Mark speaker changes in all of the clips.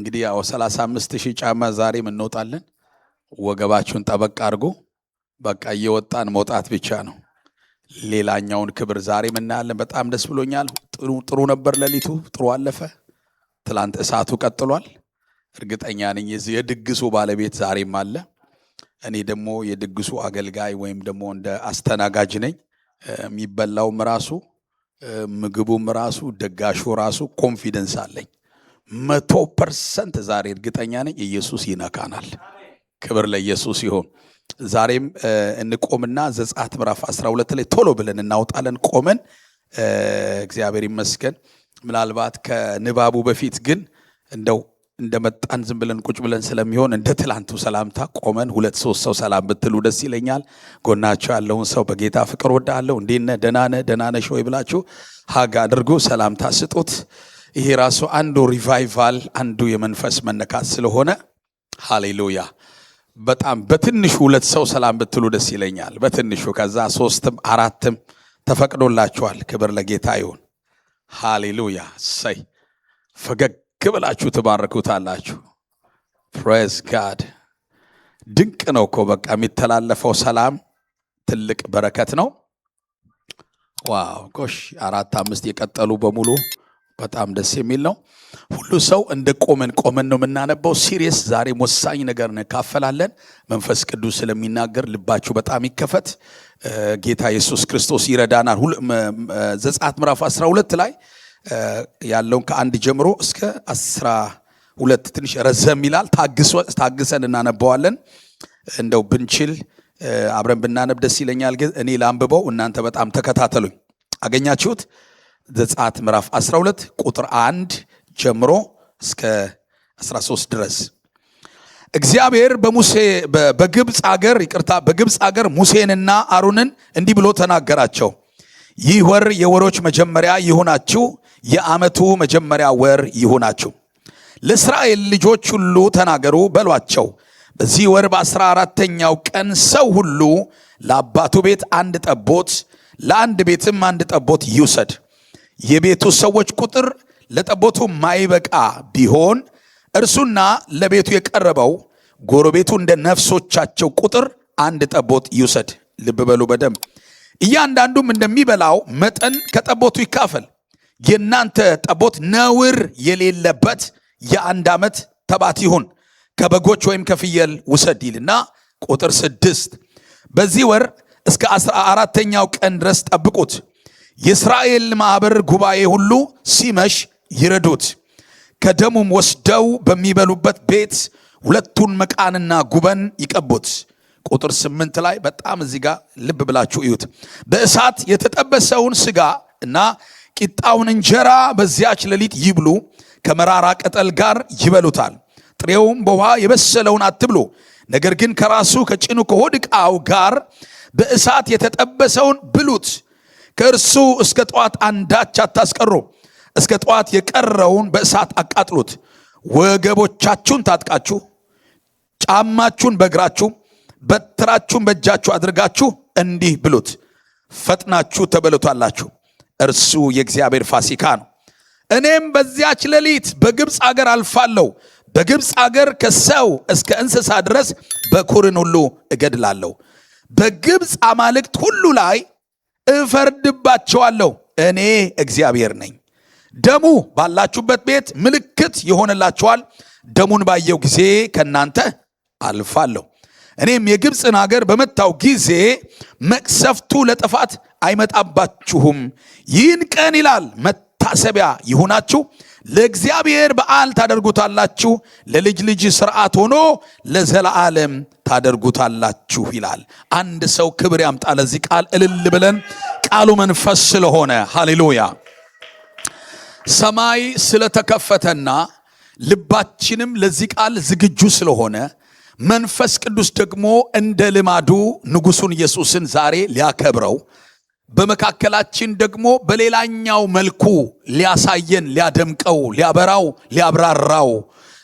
Speaker 1: እንግዲህ ያው 35,000 ጫማ ዛሬም እንወጣለን። ወገባችሁን ጠበቅ አድርጎ በቃ እየወጣን መውጣት ብቻ ነው። ሌላኛውን ክብር ዛሬም እናያለን። በጣም ደስ ብሎኛል። ጥሩ ነበር። ሌሊቱ ጥሩ አለፈ። ትላንት እሳቱ ቀጥሏል። እርግጠኛ ነኝ የዚህ የድግሱ ባለቤት ዛሬም አለ። እኔ ደግሞ የድግሱ አገልጋይ ወይም ደግሞ እንደ አስተናጋጅ ነኝ። የሚበላውም ራሱ ምግቡም ራሱ ደጋሹ ራሱ ኮንፊደንስ አለኝ 100% ዛሬ እርግጠኛ ነኝ ኢየሱስ ይነካናል። ክብር ለኢየሱስ ይሁን። ዛሬም እንቆምና ዘጸአት ምዕራፍ 12 ላይ ቶሎ ብለን እናውጣለን። ቆመን እግዚአብሔር ይመስገን። ምናልባት ከንባቡ በፊት ግን እንደመጣን ዝም ብለን ቁጭ ብለን ስለሚሆን እንደ ትላንቱ ሰላምታ ቆመን 2-3 ሰው ሰላም ብትሉ ደስ ይለኛል። ጎናችሁ ያለውን ሰው በጌታ ፍቅር ወዳለሁ እንዴት ነህ ደህና ነሽ ወይ ብላችሁ ሀግ አድርጉ፣ ሰላምታ ስጡት። ይሄ ራሱ አንዱ ሪቫይቫል አንዱ የመንፈስ መነካት ስለሆነ ሃሌሉያ። በጣም በትንሹ 2 ሰው ሰላም ብትሉ ደስ ይለኛል። በትንሹ ከዛ 3ም 4ም ተፈቅዶላችኋል። ክብር ለጌታ ይሁን። ሃሌሉያ። ሰይ ፈገግ ብላችሁ ትባረኩታላችሁ። ፕሬዝ ጋድ። ድንቅ ነው እኮ በቃ የሚተላለፈው ሰላም ትልቅ በረከት ነው። ዋው ጎሽ 4-5 የቀጠሉ በሙሉ በጣም ደስ የሚል ነው። ሁሉ ሰው እንደ ቆመን ነው የምናነበው። ሲሪየስ ዛሬም ወሳኝ ነገር እንካፈላለን። መንፈስ ቅዱስ ስለሚናገር ልባችሁ በጣም ይከፈት። ጌታ ኢየሱስ ክርስቶስ ይረዳናል። ዘጸአት ምዕራፍ 12 ላይ ያለውን ከ1 ጀምሮ እስከ 12 ትንሽ ረዘም ይላል። ታግሰን እናነበዋለን። እንደው ብንችል አብረን ብናነብ ደስ ይለኛል። ግን እኔ ላንብበው፣ እናንተ በጣም ተከታተሉኝ። አገኛችሁት? ዘጸአት ምዕራፍ 12 ቁጥር 1 ጀምሮ እስከ 13 ድረስ። እግዚአብሔር በግብፅ አገር ሙሴንና አሮንን እንዲህ ብሎ ተናገራቸው። ይህ ወር የወሮች መጀመሪያ ይሁናችሁ፣ የዓመቱ መጀመሪያ ወር ይሁናችሁ። ለእስራኤል ልጆች ሁሉ ተናገሩ በሏቸው፣ በዚህ ወር በ14ተኛው ቀን ሰው ሁሉ ለአባቱ ቤት 1 ጠቦት ለአንድ ቤትም 1 ጠቦት ይውሰድ። የቤቱ ሰዎች ቁጥር ለጠቦቱ ማይበቃ ቢሆን እርሱና ለቤቱ የቀረበው ጎረቤቱ እንደ ነፍሶቻቸው ቁጥር 1 ጠቦት ይውሰድ። ልብ በሉ በደንብ። እያንዳንዱም እንደሚበላው መጠን ከጠቦቱ ይካፈል። የእናንተ ጠቦት ነውር የሌለበት የ1 ዓመት ተባት ይሁን። ከበጎች ወይም ከፍየል ውሰድ ይልና ቁጥር 6 በዚህ ወር እስከ 14ተኛው ቀን ድረስ ጠብቁት። የእስራኤል ማኅበር ጉባኤ ሁሉ ሲመሽ ይረዱት። ከደሙም ወስደው በሚበሉበት ቤት 2ቱን መቃንና ጉበን ይቀቡት። ቁጥር 8 ላይ በጣም እዚህ ጋር ልብ ብላችሁ እዩት። በእሳት የተጠበሰውን ሥጋ እና ቂጣውን እንጀራ በዚያች ሌሊት ይብሉ፣ ከመራራ ቅጠል ጋር ይበሉታል። ጥሬውም በውሃ የበሰለውን አትብሉ፣ ነገር ግን ከራሱ ከጭኑ ከሆድ ዕቃው ጋር በእሳት የተጠበሰውን ብሉት። ከእርሱ እስከ ጠዋት አንዳች አታስቀሩ። እስከ ጠዋት የቀረውን በእሳት አቃጥሉት። ወገቦቻችሁን ታጥቃችሁ፣ ጫማችሁን በእግራችሁ፣ በትራችሁን በእጃችሁ አድርጋችሁ እንዲህ ብሉት። ፈጥናችሁ ተበሉታላችሁ። እርሱ የእግዚአብሔር ፋሲካ ነው። እኔም በዚያች ሌሊት በግብፅ አገር አልፋለሁ። በግብፅ አገር ከሰው እስከ እንስሳ ድረስ በኵርን ሁሉ እገድላለሁ። በግብፅ አማልክት ሁሉ ላይ እፈርድባቸዋለሁ። እኔ እግዚአብሔር ነኝ። ደሙ ባላችሁበት ቤት ምልክት ይሆንላችኋል። ደሙን ባየው ጊዜ ከእናንተ አልፋለሁ። እኔም የግብፅን አገር በመታው ጊዜ መቅሰፍቱ ለጥፋት አይመጣባችሁም። ይህን ቀን ይላል መታሰቢያ ይሁናችሁ፣ ለእግዚአብሔር በዓል ታደርጉታላችሁ፣ ለልጅ ልጅ ሥርዓት ሆኖ ለዘላለም ታደርጉታላችሁ ይላል። አንድ ሰው ክብር ያምጣ ለዚህ ቃል እልል ብለን። ቃሉ መንፈስ ስለሆነ ሃሌሉያ። ሰማይ ስለተከፈተና ልባችንም ለዚህ ቃል ዝግጁ ስለሆነ መንፈስ ቅዱስ ደግሞ እንደ ልማዱ ንጉሡን ኢየሱስን ዛሬ ሊያከብረው በመካከላችን ደግሞ በሌላኛው መልኩ ሊያሳየን፣ ሊያደምቀው፣ ሊያበራው፣ ሊያብራራው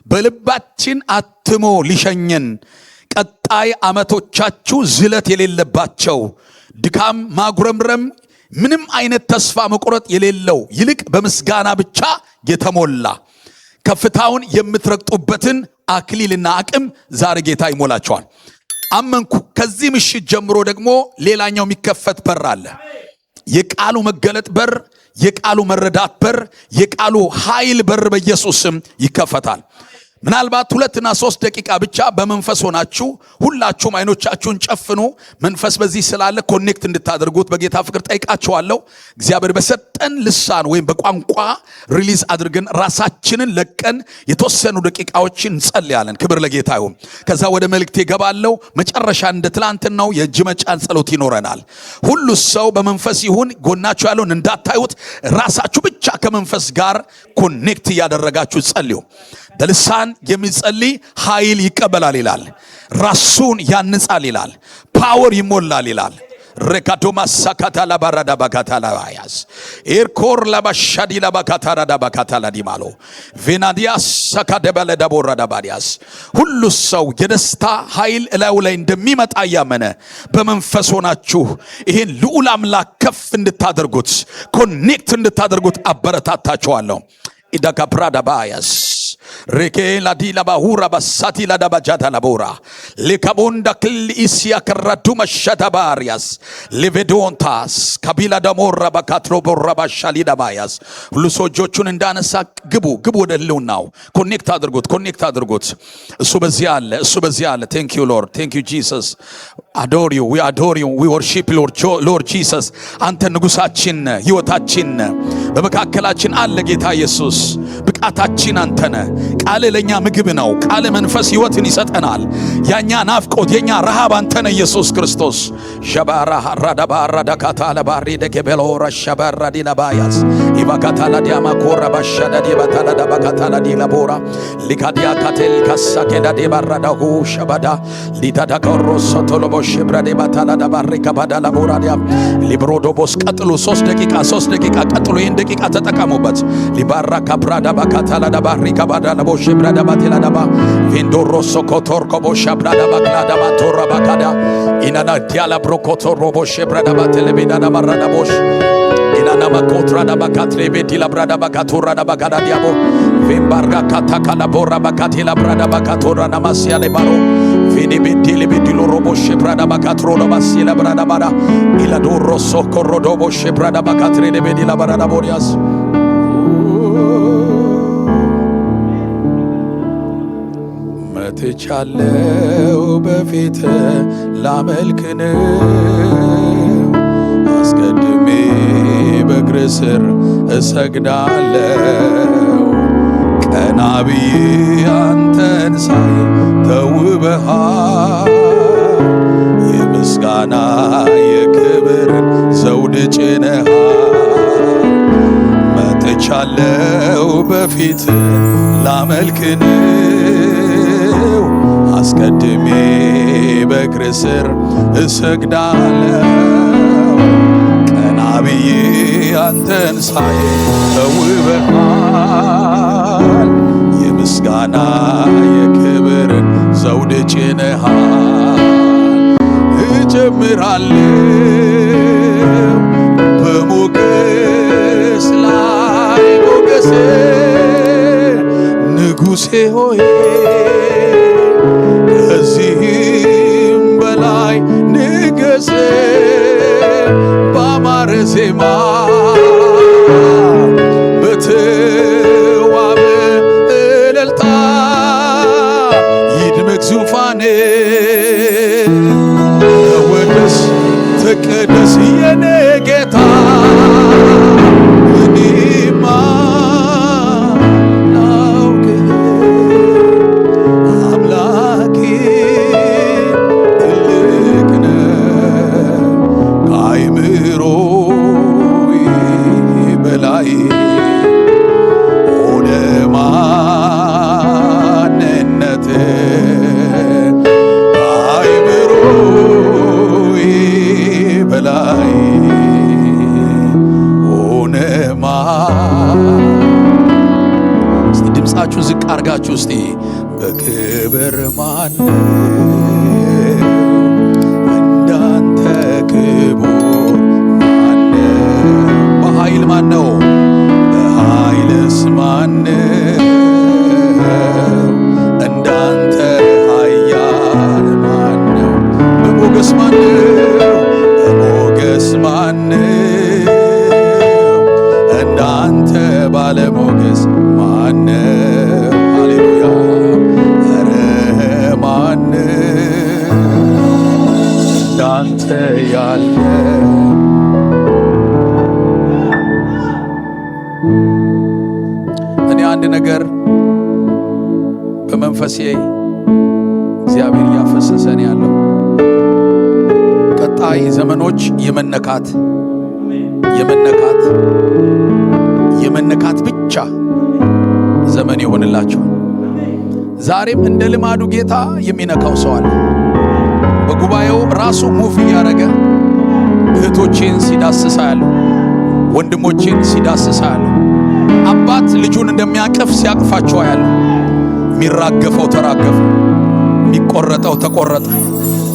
Speaker 1: በልባችን አትሞ ሊሸኘን ቀጣይ ዓመቶቻችሁ ዝለት የሌለባቸው ድካም፣ ማጉረምረም፣ ምንም አይነት ተስፋ መቁረጥ የሌለው ይልቅ በምስጋና ብቻ የተሞላ ከፍታውን የምትረግጡበትን አክሊልና አቅም ዛሬ ጌታ ይሞላቸዋል። አመንኩ። ከዚህ ምሽት ጀምሮ ደግሞ ሌላኛው የሚከፈት በር አለ። የቃሉ መገለጥ በር፣ የቃሉ መረዳት በር፣ የቃሉ ኃይል በር በኢየሱስ ስም ይከፈታል። ምናልባት 2 እና 3 ደቂቃ ብቻ በመንፈስ ሆናችሁ ሁላችሁም አይኖቻችሁን ጨፍኑ። መንፈስ በዚህ ስላለ ኮኔክት እንድታደርጉት በጌታ ፍቅር ጠይቃችኋለሁ። እግዚአብሔር በሰጠን ልሳን ወይም በቋንቋ ሪሊዝ አድርገን ራሳችንን ለቀን የተወሰኑ ደቂቃዎችን እንጸልያለን። ክብር ለጌታ ይሁን። ከዛ ወደ መልእክቴ ገባለሁ። መጨረሻ እንደ ትላንትናው የእጅ መጫን ጸሎት ይኖረናል። ሁሉ ሰው በመንፈስ ይሁን። ጎናችሁ ያለውን እንዳታዩት፣ ራሳችሁ ብቻ ከመንፈስ ጋር ኮኔክት እያደረጋችሁ ጸልዩ። በልሳን የሚጸልይ ኃይል ይቀበላል ይላል። ራሱን ያንጻል ይላል። ፓወር ይሞላል ይላል። ረካዶማ ሳካታ ለባራዳ ባካታ ለባያስ ኤርኮር ለባሻዲ ለባካታ ለባካታ ለዲማሎ ቬናዲያስ ሳካደበለ ደቦራዳ ባዲያስ ሁሉ ሰው የደስታ ኃይል እላዩ ላይ እንደሚመጣ ያመነ በመንፈስ ሆናችሁ ይሄን ልዑል አምላክ ከፍ እንድታደርጉት ኮኔክት እንድታደርጉት አበረታታችኋለሁ። ኢዳካ ፕራዳ ባያስ ሬኬ ላዲላ ባሁራ ባሳቲ ላዳባጃታ ላቦራ ሌካቦንዳ ክል ኢሲያ ከራዱ መሸታባሪያስ ሌቬዶንታስ ካቢላ ደሞራ ባካትሮ ቦራ ባሻሊ ዳባያስ ሁሉ ሰዎችን እንዳነሳ ግቡ ወደ ህልውናው ኮኔክት አድርጉት። እሱ በዚህ አለ። ቴንክ ዩ ሎርድ፣ ቴንክ ዩ ጂሰስ። we adore you, we worship Lord Jesus። አንተ ንጉሳችን፣ ህይወታችን በመካከላችን አለ ጌታ ኢየሱስ። ብቃታችን አንተ ነህ። ቃል ለኛ ምግብ ነው። ቃል መንፈስ ህይወትን ይሰጠናል። ያኛ ናፍቆት፣ የኛ ረሃብ አንተ ነህ ኢየሱስ ክርስቶስ። ሸባራ ራዳባ ራዳካታ ለባሪ ደከበሎ ረሸባራ ዲላባያስ ኢባካታ ለዲያማ ኮራ ባሻዳ ዲባታላ ዳባካታ ለዲላቦራ ሊካዲያ ካቴል ካሳኬዳ ዲባራዳሁ ሸባዳ ሊታዳ ኮሮሶ ቶሎቦ ሽብራዴ ባታላ ዳባሪ ካባዳ ለቦራዲያ ሊብሮዶቦስ ቀጥሉ። 3 ደቂቃ ቀጥሉ። ይህን ደቂቃ ተጠቀሙበት። ሊባራ ካብራዳ ባካታላ ዳባሪ ካባዳ ለቦ ሽብራዳ ባቴላ ዳባ ቬንዶሮ ሶኮቶር ኮቦ ሻብራዳ ባክላዳ ባቶራ ባካዳ ኢናና ዲያላ ብሮኮቶር ሮቦ ሽብራዳ ባቴለቤዳ ዳባራዳ ቦሽ ኢናና ማኮትራዳ ባካትሬ ቤዲላ ብራዳ ባካቶራ ዳባጋዳ ዲያቦ ቬምባርጋ ካታካላ ቦራ ባካቴላ ብራዳ ባካቶራ ናማሲያ ለባሮ ቬኔ ቤዲለ ቤዲሎ ሮቦ ሽብራዳ ባካትሮ ለባሲላ ብራዳ ባዳ ኢላዶሮ ሶኮሮ ዶቦ ሽብራዳ ባካትሬ ቤዲላ ብራዳ ቦሪያስ መጥቻለሁ በፊት ላመልክን አስቀድሜ በእግር ስር እሰግዳለሁ። ቀና ብዬ አንተን ሳይ ተውበሃል። የምስጋና የክብርን ዘውድ ጭነሃል። መጥቻለሁ በፊት ላመልክን አስቀድሜ በእግር ስር እሰግዳለሁ። ቀና ብዬ አንተን ሳይ ተውበሃል። የምስጋና የክብርን ዘውድ ጭነሃል። እጨምራለሁ በሞገስ ላይ ሞገስ ንጉሴ ሆይ ከዚህም በላይ ንገስ ባማረ ዜማ በተዋበ እልልታ ይድመቅ ዙፋኔ ተወደስ ተቀደስ የኔ ጌታ እኔማ ድምፃችሁ ዝቅ አርጋችሁ እስቲ በክብር ማን እንዳንተ ክቡር ማን በኃይል ማን ነው በኃይልስ ማን በመንፈሴ እግዚአብሔር እያፈሰሰን ያለው ቀጣይ ዘመኖች የመነካት ብቻ ዘመን ይሆንላችሁ። ዛሬም እንደ ልማዱ ጌታ የሚነካው ሰው አለ። በጉባኤው ራሱ ሙቭ ያደረገ እህቶቼን ሲዳስሳ ያለው፣ ወንድሞቼን ሲዳስሳ ያለው፣ አባት ልጁን እንደሚያቅፍ ሲያቅፋቸው ያለው፣ የሚራገፈው ተራገፈ፣ የሚቆረጠው ተቆረጠ፣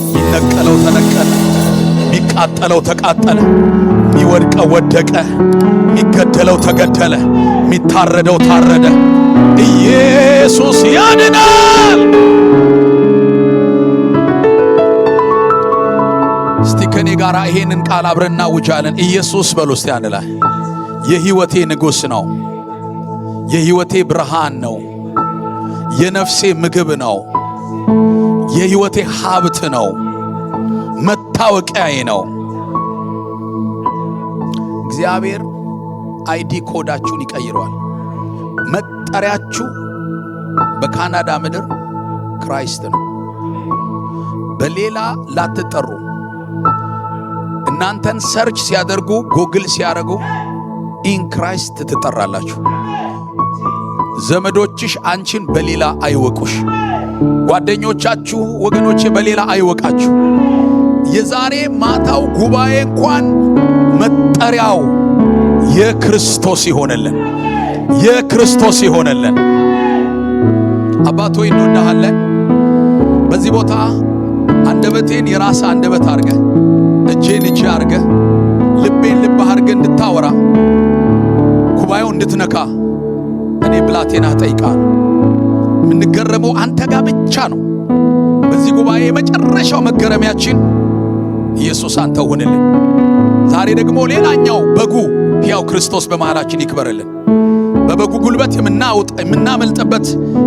Speaker 1: የሚነቀለው ተነቀለ፣ የሚቃጠለው ተቃጠለ፣ የሚወድቀው ወደቀ፣ የሚገደለው ተገደለ፣ የሚታረደው ታረደ። ኢየሱስ ያድናል። እስቲ ከኔ ጋር ይሄንን ቃል አብረን እናውጃለን። ኢየሱስ በሉ እስቲ አንድ ላይ። የሕይወቴ ንጉሥ ነው፣ የሕይወቴ ብርሃን ነው፣ የነፍሴ ምግብ ነው፣ የሕይወቴ ሀብት ነው፣ መታወቂያዬ ነው። እግዚአብሔር አይዲ ኮዳችሁን ይቀይረዋል። መጠሪያችሁ በካናዳ ምድር ክራይስት ነው። በሌላ ላትጠሩ። እናንተን ሰርች ሲያደርጉ ጎግል ሲያደርጉ ኢን ክራይስት ትጠራላችሁ። ዘመዶችሽ አንቺን በሌላ አይወቁሽ። ጓደኞቻችሁ ወገኖቼ በሌላ አይወቃችሁ። የዛሬ ማታው ጉባኤ እንኳን መጠሪያው የክርስቶስ ይሆነልን፣ የክርስቶስ ይሆነልን። አባት ሆይ እንወድሃለን። በዚህ ቦታ አንደበቴን የራስ አንደበት አርገ፣ እጄን እጄ አርገ፣ ልቤን ልብህ አርገ እንድታወራ፣ ጉባኤው እንድትነካ እኔ ብላቴና ጠይቃለሁ። የምንገረመው አንተ ጋር ብቻ ነው። በዚህ ጉባኤ የመጨረሻው መገረሚያችን ኢየሱስ አንተ ሁንልን። ዛሬ ደግሞ ሌላኛው በጉ ሕያው ክርስቶስ በመሃላችን ይክበርልን። በበጉ ጉልበት የምናመልጥበት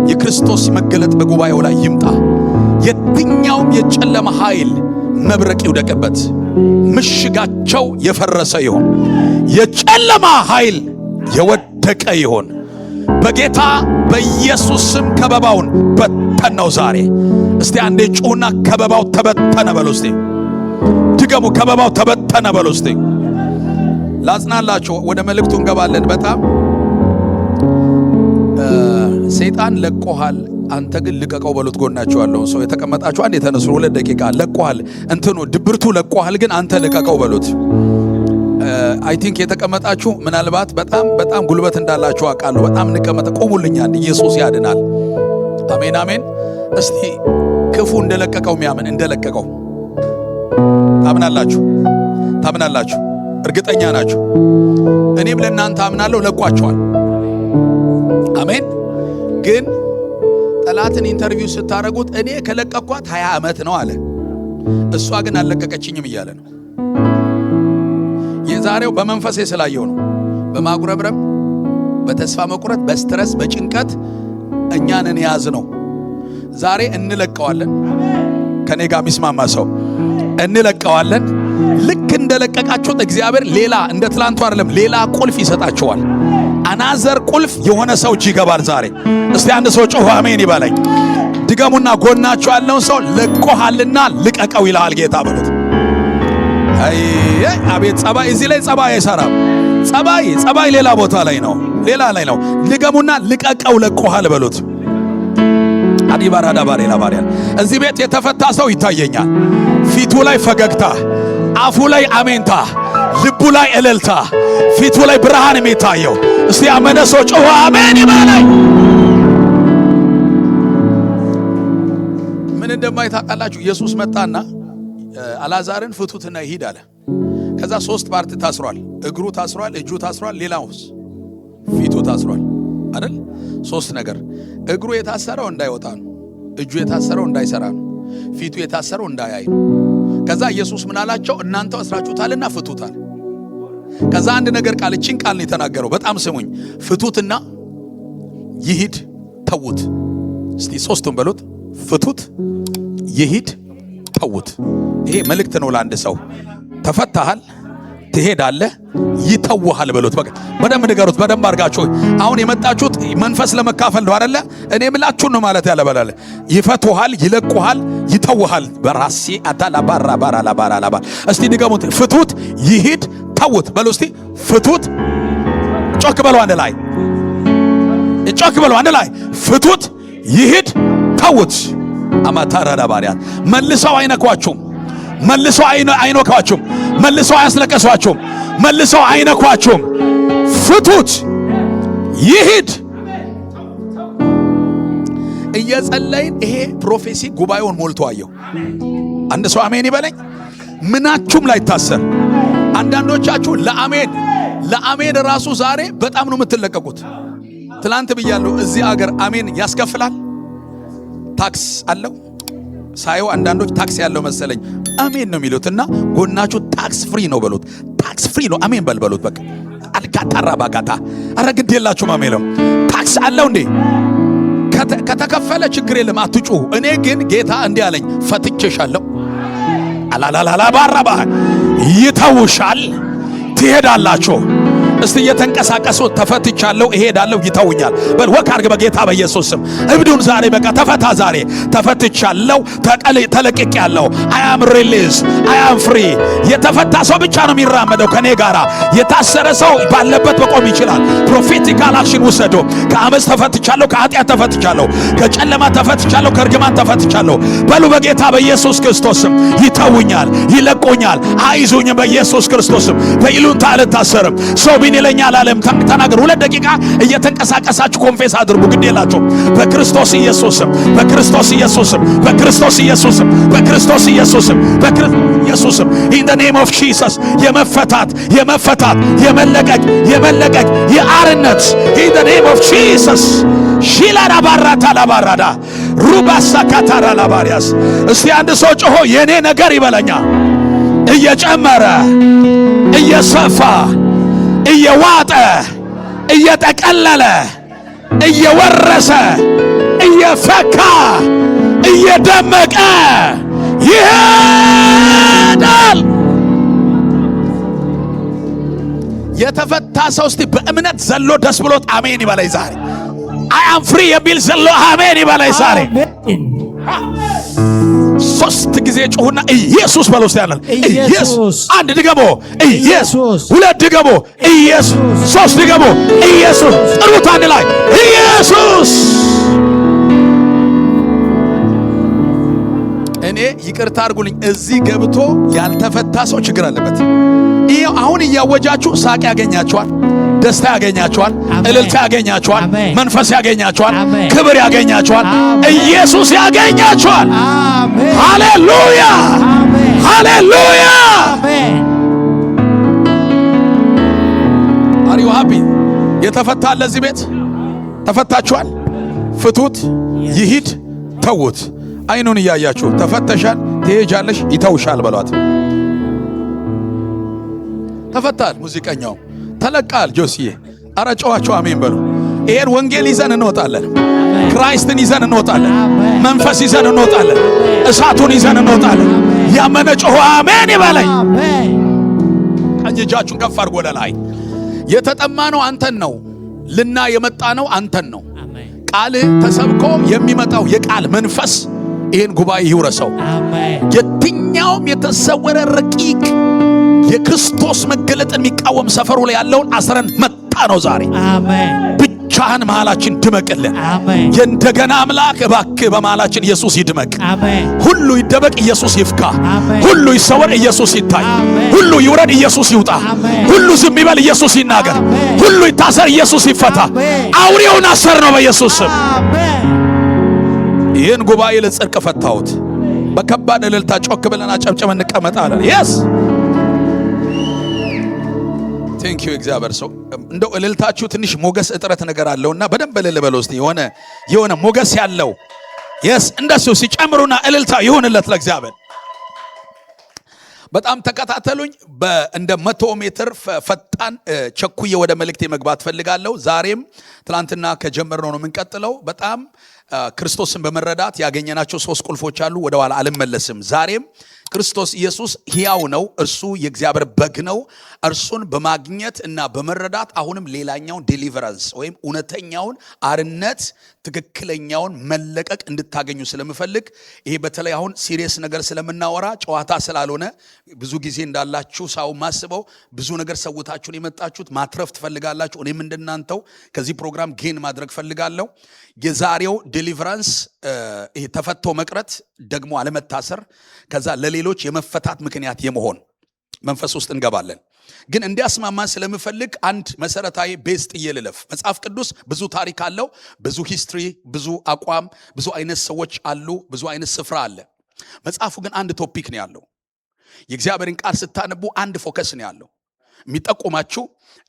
Speaker 1: የክርስቶስ መገለጥ በጉባኤው ላይ ይምጣ። የትኛውም የጨለማ ኃይል መብረቅ ይውደቅበት። ምሽጋቸው የፈረሰ ይሆን፣ የጨለማ ኃይል የወደቀ ይሆን። በጌታ በኢየሱስ ስም ከበባውን በተነው ዛሬ። እስቲ አንዴ ጩና ከበባው ተበተነ በሉ እስቲ። ድገሙ፣ ከበባው ተበተነ በሉ እስቲ። ላጽናላችሁ፣ ወደ መልእክቱ እንገባለን። በጣም ሰይጣን ለቆሃል፣ አንተ ግን ልቀቀው በሉት። ጎናችሁ ያለውን ሰው የተቀመጣችሁ አንዴ ተነሱ፣ 2 ደቂቃ ለቆሃል፣ እንትኑ ድብርቱ ለቆሃል፣ ግን አንተ ልቀቀው በሉት። አይ ቲንክ የተቀመጣችሁ ምናልባት በጣም ጉልበት እንዳላችሁ አውቃለሁ። በጣም እንቀመጥ፣ ቆሙልኝ። አንድ ኢየሱስ ያድናል። አሜን አሜን። እስቲ ክፉ እንደለቀቀው የሚያምን እንደለቀቀው ታምናላችሁ? እርግጠኛ ናችሁ? እኔም ለእናንተ አምናለሁ። ለቋቸዋል። አሜን። ግን ጠላትን ኢንተርቪው ስታረጉት እኔ ከለቀኳት 20 ዓመት ነው አለ፣ እሷ ግን አልለቀቀችኝም እያለ ነው። የዛሬው በመንፈሴ ስላየው ነው። በማጉረምረም፣ በተስፋ መቁረጥ፣ በስትረስ፣ በጭንቀት እኛንን ያዝ ነው። ዛሬ እንለቀዋለን። ከኔ ጋር የሚስማማ ሰው እንለቀዋለን። ልክ እንደለቀቃችሁት እግዚአብሔር ሌላ እንደ ትላንቱ አይደለም፣ ሌላ ቁልፍ ይሰጣችኋል። አናዘር ቁልፍ የሆነ ሰው እጅ ይገባል ዛሬ። እስቲ አንድ ሰው ጮህ አሜን ይበለኝ። ድገሙና ጎናችሁ ያለውን ሰው ለቆሃልና ልቀቀው ይልሃል ጌታ በሉት። አቤት ጸባይ! እዚህ ላይ ጸባይ አይሰራም። ጸባይ ሌላ ቦታ ላይ ነው፣ ሌላ ላይ ነው። ድገሙና ልቀቀው፣ ለቆሃል በሉት። አዲባራዳ ባሬላ ባሪያ እዚህ ቤት የተፈታ ሰው ይታየኛል። ፊቱ ላይ ፈገግታ፣ አፉ ላይ አሜንታ፣ ልቡ ላይ እልልታ፣ ፊቱ ላይ ብርሃን የሚታየው። እስቲ አመነ ሰው ጮህ አሜን ይበለኝ። ምን እንደማይታቃላችሁ ኢየሱስ መጣና አልዓዛርን ፍቱትና ይሂድ አለ። ከዛ 3 ፓርት ታስሯል። እግሩ ታስሯል፣ እጁ ታስሯል፣ ሌላውስ ፊቱ ታስሯል አይደል? 3 ነገር። እግሩ የታሰረው እንዳይወጣ ነው፣ እጁ የታሰረው እንዳይሰራ ነው፣ ፊቱ የታሰረው እንዳያይ ነው። ከዛ ኢየሱስ ምን አላቸው? እናንተ አስራችሁታልና ፍቱታል። ከዛ አንድ ነገር ቃል እቺን ቃል ነው የተናገረው። በጣም ስሙኝ። ፍቱትና ይሂድ፣ ተውት። እስቲ 3ቱን በሉት። ፍቱት፣ ይሂድ፣ ተውት። ይሄ መልእክት ነው ለአንድ ሰው። ተፈታሃል፣ ትሄዳለህ፣ ይተውሃል በሉት። በቃ በደንብ ንገሩት፣ በደንብ አድርጋችሁ። አሁን የመጣችሁት መንፈስ ለመካፈል ነው አይደለ? እኔ ምላችሁን ነው ማለት ያለ በላለ። ይፈቱሃል፣ ይለቁሃል፣ ይተውሃል። በራሴ አታላ ባራ ባራ ላባራ ላባ። እስቲ ንገሙት። ፍቱት፣ ይሂድ፣ ተውት በሉ እስቲ። ፍቱት፣ ጮክ በሉ አንድ ላይ፣ ጮክ በሉ አንድ ላይ። ፍቱት፣ ይሂድ፣ ተውት። አማታራ ላባሪያት መልሰው አይነኳችሁም፣ መልሰው አይነኳችሁም፣ መልሰው አያስለቀሷችሁም፣ መልሰው አይነኳችሁም። ፍቱት፣ ይሂድ። እየጸለይን ይሄ ፕሮፌሲ ጉባኤውን ሞልቶ አየሁ። አንድ ሰው አሜን ይበለኝ። ምናችሁም ላይ ታሰር። አንዳንዶቻችሁ ለአሜን ራሱ ዛሬ በጣም ነው የምትለቀቁት። ትላንት ብያለሁ፣ እዚህ አገር አሜን ያስከፍላል። ታክስ አለው ሳየው አንዳንዶች ታክስ ያለው መሰለኝ አሜን ነው የሚሉትና ጎናችሁ ታክስ ፍሪ ነው በሉት። ታክስ ፍሪ ነው አሜን በልበሉት። በቃ አልካታራ ባጋታ አረ ግድ የላችሁም አሜን ነው። ታክስ አለው እንዴ? ከተከፈለ ችግር የለም አትጩ። እኔ ግን ጌታ እንዲህ አለኝ፣ ፈትቼሻለሁ። አላላላላ ባራባ ይተውሻል፣ ትሄዳላችሁ። እስቲ እየተንቀሳቀሱ ተፈትቻለሁ፣ እሄዳለሁ፣ ይተውኛል በል። ወክ አድርግ በጌታ በኢየሱስ ስም። እብዱን ዛሬ በቃ ተፈታ። ዛሬ ተፈትቻለሁ፣ ተለቅቄያለሁ። አይ አም ሪሊዝ፣ አይ አም ፍሪ። የተፈታ ሰው ብቻ ነው የሚራመደው ከኔ ጋራ። የታሰረ ሰው ባለበት መቆም ይችላል። ፕሮፌቲካል አክሽን ውሰዱ። ከአመፅ ተፈትቻለሁ፣ ከኃጢአት ተፈትቻለሁ፣ ከጨለማ ተፈትቻለሁ፣ ከእርግማን ተፈትቻለሁ በሉ በጌታ በኢየሱስ ክርስቶስ ስም። ይተውኛል፣ ይለቁኛል፣ አይዙኝም በኢየሱስ ክርስቶስ ስም። በይሉንታ አልታሰርም። ሰው ቢን ይለኛል አለም ተናገር። 2 ደቂቃ እየተንቀሳቀሳችሁ ኮንፌስ አድርጉ። ግድ የላችሁ በክርስቶስ ኢየሱስም፣ በክርስቶስ ኢየሱስም፣ በክርስቶስ ኢየሱስም፣ በክርስቶስ ኢየሱስም፣ በክርስቶስ ኢየሱስም in the name of Jesus የመፈታት የመለቀቅ የአርነት in the name of Jesus ሺላራ ባራታ ላባራዳ ሩባሳ ካታራ ላባሪያስ። እስቲ አንድ ሰው ጮሆ የኔ ነገር ይበለኛ። እየጨመረ እየሰፋ እየዋጠ እየጠቀለለ እየወረሰ እየፈካ እየደመቀ ይሄዳል። የተፈታ ሰው እስቲ በእምነት ዘሎ ደስ ብሎት አሜን ይበላይ ዛሬ። አይ አም ፍሪ የሚል ዘሎ አሜን ይበላይ ዛሬ። 3 ጊዜ ጮሁና ኢየሱስ በለው እስቲ ያለን ኢየሱስ። 1 ድገሞ ኢየሱስ፣ 2 ድገሞ ኢየሱስ፣ 3 ድገሞ ኢየሱስ። ጥሩት አንድ ላይ ኢየሱስ። እኔ ይቅርታ አድርጉልኝ፣ እዚህ ገብቶ ያልተፈታ ሰው ችግር አለበት። ይሄው አሁን እያወጃችሁ ሳቅ ያገኛችኋል፣ ደስታ ያገኛችኋል፣ እልልታ ያገኛችኋል፣ መንፈስ ያገኛችኋል፣ ክብር ያገኛችኋል፣ ኢየሱስ ያገኛችኋል። ሃሌሉያ ሃሌሉያ። አር ዩ ሃፒ? የተፈታ ለዚህ ቤት ተፈታችኋል። ፍቱት፣ ይሂድ፣ ተውት። አይኑን እያያችሁ ተፈተሻል፣ ትሄጃለሽ፣ ይተውሻል በሏት። ተፈታል። ሙዚቀኛው ተለቃል። ጆሲዬ አረ ጨዋቸው አሜን በሉ። ይሄን ወንጌል ይዘን እንወጣለን። ክራይስትን ይዘን እንወጣለን። መንፈስ ይዘን እንወጣለን። እሳቱን ይዘን እንወጣለን። ያመነ ጮሆ አሜን ይበለኝ። ቀኝ እጃችሁን ከፍ አድርጎ ለላይ። የተጠማ ነው አንተን ነው ልና የመጣ ነው አንተን ነው። ቃል ተሰብኮ የሚመጣው የቃል መንፈስ ይሄን ጉባኤ ይውረሰው። የትኛውም የተሰወረ ረቂቅ የክርስቶስ መገለጥን የሚቃወም ሰፈሩ ላይ ያለውን አስረን መጣ ነው ዛሬ። ብቻህን መሃላችን ድመቅልን። የእንደገና አምላክ እባክህ በመሃላችን ኢየሱስ ይድመቅ። ሁሉ ይደበቅ፣ ኢየሱስ ይፍካ። ሁሉ ይሰወር፣ ኢየሱስ ይታይ። ሁሉ ይውረድ፣ ኢየሱስ ይውጣ። ሁሉ ዝም ይበል፣ ኢየሱስ ይናገር። ሁሉ ይታሰር፣ ኢየሱስ ይፈታ። አውሬውን አሰር ነው በኢየሱስ ስም። ይህን ጉባኤ ለጽድቅ ፈታሁት። በከባድ እልልታ ጮክ ብለን አጨብጭበን እንቀመጣለን። የስ ቴንክ ዩ እግዚአብሔር ሰው። እንደው እልልታችሁ ትንሽ ሞገስ እጥረት ነገር አለውና በደንብ እልል በለው እስቲ። የሆነ ሞገስ ያለው የስ እንደሱ ሲጨምሩና እልልታ ይሁንለት ለእግዚአብሔር። በጣም ተከታተሉኝ። እንደ 100 ሜትር ፈጣን ቸኩዬ ወደ መልእክቴ መግባት ፈልጋለሁ። ዛሬም ትላንትና ከጀመርነው ነው የምንቀጥለው። በጣም ክርስቶስን በመረዳት ያገኘናቸው 3 ቁልፎች አሉ። ወደ ኋላ አልመለስም። ዛሬም ክርስቶስ ኢየሱስ ሕያው ነው። እርሱ የእግዚአብሔር በግ ነው። እርሱን በማግኘት እና በመረዳት አሁንም ሌላኛውን ዴሊቨራንስ ወይም እውነተኛውን አርነት ትክክለኛውን መለቀቅ እንድታገኙ ስለምፈልግ ይሄ በተለይ አሁን ሲሪየስ ነገር ስለምናወራ ጨዋታ ስላልሆነ ብዙ ጊዜ እንዳላችሁ ሳው ማስበው ብዙ ነገር ሰውታችሁን የመጣችሁት ማትረፍ ትፈልጋላችሁ። እኔም እንደናንተው ከዚህ ፕሮግራም ጌን ማድረግ ፈልጋለሁ። የዛሬው ዴሊቨራንስ ይሄ ተፈቶ መቅረት ደግሞ አለመታሰር ከዛ ለሌሎች የመፈታት ምክንያት የመሆን መንፈስ ውስጥ እንገባለን። ግን እንዲያስማማን ስለምፈልግ አንድ መሰረታዊ ቤዝ ጥዬ ልለፍ። መጽሐፍ ቅዱስ ብዙ ታሪክ አለው፣ ብዙ ሂስትሪ፣ ብዙ አቋም፣ ብዙ አይነት ሰዎች አሉ፣ ብዙ አይነት ስፍራ አለ። መጽሐፉ ግን አንድ ቶፒክ ነው ያለው። የእግዚአብሔርን ቃል ስታነቡ አንድ ፎከስ ነው ያለው። የሚጠቁማችሁ፣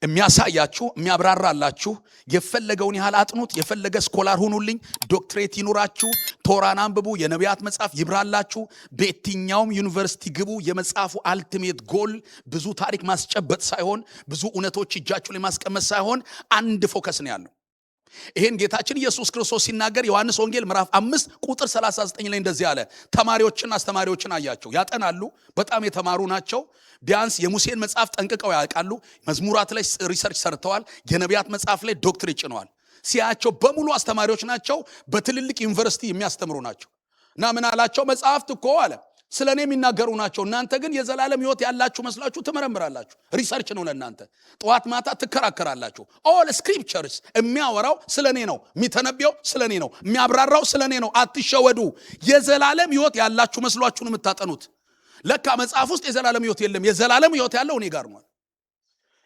Speaker 1: የሚያሳያችሁ፣ የሚያብራራላችሁ የፈለገውን ያህል አጥኑት፣ የፈለገ ስኮላር ሁኑልኝ፣ ዶክትሬት ይኑራችሁ፣ ቶራን አንብቡ፣ የነቢያት መጽሐፍ ይብራላችሁ፣ በየትኛውም ዩኒቨርሲቲ ግቡ። የመጽሐፉ አልቲሜት ጎል ብዙ ታሪክ ማስጨበጥ ሳይሆን፣ ብዙ እውነቶች እጃችሁ ላይ ማስቀመጥ ሳይሆን አንድ ፎከስ ነው ያለው። ይሄን ጌታችን ኢየሱስ ክርስቶስ ሲናገር ዮሐንስ ወንጌል ምዕራፍ 5 ቁጥር 39 ላይ እንደዚህ አለ። ተማሪዎችን አስተማሪዎችን አያቸው፣ ያጠናሉ፣ በጣም የተማሩ ናቸው። ቢያንስ የሙሴን መጽሐፍ ጠንቅቀው ያውቃሉ። መዝሙራት ላይ ሪሰርች ሰርተዋል። የነቢያት መጽሐፍ ላይ ዶክትሬት ጭነዋል። ሲያቸው በሙሉ አስተማሪዎች ናቸው። በትልልቅ ዩኒቨርሲቲ የሚያስተምሩ ናቸው። እና ምን አላቸው? መጽሐፍት እኮ አለ ስለ እኔ የሚናገሩ ናቸው። እናንተ ግን የዘላለም ሕይወት ያላችሁ መስላችሁ ትመረምራላችሁ። ሪሰርች ነው ለእናንተ። ጠዋት ማታ ትከራከራላችሁ። ኦል ስክሪፕቸርስ የሚያወራው ስለ እኔ ነው። የሚተነብየው ስለ እኔ ነው። የሚያብራራው ስለ እኔ ነው። አትሸወዱ። የዘላለም ሕይወት ያላችሁ መስሏችሁን የምታጠኑት። ለካ መጽሐፍ ውስጥ የዘላለም ሕይወት የለም። የዘላለም ሕይወት ያለው እኔ ጋር ነው።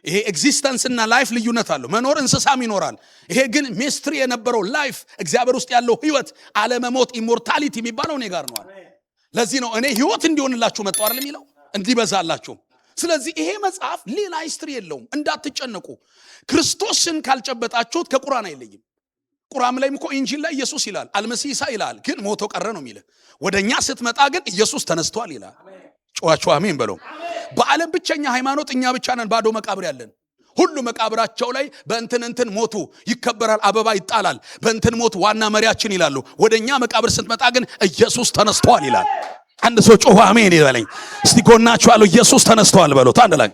Speaker 1: ይሄ ኤግዚስተንስ እና ላይፍ ልዩነት አለው። መኖር እንስሳም ይኖራል። ይሄ ግን ሚስትሪ የነበረው ላይፍ እግዚአብሔር ውስጥ ያለው ሕይወት አለመሞት ኢሞርታሊቲ የሚባለው እኔ ጋር ነው። ለዚህ ነው እኔ ሕይወት እንዲሆንላችሁ መጣሁ አይደል የሚለው፣ እንዲበዛላችሁ። ስለዚህ ይሄ መጽሐፍ ሌላ ሂስትሪ የለውም። እንዳትጨነቁ። ክርስቶስን ካልጨበጣችሁት ከቁርአን አይለይም። ቁርአን ላይም እኮ ኢንጂል ላይ ኢየሱስ ይላል፣ አልመሲህ ኢሳ ይላል፣ ግን ሞቶ ቀረ ነው የሚል። ወደኛ ስትመጣ ግን ኢየሱስ ተነስቷል ይላል። ጨዋቸው አሜን በለው። በዓለም ብቸኛ ሃይማኖት እኛ ብቻ ነን ባዶ መቃብር ያለን። ሁሉ መቃብራቸው ላይ በእንትን ሞቱ ይከበራል፣ አበባ ይጣላል፣ በእንትን ሞቱ ዋና መሪያችን ይላሉ። ወደኛ መቃብር ስትመጣ ግን ኢየሱስ ተነስቷል ይላል። አንድ ሰው ጮህ አሜን ይበለኝ እስቲ። ጎናችሁ ያለው ኢየሱስ ተነስቷል በሉት አንድ ላይ።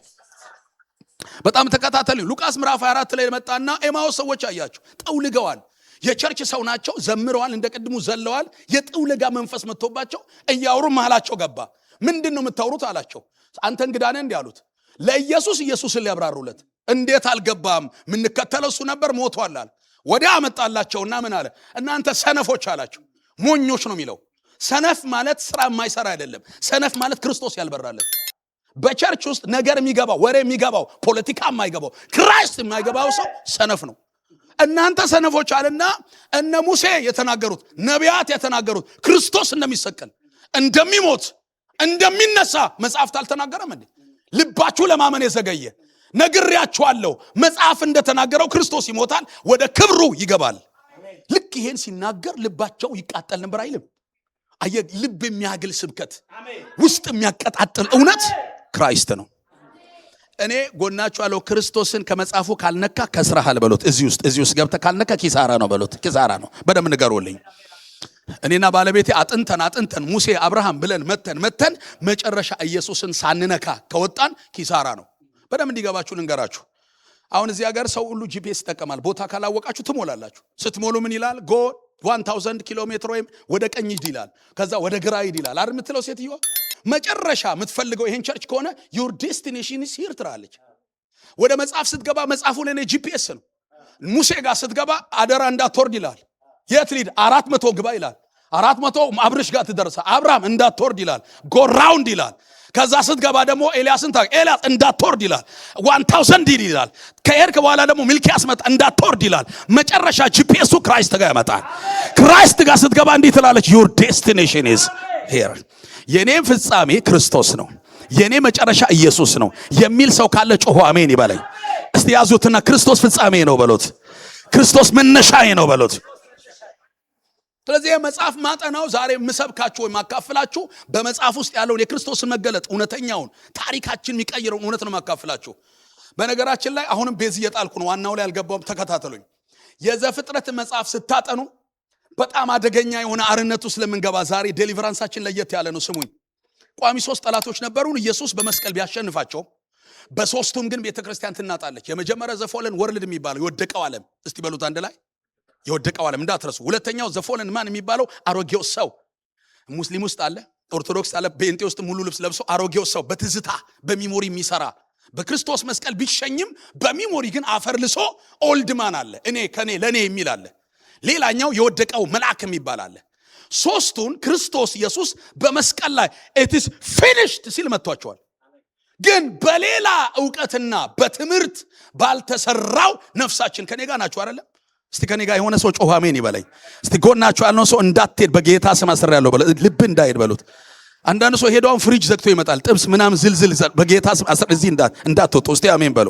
Speaker 1: በጣም ተከታተሉ። ሉቃስ ምዕራፍ 24 ላይ መጣና ኤማውስ ሰዎች አያችሁ፣ ጠውልገዋል። የቸርች ሰው ናቸው፣ ዘምረዋል፣ እንደቀድሙ ዘለዋል። የጠውልጋ መንፈስ መጥቶባቸው እያወሩ መሃላቸው ገባ። ምንድነው የምታወሩት አላቸው። አንተ እንግዳ ነህ እንዲህ አሉት። ለኢየሱስ ኢየሱስን ሊያብራሩለት እንዴት አልገባም? ምንከተለው እሱ ነበር፣ ሞቷል አለ። ወዲያ አመጣላቸውና ምን አለ? እናንተ ሰነፎች አላቸው። ሞኞች ነው የሚለው። ሰነፍ ማለት ስራ የማይሰራ አይደለም። ሰነፍ ማለት ክርስቶስ ያልበራለት። በቸርች ውስጥ ነገር የሚገባው፣ ወሬ የሚገባው፣ ፖለቲካ የማይገባው፣ ክራይስት የማይገባው ሰው ሰነፍ ነው። እናንተ ሰነፎች አለና እነ ሙሴ የተናገሩት፣ ነቢያት የተናገሩት ክርስቶስ እንደሚሰቀል፣ እንደሚሞት፣ እንደሚነሳ መጽሐፍት አልተናገረም እንዴ? ልባችሁ ለማመን የዘገየ ነግሬያችኋለሁ። መጽሐፍ እንደተናገረው ክርስቶስ ይሞታል፣ ወደ ክብሩ ይገባል። ልክ ይሄን ሲናገር ልባቸው ይቃጠል ነበር አይልም? አየ ልብ የሚያግል ስብከት፣ ውስጥ የሚያቀጣጥል እውነት ክራይስት ነው። እኔ ጎናችሁ ያለው ክርስቶስን ከመጽሐፉ ካልነካ ከስራሃል በሉት። እዚህ ውስጥ ገብተህ ካልነካ ኪሳራ ነው በሉት። ኪሳራ ነው። በደም ንገሩልኝ። እኔና ባለቤቴ አጥንተን ሙሴ አብርሃም ብለን መተን መጨረሻ ኢየሱስን ሳንነካ ከወጣን ኪሳራ ነው። በደም እንዲገባችሁ ልንገራችሁ። አሁን እዚህ ሀገር ሰው ሁሉ ጂፒኤስ ይጠቀማል። ቦታ ካላወቃችሁ ትሞላላችሁ። ስትሞሉ ምን ይላል? ጎ 1000 ኪሎ ሜትር ወይም ወደ ቀኝ ሂድ ይላል። ከዛ ወደ ግራ ሂድ ይላል አይደል የምትለው ሴትዮ። መጨረሻ የምትፈልገው ይሄን ቸርች ከሆነ your destination is here ትላለች። ወደ መጽሐፍ ስትገባ መጽሐፉ ለኔ ጂፒኤስ ነው። ሙሴ ጋር ስትገባ አደራ እንዳትወርድ ይላል። የት ሊድ 400 ግባ ይላል። 400 አብርሽ ጋር ትደርሳ። አብርሃም እንዳትወርድ ይላል። ጎ ራውንድ ይላል። ከዛ ስትገባ ደግሞ ኤልያስን ኤልያስ እንዳትወርድ ይላል። 1000 ይላል። ከሄድክ በኋላ ደግሞ ሚልኪያስ መጣ እንዳትወርድ ይላል። መጨረሻ ጂፒኤሱ ክራይስት ጋር ያመጣል። ክራይስት ጋር ስትገባ እንዲህ ትላለች your destination is here። የኔም ፍጻሜ ክርስቶስ ነው፣ የኔ መጨረሻ ኢየሱስ ነው የሚል ሰው ካለ ጮሆ አሜን ይበለኝ እስቲ። ያዙትና ክርስቶስ ፍጻሜ ነው በሉት። ክርስቶስ መነሻዬ ነው በሉት። ስለዚህ የመጽሐፍ ማጠናው ዛሬ የምሰብካችሁ ወይ ማካፍላችሁ በመጽሐፍ ውስጥ ያለውን የክርስቶስን መገለጥ እውነተኛውን ታሪካችን የሚቀይረውን እውነት ነው ማካፍላችሁ። በነገራችን ላይ አሁንም ቤዝ እየጣልኩ ነው፣ ዋናው ላይ አልገባውም፣ ተከታተሉኝ። የዘፍጥረት መጽሐፍ ስታጠኑ በጣም አደገኛ የሆነ አርነቱ ስለምንገባ ዛሬ ዴሊቨራንሳችን ለየት ያለ ነው። ስሙኝ። ቋሚ 3 ጠላቶች ነበሩን። ኢየሱስ በመስቀል ቢያሸንፋቸው በሶስቱም ግን ቤተክርስቲያን ትናጣለች። የመጀመሪያ ዘፎለን ወርልድ የሚባለው የወደቀው ዓለም፣ እስቲ በሉት አንድ ላይ የወደቀው ዓለም እንዳትረሱ። ሁለተኛው ዘፎለን ማን የሚባለው አሮጌው ሰው፣ ሙስሊም ውስጥ አለ፣ ኦርቶዶክስ አለ፣ ቤንጤ ውስጥ ሙሉ ልብስ ለብሶ አሮጌው ሰው በትዝታ በሚሞሪ የሚሰራ በክርስቶስ መስቀል ቢሸኝም በሚሞሪ ግን አፈር ልሶ ኦልድ ማን አለ፣ እኔ ከኔ ለኔ የሚል አለ። ሌላኛው የወደቀው መልአክ የሚባል አለ። ሶስቱን ክርስቶስ ኢየሱስ በመስቀል ላይ it is finished ሲል መጥቷቸዋል። ግን በሌላ ዕውቀትና በትምህርት ባልተሰራው ነፍሳችን ከኔ ጋር ናችሁ አይደለም? እስቲ ከኔ ጋር የሆነ ሰው ጮህ አሜን ይበለኝ። እስቲ ጎናችሁ ያለውን ሰው እንዳትሄድ በጌታ ስም አስሬያለሁ በሉት። ልብ እንዳይሄድ በሉት። አንዳንድ ሰው ሄዷን ፍሪጅ ዘግቶ ይመጣል። ጥብስ ምናምን ዝልዝል በጌታ ስም አስሬ እዚህ እንዳትወጡ። እስቲ አሜን በሉ።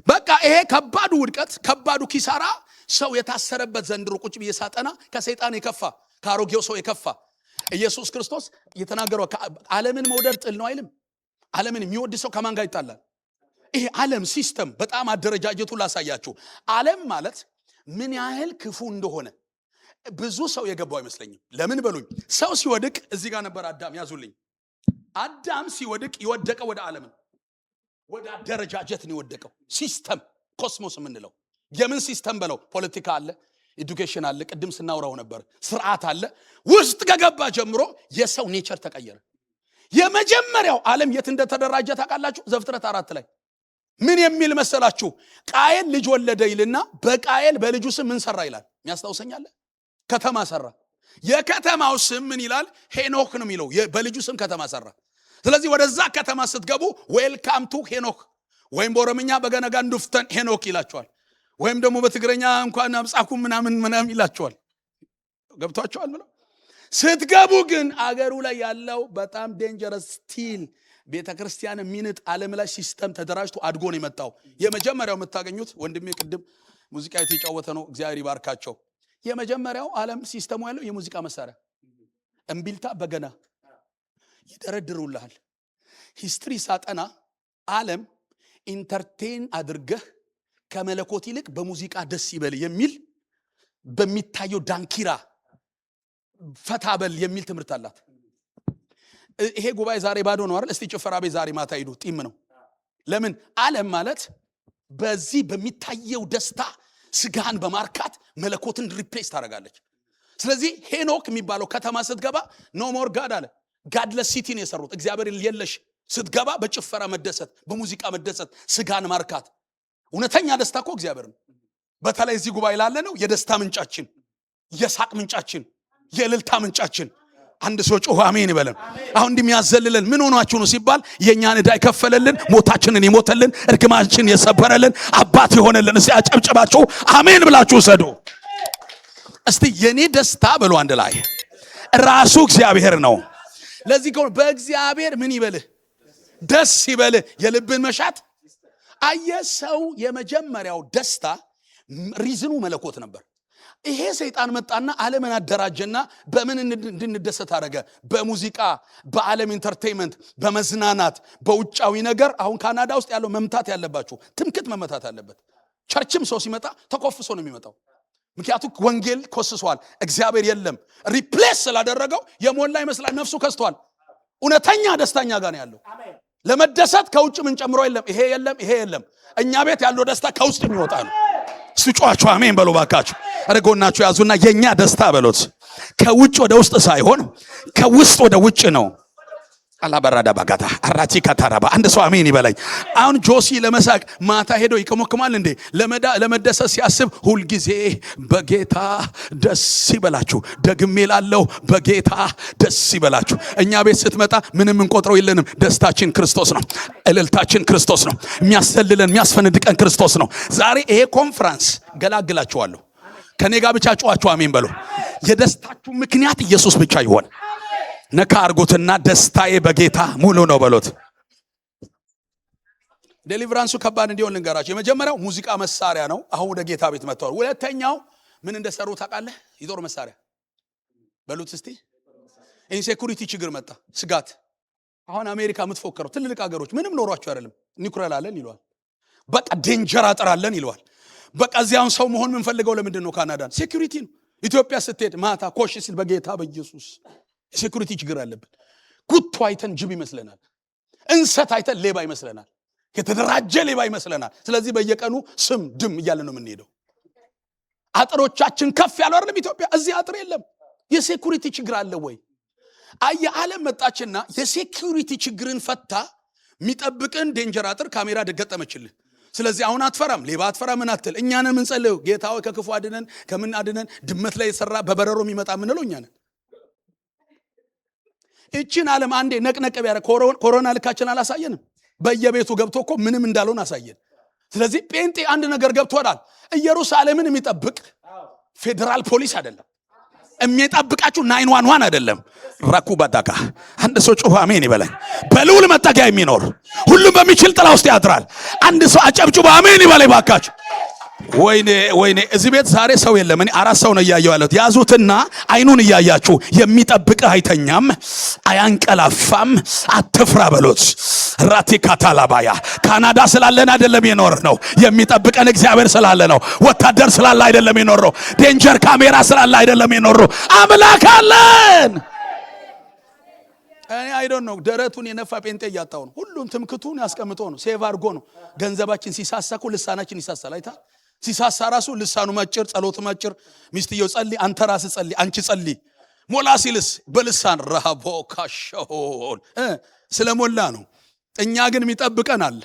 Speaker 1: በቃ ይሄ ከባዱ ውድቀት፣ ከባዱ ኪሳራ ሰው የታሰረበት ዘንድሮ ቁጭ ብዬ ሳጠና ከሰይጣን የከፋ ከአሮጌው ሰው የከፋ ኢየሱስ ክርስቶስ የተናገረው ዓለምን መውደድ ጥል ነው አይልም? ዓለምን የሚወድ ሰው ከማን ጋር ይጣላል? ይሄ ዓለም ሲስተም በጣም አደረጃጀቱ ላሳያችሁ። ዓለም ማለት ምን ያህል ክፉ እንደሆነ ብዙ ሰው የገባው አይመስለኝም። ለምን በሉኝ። ሰው ሲወድቅ እዚህ ጋር ነበር አዳም፣ ያዙልኝ። አዳም ሲወድቅ የወደቀው ወደ ዓለም ነው፣ ወደ አደረጃጀት ነው የወደቀው። ሲስተም ኮስሞስ የምንለው የምን ሲስተም በለው? ፖለቲካ አለ፣ ኤዱኬሽን አለ፣ ቅድም ስናውራው ነበር፣ ስርዓት አለ። ውስጥ ከገባ ጀምሮ የሰው ኔቸር ተቀየረ። የመጀመሪያው ዓለም የት እንደተደራጀ ታውቃላችሁ? ዘፍጥረት 4 ላይ ምን የሚል መሰላችሁ? ቃየል ልጅ ወለደ ይልና በቃየል በልጁ ስም ምን ሰራ ይላል። የሚያስታውሰኛለ? ከተማ ሰራ። የከተማው ስም ምን ይላል? ሄኖክ ነው የሚለው። በልጁ ስም ከተማ ሰራ። ስለዚህ ወደዛ ከተማ ስትገቡ ዌልካም ቱ ሄኖክ፣ ወይም በኦሮምኛ በገነጋ እንዱፍተን ሄኖክ ይላቸዋል። ወይም ደግሞ በትግረኛ እንኳን አብጻኩም ምናምን ይላቸዋል። ገብቷቸዋል ብለው ስትገቡ ግን አገሩ ላይ ያለው በጣም ዴንጀረስ ስቲል ቤተክርስቲያን ሚንት ዓለም ላይ ሲስተም ተደራጅቶ አድጎ ነው የመጣው። የመጀመሪያው የምታገኙት ወንድሜ ቅድም ሙዚቃ የተጫወተ ነው፣ እግዚአብሔር ይባርካቸው። የመጀመሪያው ዓለም ሲስተሙ ያለው የሙዚቃ መሳሪያ እምቢልታ፣ በገና ይደረድሩልሃል። ሂስትሪ ሳጠና ዓለም ኢንተርቴን አድርገህ ከመለኮት ይልቅ በሙዚቃ ደስ ይበል የሚል በሚታየው ዳንኪራ ፈታበል የሚል ትምህርት አላት። ይሄ ጉባኤ ዛሬ ባዶ ነው አይደል? እስቲ ጭፈራ ቤት ዛሬ ማታ ሂዱ፣ ጢም ነው። ለምን? ዓለም ማለት በዚህ በሚታየው ደስታ ስጋን በማርካት መለኮትን ሪፕሌስ ታደርጋለች። ስለዚህ ሄኖክ የሚባለው ከተማ ስትገባ ኖ ሞር ጋድ አለ። ጋድለስ ሲቲ ነው የሰሩት፣ እግዚአብሔር የለሽ። ስትገባ በጭፈራ መደሰት፣ በሙዚቃ መደሰት፣ ስጋን ማርካት። እውነተኛ ደስታ እኮ እግዚአብሔር ነው። በተለይ እዚህ ጉባኤ ላለ ነው የደስታ ምንጫችን፣ የሳቅ ምንጫችን፣ የእልልታ ምንጫችን። አንድ ሰው ጮህ አሜን ይበለን። አሁን እንደሚያዘልለን ምን ሆናችሁ ነው ሲባል የኛን ዕዳ የከፈለልን፣ ሞታችንን የሞተልን፣ እርግማችን የሰበረልን አባት የሆነልን። እስቲ አጨብጭባችሁ አሜን ብላችሁ ሰዱ። እስቲ የኔ ደስታ በሉ አንድ ላይ ራሱ እግዚአብሔር ነው። ለዚህ ከሆነ በእግዚአብሔር ምን ይበልህ? ደስ ይበልህ። የልብን መሻት አየሰው። የመጀመሪያው ደስታ ሪዝኑ መለኮት ነበር። ይሄ ሰይጣን መጣና ዓለምን አደራጀና በምን እንድንደሰት አደረገ? በሙዚቃ፣ በዓለም ኢንተርቴይንመንት፣ በመዝናናት፣ በውጫዊ ነገር። አሁን ካናዳ ውስጥ ያለው መምታት ያለባችሁ ትምክት መመታት አለበት። ቸርችም ሰው ሲመጣ ተኮፍሶ ነው የሚመጣው። ምክንያቱም ወንጌል ኮስሷል፣ እግዚአብሔር የለም። ሪፕሌስ ስላደረገው የሞላ ይመስላል፣ ነፍሱ ከስቷል። እውነተኛ ደስታኛ ጋር ነው ያለው። ለመደሰት ከውጭ ምን ጨምሮ የለም። ይሄ የለም፣ ይሄ የለም። እኛ ቤት ያለው ደስታ ከውስጥ የሚወጣ ነው። ስጫችሁ አሜን በሉ ባካችሁ። አረጋውናችሁ ያዙና የኛ ደስታ በሉት ከውጭ ወደ ውስጥ ሳይሆን ከውስጥ ወደ ውጭ ነው። አላበራዳ ባጋታ አራቲ ካታራባ አንድ ሰው አሜን ይበላኝ። አሁን ጆሲ ለመሳቅ ማታ ሄዶ ይከመክማል እንዴ? ለመደሰት ሲያስብ ሁል ጊዜ በጌታ ደስ ይበላችሁ። ደግሜ ላለው በጌታ ደስ ይበላችሁ። እኛ ቤት ስትመጣ ምንም እንቆጥረው የለንም። ደስታችን ክርስቶስ ነው። እልልታችን ክርስቶስ ነው። የሚያሰልለን የሚያስፈነድቀን ክርስቶስ ነው። ዛሬ ይሄ ኮንፈረንስ ገላግላችኋለሁ። ከኔ ጋር ብቻ ጮኻችሁ አሜን በሉ። የደስታችሁ ምክንያት ኢየሱስ ብቻ ይሆን። ነካ አርጎትና ደስታዬ በጌታ ሙሉ ነው በሎት። ዴሊቨራንሱ ከባድ እንዲሆን ልንገራችሁ። የመጀመሪያው ሙዚቃ መሳሪያ ነው። አሁን ወደ ጌታ ቤት መጥተዋል። ሁለተኛው ምን እንደሰሩ ታውቃለህ? የጦር መሳሪያ በሉት እስቲ። ኢንሴኩሪቲ ችግር መጣ፣ ስጋት። አሁን አሜሪካ የምትፎከረው ትልልቅ ሀገሮች ምንም ኖሯቸው አይደለም። ኒኩለር አለን ይለዋል፣ በቃ ዴንጀር አጥራለን ይለዋል። በቃ እዚያውን ሰው መሆን የምንፈልገው ለምንድን ነው? ካናዳን ሴኩሪቲ ነው። ኢትዮጵያ ስትሄድ ማታ ኮሽ ሲል በጌታ በኢየሱስ ሴኩሪቲ ችግር አለብን። ጉቶ አይተን ጅብ ይመስለናል። እንሰት አይተን ሌባ ይመስለናል። የተደራጀ ሌባ ይመስለናል። ስለዚህ በየቀኑ ስም ድም እያለ ነው የምንሄደው። አጥሮቻችን ከፍ ያለው አይደለም ኢትዮጵያ። እዚህ አጥር የለም። የሴኩሪቲ ችግር አለ ወይ? ዓለም መጣችና የሴኩሪቲ ችግርን ፈታ። የሚጠብቅን ዴንጀር አጥር ካሜራ ደገጠመችልህ። ስለዚህ አሁን አትፈራም፣ ሌባ አትፈራ፣ ምን አትል። እኛ ነን የምንጸልየው፣ ጌታ ሆይ ከክፉ አድነን፣ ከምን አድነን። ድመት ላይ የሰራ በበረሮ የሚመጣ የምንለው እኛ ነን። እቺን ዓለም አንዴ ነቅነቅ ቢያደርግ ኮሮና ልካችን አላሳየንም? በየቤቱ ገብቶ እኮ ምንም እንዳልሆን አሳየን። ስለዚህ ጴንጤ አንድ ነገር ገብቶናል። ኢየሩሳሌምን የሚጠብቅ ፌዴራል ፖሊስ አይደለም የሚጠብቃችሁ፣ 911 አይደለም። ራኩባዳካ አንድ ሰው ጮኸ አሜን ይበለኝ። በልዑል መጠጊያ የሚኖር ሁሉም በሚችል ጥላ ውስጥ ያድራል። አንድ ሰው አጨብጭቦ አሜን ይበለኝ ባካችሁ። ወይኔ እዚህ ቤት ዛሬ ሰው የለም። እኔ 4 ሰው ነው እያየሁ ያለሁት። ያዙትና አይኑን እያያችሁ የሚጠብቅህ አይተኛም፣ አያንቀላፋም፣ አትፍራ በሎት። ራቲካታላባያ ካናዳ ስላለን አይደለም የኖር ነው። የሚጠብቀን እግዚአብሔር ስላለ ነው። ወታደር ስላለ አይደለም የኖር ነው። ዴንጀር ካሜራ ስላለ አይደለም የኖር ነው። አምላክ አለን። እኔ አይዶን ነው ደረቱን የነፋ ጴንጤ እያጣው ነው። ሁሉም ትምክቱን ያስቀምጦ ነው፣ ሴቭ አድርጎ ነው። ገንዘባችን ሲሳሳኩ ልሳናችን ይሳሳል። አይታ ሲሳሳ ራሱ ልሳኑ መጭር፣ ጸሎት መጭር። ሚስትየው ጸልይ፣ አንተ ራስህ ጸልይ፣ አንቺ ጸልይ። ሞላ ሲልስ በልሳን ረሃቦ ካሾል ስለሞላ ነው። እኛ ግን የሚጠብቀናል።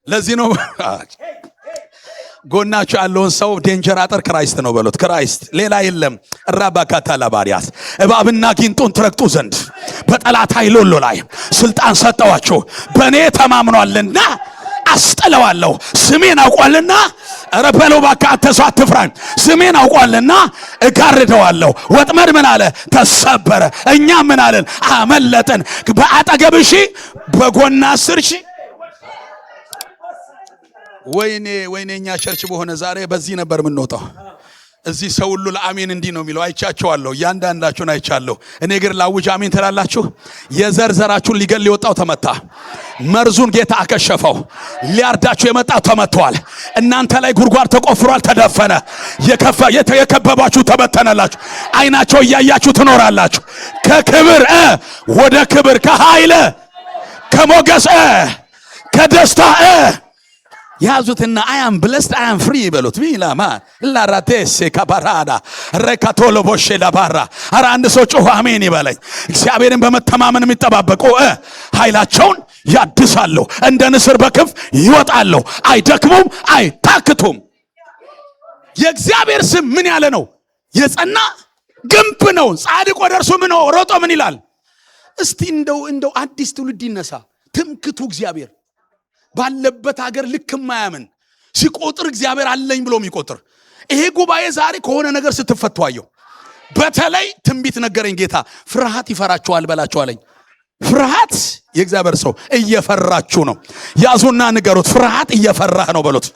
Speaker 1: ለዚህ ነው ጎናችሁ ያለውን ሰው ዴንጀር አጥር ክራይስት ነው በሉት። ክራይስት ሌላ የለም። ራባካታ ላባሪያስ እባብና ጊንጡን ትረግጡ ዘንድ በጠላት ኃይል ሁሉ ላይ ስልጣን ሰጠዋችሁ። በእኔ ተማምኗልና አስጥለዋለሁ። ስሜን አውቋልና ረበለው ባካ አተሷ አትፍራኝ። ስሜን አውቋልና እጋርደዋለሁ። ወጥመድ ምን አለ? ተሰበረ። እኛ ምን አለን? አመለጥን። በአጠገብ ሺህ በጎና 10 ሺህ። ወይኔ እኛ ቸርች በሆነ ዛሬ በዚህ ነበር የምንወጣው። እዚህ ሰው ሁሉ ለአሜን እንዲህ ነው የሚለው። አይቻቸዋለሁ፣ እያንዳንዳችሁን አይቻለሁ። እኔ ግን ላውጅ አሜን ትላላችሁ። የዘርዘራችሁን ሊገል ሊወጣው ተመታ። መርዙን ጌታ አከሸፈው። ሊያርዳችሁ የመጣው ተመቷል። እናንተ ላይ ጉድጓድ ተቆፍሯል፣ ተደፈነ። የከበባችሁ ተበተነላችሁ። አይናቸው እያያችሁ ትኖራላችሁ። ከክብር ወደ ክብር፣ ከኃይል ከሞገስ ከደስታ ያዙትና አያም ብለስት አያም ፍሪ በሉት። ቢላማ ላራቴስ ካባራዳ ረካቶሎ ቦሼ ዳባራ። አረ አንድ ሰው ጮህ አሜን ይበለኝ። እግዚአብሔርን በመተማመን የሚጠባበቁ ኃይላቸውን ያድሳሉ፣ እንደ ንስር በክንፍ ይወጣሉ፣ አይደክሙም፣ አይታክቱም። የእግዚአብሔር ስም ምን ያለ ነው? የጸና ግንብ ነው። ጻድቅ ወደ እርሱ ምን ሮጦ ምን ይላል? እስቲ እንደው አዲስ ትውልድ ይነሳ። ትምክቱ እግዚአብሔር ባለበት ሀገር ልክ ማያምን ሲቆጥር እግዚአብሔር አለኝ ብሎ የሚቆጥር። ይሄ ጉባኤ ዛሬ ከሆነ ነገር ስትፈቷየው። በተለይ ትንቢት ነገረኝ ጌታ። ፍርሃት ይፈራችኋል በላችሁ አለኝ። ፍርሃት የእግዚአብሔር ሰው እየፈራችሁ ነው። ያዙና ንገሩት፣ ፍርሃት እየፈራህ ነው በሉት።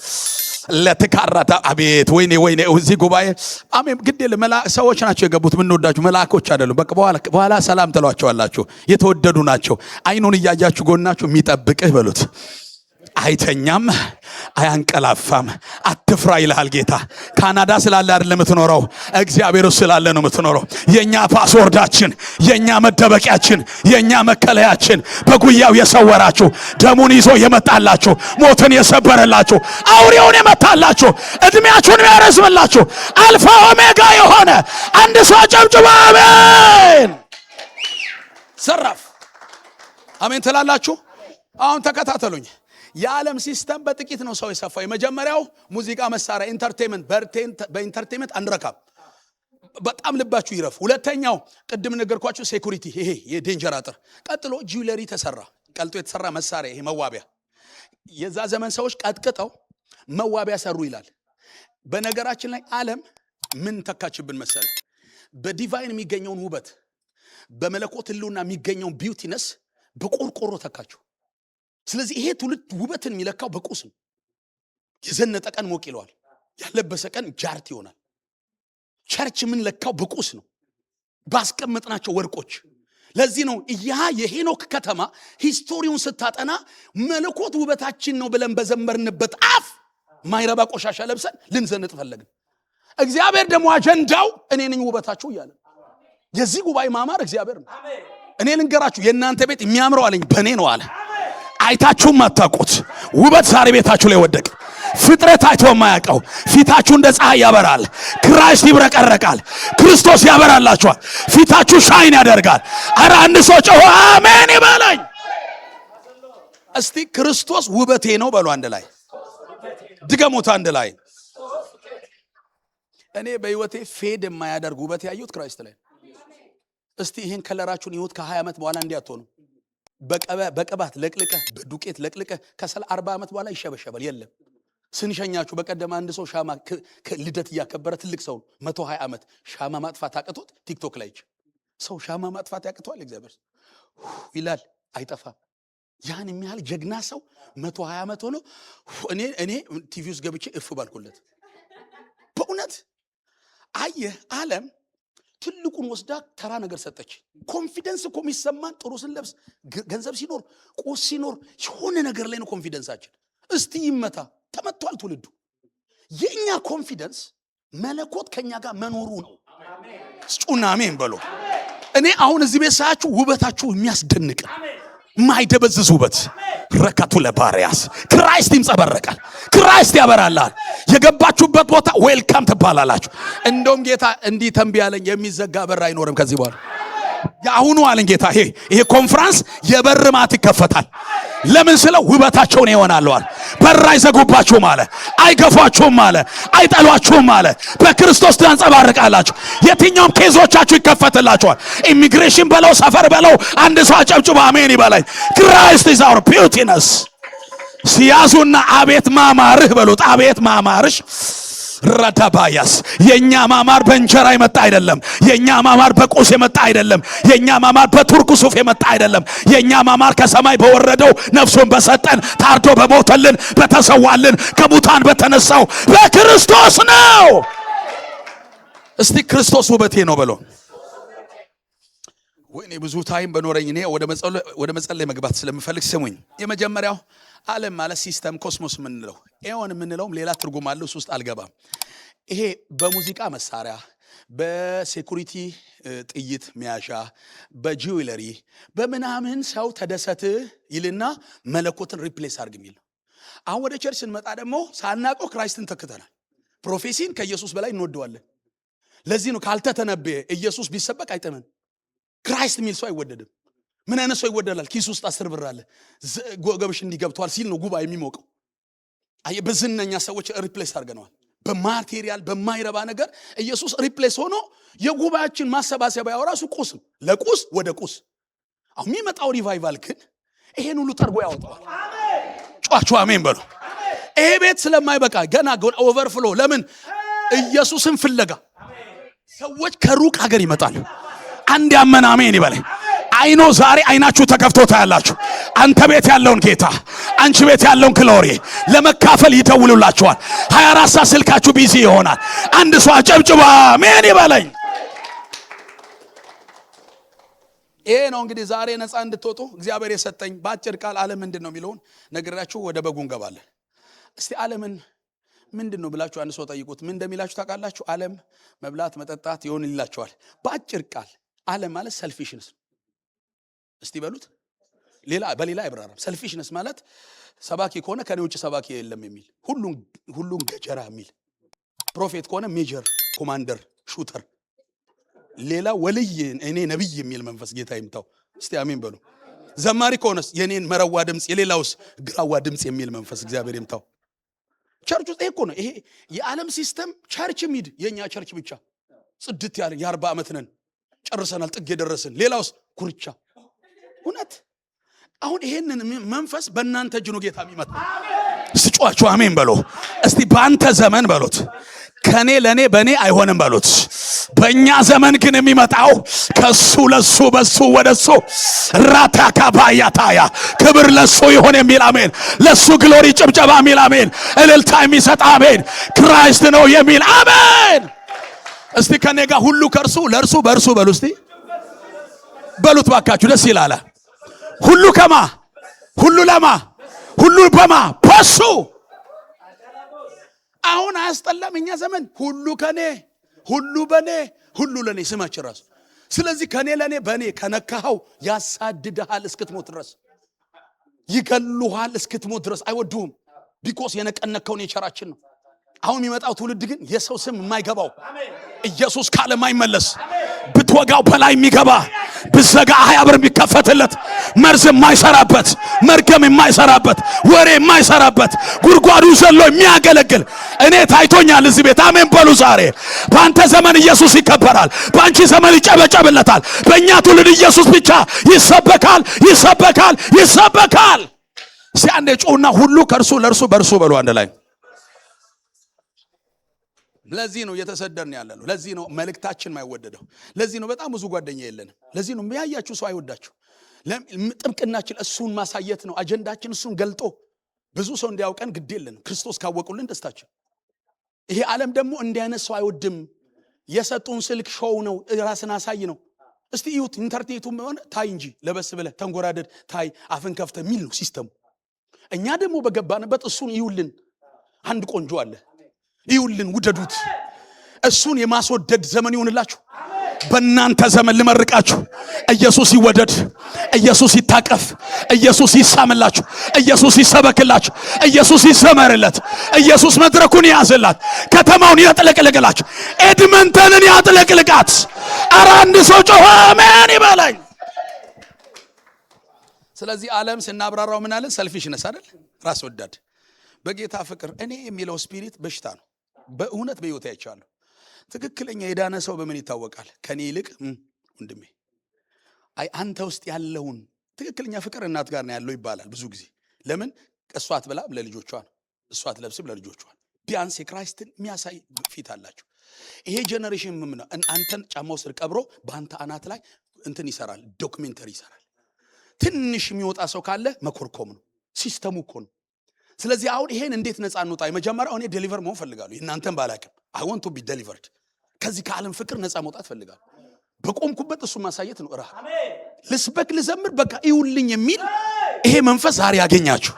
Speaker 1: ለተካራታ አቤት ወይኔ እዚህ ጉባኤ አሜን። ግድ የለም ሰዎች ናቸው የገቡት፣ የምንወዳችሁ መልአኮች አይደሉም። በቃ በኋላ ሰላም ትሏቸዋላችሁ። የተወደዱ ናቸው። አይኑን እያያችሁ ጎናችሁ የሚጠብቅህ በሉት። አይተኛም፣ አያንቀላፋም፣ አትፍራ ይልሃል ጌታ። ካናዳ ስላለ አይደለም የምትኖረው፣ እግዚአብሔር ስላለ ነው የምትኖረው። የኛ ፓስወርዳችን፣ የኛ መደበቂያችን፣ የኛ መከለያችን በጉያው የሰወራችሁ፣ ደሙን ይዞ የመጣላችሁ፣ ሞትን የሰበረላችሁ፣ አውሬውን የመታላችሁ፣ እድሜያችሁን ያረዝምላችሁ አልፋ ኦሜጋ የሆነ አንድ ሰው ጨብጭባ አሜን። ሰራፍ አሜን ትላላችሁ። አሁን ተከታተሉኝ። የዓለም ሲስተም በጥቂት ነው ሰው የሰፋው። የመጀመሪያው ሙዚቃ መሳሪያ ኢንተርቴይንመንት፣ በኢንተርቴይንመንት አንረካም። በጣም ልባችሁ ይረፍ። ሁለተኛው ቅድም ነገርኳችሁ ሴኩሪቲ፣ ይሄ የዴንጀር አጥር። ቀጥሎ ጁዌለሪ ተሰራ፣ ቀልጦ የተሰራ መሳሪያ፣ ይሄ መዋቢያ። የዛ ዘመን ሰዎች ቀጥቅጠው መዋቢያ ሰሩ ይላል። በነገራችን ላይ ዓለም ምን ተካችብን መሰለ? በዲቫይን የሚገኘውን ውበት፣ በመለኮት ህልውና የሚገኘውን ቢዩቲነስ በቆርቆሮ ተካችሁ። ስለዚህ ይሄ ትውልድ ውበትን የሚለካው በቁስ ነው። የዘነጠ ቀን ሞቅ ይለዋል፣ ያለበሰ ቀን ጃርት ይሆናል። ቸርች ምን ለካው በቁስ ነው፣ ባስቀመጥናቸው ወርቆች። ለዚህ ነው የሄኖክ ከተማ ሂስቶሪውን ስታጠና መለኮት ውበታችን ነው ብለን በዘመርንበት አፍ ማይረባ ቆሻሻ ለብሰን ልንዘነጥ ፈለግን። እግዚአብሔር ደግሞ አጀንዳው እኔ ነኝ ውበታችሁ እያለ። የዚህ ጉባኤ ማማር እግዚአብሔር ነው። እኔ ልንገራችሁ የእናንተ ቤት የሚያምረው አለኝ በእኔ ነው አለ። አይታችሁም አታውቁት ውበት ዛሬ ቤታችሁ ላይ ወደቀ። ፍጥረት አይቶ የማያውቀው ፊታችሁ እንደ ፀሐይ ያበራል። ክራይስት ይብረቀረቃል። ክርስቶስ ያበራላችኋል። ፊታችሁ ሻይን ያደርጋል። ኧረ አንድ ሰው ጮሆ አሜን ይበለኝ እስቲ። ክርስቶስ ውበቴ ነው በሉ አንድ ላይ ድገሙት አንድ ላይ። እኔ በህይወቴ ፌድ የማያደርግ ውበት ያዩት ክራይስት ላይ። እስቲ ይሄን ከለራችሁን ይሁት ከ20 ዓመት በኋላ እንዲያትሆኑ በቅባት ለቅልቀ በዱቄት ለቅልቀ ከ40 ዓመት በኋላ ይሸበሸባል። የለም ስንሸኛችሁ በቀደም አንድ ሰው ሻማ ልደት እያከበረ ትልቅ ሰው 120 ዓመት ሻማ ማጥፋት አቅቶት ቲክቶክ ላይ ሰው ሻማ ማጥፋት ያቅተዋል እግዚአብሔር ይላል አይጠፋም። ያን የሚያህል ጀግና ሰው 120 ዓመት ሆኖ እኔ ቲቪ ውስጥ ገብቼ እፍ ባልኩለት በእውነት አየህ። ዓለም ትልቁን ወስዳ ተራ ነገር ሰጠች። ኮንፊደንስ እኮ የሚሰማን ጥሩ ስንለብስ ገንዘብ ሲኖር ቁስ ሲኖር የሆነ ነገር ላይ ነው ኮንፊደንሳችን። እስቲ ይመታ ተመቷል ትውልዱ። የኛ ኮንፊደንስ መለኮት ከኛ ጋር መኖሩ ነው። ጩና አሜን በሎ። እኔ አሁን እዚህ ቤት ሳያችሁ ውበታችሁ የሚያስደንቅ ማይደበዝዝ ውበት ረከቱ ለባሪያስ ክራይስት ይንጸበረቃል። ክራይስት ያበራላል። የገባችሁበት ቦታ ዌልካም ትባላላችሁ። እንደውም ጌታ እንዲህ ተንብያለኝ የሚዘጋ በር አይኖርም ከዚህ በኋላ። ያሁኑ አለኝ ጌታ ይሄ ኮንፈረንስ የበር ማት ይከፈታል። ለምን ስለው ውበታቸውን ይሆናለዋል። በር አይዘጉባችሁም አለ፣ አይገፏችሁም አለ፣ አይጠሏችሁም አለ። በክርስቶስ ታንጸባርቃላችሁ። የትኛውም ኬዞቻችሁ ይከፈትላችኋል። ኢሚግሬሽን በለው ሰፈር በለው አንድ ሰው አጨብጭባ አሜን ይበላኝ። ክራይስት ኢዝ አወር ቢዩቲነስ። ሲያዙና አቤት ማማርህ በሉት። አቤት ማማርሽ ረዳባያስ። የኛ ማማር በእንጀራ የመጣ አይደለም። የኛ ማማር በቁስ የመጣ አይደለም። የኛ ማማር በቱርክ ሱፍ የመጣ አይደለም። የኛ ማማር ከሰማይ በወረደው ነፍሱን በሰጠን ታርዶ በሞተልን በተሰዋልን ከሙታን በተነሳው በክርስቶስ ነው። እስቲ ክርስቶስ ውበቴ ነው በሎ። ወይኔ ብዙ ታይም በኖረኝ እኔ ወደ መጸለይ መግባት ስለምፈልግ ስሙኝ። የመጀመሪያው ዓለም ማለት ሲስተም ኮስሞስ የምንለው ኤዮን የምንለውም ሌላ ትርጉም አለው። እሱ ውስጥ አልገባም። ይሄ በሙዚቃ መሳሪያ በሴኩሪቲ ጥይት ሚያሻ በጂዌለሪ በምናምን ሰው ተደሰት ይልና መለኮትን ሪፕሌስ አድርግ የሚል። አሁን ወደ ቸርች ስንመጣ ደግሞ ሳናቀው ክራይስትን ተክተናል። ፕሮፌሲን ከኢየሱስ በላይ እንወደዋለን። ለዚህ ነው ካልተተነበየ ኢየሱስ ቢሰበክ አይጠመን። ክራይስት የሚል ሰው አይወደድም። ምን አይነት ሰው ይወደዳል? ኪስ ውስጥ 10 ብር አለ ጎገብሽ እንዲገብቷል ሲል ነው ጉባኤ የሚሞቀው። በዝነኛ ሰዎች ሪፕሌስ አድርገነዋል። በማቴሪያል በማይረባ ነገር ኢየሱስ ሪፕሌስ ሆኖ የጉባኤያችን ማሰባሰቢያው ራሱ ቁስ ለቁስ ወደ ቁስ። አሁን የሚመጣው ሪቫይቫል ግን ይሄን ሁሉ ጠርጎ ያወጣዋል። ጫቹ አሜን በሉ። ይሄ ቤት ስለማይበቃ ገና ኦቨርፍሎ። ለምን? ኢየሱስን ፍለጋ ሰዎች ከሩቅ ሀገር ይመጣሉ። አንድ ያመነ አሜን ይበለኝ። አይኖ ዛሬ አይናችሁ ተከፍቶ ታያላችሁ። አንተ ቤት ያለውን ጌታ፣ አንቺ ቤት ያለውን ግሎሪ ለመካፈል ይደውሉላችኋል። 24 ሰዓት ስልካችሁ ቢዚ ይሆናል። አንድ ሰው አጨብጭባ አሜን ይበለኝ። ይሄ ነው እንግዲህ ዛሬ ነፃ እንድትወጡ እግዚአብሔር የሰጠኝ በአጭር ቃል። ዓለም ምንድን ነው የሚለውን ነግራችሁ ወደ በጉ እንገባለን። እስቲ ዓለምን ምንድን ነው ብላችሁ አንድ ሰው ጠይቁት። ምን እንደሚላችሁ ታውቃላችሁ? ዓለም መብላት መጠጣት ይሆንላችኋል። በአጭር ቃል ዓለም ማለት ሰልፊሽነስ። እስቲ በሉት። በሌላ አይብራራም። ሰልፊሽነስ ማለት ሰባኪ ከሆነ ከኔ ውጭ ሰባኪ የለም የሚል፣ ሁሉን ገጀራ የሚል፣ ፕሮፌት ከሆነ ሜጀር፣ ኮማንደር፣ ሹተር፣ ሌላ ወልይ እኔ ነብይ የሚል መንፈስ ጌታ ይምታው። እስቲ አሜን በሉ። ዘማሪ ከሆነስ የኔን መረዋ ድምጽ የሌላውስ ግራዋ ድምጽ የሚል መንፈስ እግዚአብሔር ይምታው። ቸርች ውስጥ እኮ ነው ይሄ የዓለም ሲስተም። ቸርች ሚድ የኛ ቸርች ብቻ ጽድት ያለ የ40 ዓመት ነን ጨርሰናል፣ ጥግ የደረስን። ሌላውስ ኩርቻ። እውነት አሁን ይሄንን መንፈስ በእናንተ እጅ ነው ጌታ የሚመጣ። እስቲ ጮኻችሁ አሜን በሉ። እስቲ በአንተ ዘመን በሉት፣ ከኔ ለኔ በኔ አይሆንም በሉት። በእኛ ዘመን ግን የሚመጣው ከሱ ለሱ በሱ ወደሱ ራታካባያታያ ክብር ለሱ ይሆን የሚል አሜን። ለሱ ግሎሪ ጭብጨባ የሚል አሜን። እልልታ የሚሰጥ አሜን። ክራይስት ነው የሚል አሜን። እስቲ ከኔ ጋር ሁሉ ከርሱ ለርሱ በርሱ በሉ። እስቲ በሉት ባካችሁ፣ ደስ ይላል። ሁሉ ከማ ሁሉ ለማ ሁሉ በማ በሱ። አሁን አያስጠላም? እኛ ዘመን ሁሉ ከኔ ሁሉ በኔ ሁሉ ለኔ። ስማችን ራሱ ስለዚህ ከኔ ለኔ በኔ ከነካኸው ያሳድድሃል እስክትሞት ድረስ፣ ይገሉሃል እስክትሞት ድረስ አይወዱህም። ቢኮስ የነቀነከውን የቸራችን ነው። አሁን የሚመጣው ትውልድ ግን የሰው ስም የማይገባው ኢየሱስ ካለ ማይመለስ ብትወጋው በላይ የሚገባ ብዘጋ 20 ብር የሚከፈትለት መርዝ የማይሰራበት መርገም የማይሰራበት ወሬ የማይሰራበት ጉድጓዱ ዘሎ የሚያገለግል እኔ ታይቶኛል እዚህ ቤት። አሜን በሉ። ዛሬ በአንተ ዘመን ኢየሱስ ይከበራል፣ በአንቺ ዘመን ይጨበጨብለታል። በእኛ ትውልድ ኢየሱስ ብቻ ይሰበካል፣ ይሰበካል፣ ይሰበካል። ሲያንዴ ጮና ሁሉ ከእርሱ ለእርሱ በእርሱ በሉ አንድ ላይ። ለዚህ ነው እየተሰደርን ያለ ነው። ለዚህ ነው መልእክታችን ማይወደደው። ለዚህ ነው በጣም ብዙ ጓደኛ የለንም። ለዚህ ነው የሚያያችሁ ሰው አይወዳችሁ። ጥብቅናችን እሱን ማሳየት ነው። አጀንዳችን እሱን ገልጦ ብዙ ሰው እንዲያውቀን ግድ የለንም። ክርስቶስ ካወቁልን ደስታችን። ይሄ ዓለም ደግሞ እንዲህ አይነት ሰው አይወድም። የሰጡን ስልክ ሾው ነው፣ ራስን አሳይ ነው። እስቲ እዩት፣ ኢንተርኔቱም ሆነ ታይ እንጂ ለበስ ብለህ ተንጎራደድ፣ ታይ አፍን ከፍተህ የሚል ነው ሲስተሙ። እኛ ደግሞ በገባንበት እሱን ይውልን። አንድ ቆንጆ አለ፣ ይውልን፣ ውደዱት። እሱን የማስወደድ ዘመን ይሆንላችሁ። በእናንተ ዘመን ልመርቃችሁ። ኢየሱስ ይወደድ፣ ኢየሱስ ይታቀፍ፣ ኢየሱስ ይሳምላችሁ፣ ኢየሱስ ይሰበክላችሁ፣ ኢየሱስ ይዘመርለት፣ ኢየሱስ መድረኩን ያዝላት፣ ከተማውን ያጥለቅልቅላችሁ፣ ኤድመንተንን ያጥለቅልቃት። ኧረ አንድ ሰው ጮኸ አሜን ይበላኝ። ስለዚህ ዓለም ስናብራራው ምን አለን? ሰልፊሽነስ አይደል? ራስ ወዳድ። በጌታ ፍቅር እኔ የሚለው ስፒሪት በሽታ ነው። በእውነት በሕይወት አይቻለሁ። ትክክለኛ የዳነ ሰው በምን ይታወቃል? ከኔ ይልቅ ወንድሜ፣ አይ አንተ ውስጥ ያለውን ትክክለኛ ፍቅር እናት ጋር ነው ያለው ይባላል ብዙ ጊዜ። ለምን? እሷ አትበላም ለልጆቿ ነው፣ እሷ አትለብስም ለልጆቿ ነው። ቢያንስ የክራይስትን የሚያሳይ ፊት አላቸው። ይሄ ጄነሬሽን ምን ነው? አንተን ጫማው ስር ቀብሮ በአንተ አናት ላይ እንትን ይሰራል፣ ዶክሜንተሪ ይሰራል። ትንሽ የሚወጣ ሰው ካለ መኮርኮም ነው። ሲስተሙ እኮ ነው። ስለዚህ አሁን ይሄን እንዴት ነፃ እንውጣ? መጀመሪያው እኔ ዴሊቨር መሆን ፈልጋለሁ። እናንተን ባላቅም I want to be delivered። ከዚህ ከዓለም ፍቅር ነፃ መውጣት ፈልጋለሁ። በቆምኩበት እሱ ማሳየት ነው። ራህ ልስበክ፣ ልዘምር፣ በቃ ይውልኝ የሚል ይሄ መንፈስ ዛሬ ያገኛችሁ።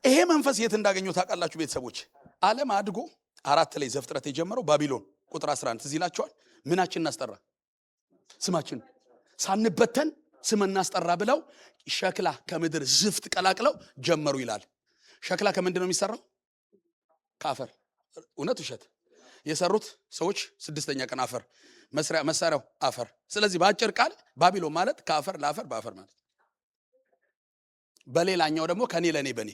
Speaker 1: ይሄ መንፈስ የት እንዳገኘው ታውቃላችሁ ቤተሰቦች? ዓለም አድጎ 4 ላይ ዘፍጥረት የጀመረው ባቢሎን ቁጥር 11 ትዝ ይላችኋል። ምናችን እናስጠራ? ስማችን ሳንበተን ስም እናስጠራ ብለው ሸክላ ከምድር ዝፍት ቀላቅለው ጀመሩ ይላል። ሸክላ ከምንድን ነው የሚሰራው? ከአፈር። እውነት ውሸት? የሰሩት ሰዎች 6ኛ ቀን አፈር መሳሪያው አፈር። ስለዚህ በአጭር ቃል ባቢሎን ማለት ከአፈር ለአፈር በአፈር ማለት። በሌላኛው ደግሞ ከኔ ለኔ በኔ።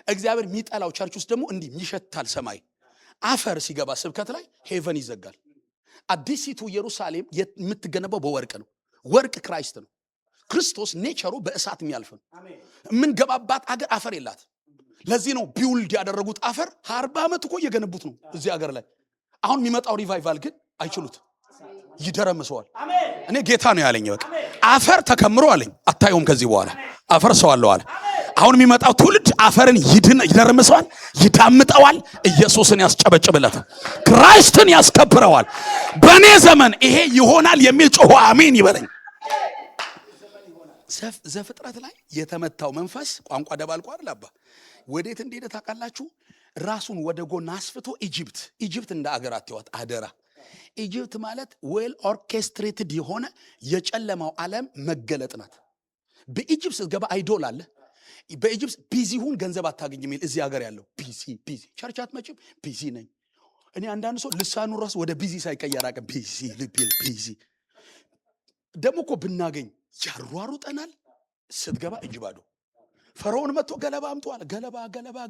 Speaker 1: እግዚአብሔር የሚጠላው ቸርች ውስጥ ደግሞ እንዲህ ይሸታል ሰማይ። አፈር ሲገባ ስብከት ላይ ሄቨን ይዘጋል። አዲሲቱ ኢየሩሳሌም የምትገነባው በወርቅ ነው። ወርቅ ክራይስት ነው። ክርስቶስ ኔቸሩ በእሳት የሚያልፍ ነው። የምንገባባት አገር አፈር የላት። ለዚህ ነው ቢውልድ ያደረጉት አፈር 40 ዓመት እኮ እየገነቡት ነው እዚህ ሀገር ላይ። አሁን የሚመጣው ሪቫይቫል ግን አይችሉት፣ ይደረምሰዋል። እኔ ጌታ ነው ያለኝ። በቃ አፈር ተከምሮ አለኝ አታዩም ከዚህ በኋላ አፈር ሰው አለው አለ። አሁን የሚመጣው ትውልድ አፈርን ይደረምሰዋል፣ ይዳምጠዋል፣ ኢየሱስን ያስጨበጭብለታል፣ ክራይስትን ያስከብረዋል። በእኔ ዘመን ይሄ ይሆናል የሚል ጮሆ አሜን ይበለኝ። ዘፍጥረት ላይ የተመታው መንፈስ ቋንቋ ደባልቆ አይደል አባ ወዴት እንደሄደ ታውቃላችሁ? ራሱን ወደ ጎን አስፍቶ ኢጅፕት እንደ አገር አትዋት አደራ። ኢጅፕት ማለት ዌል ኦርኬስትሬትድ የሆነ የጨለማው ዓለም መገለጥ ናት። በኢጅፕት ስትገባ አይዶል አለ። በኢጅፕት ቢዚ ሁን ገንዘብ አታገኝ የሚል እዚህ ሀገር ያለው ቢዚ ቸርች አትመጭም ቢዚ ነኝ እኔ። አንዳንድ ሰው ልሳኑ ራሱ ወደ ቢዚ ሳይቀየር አቀ ቢዚ ደግሞ እኮ ብናገኝ ያሯሩጠናል። ስትገባ እጅ ባዶ። ፈርዖን መጥቶ ገለባ አምጡ አለ።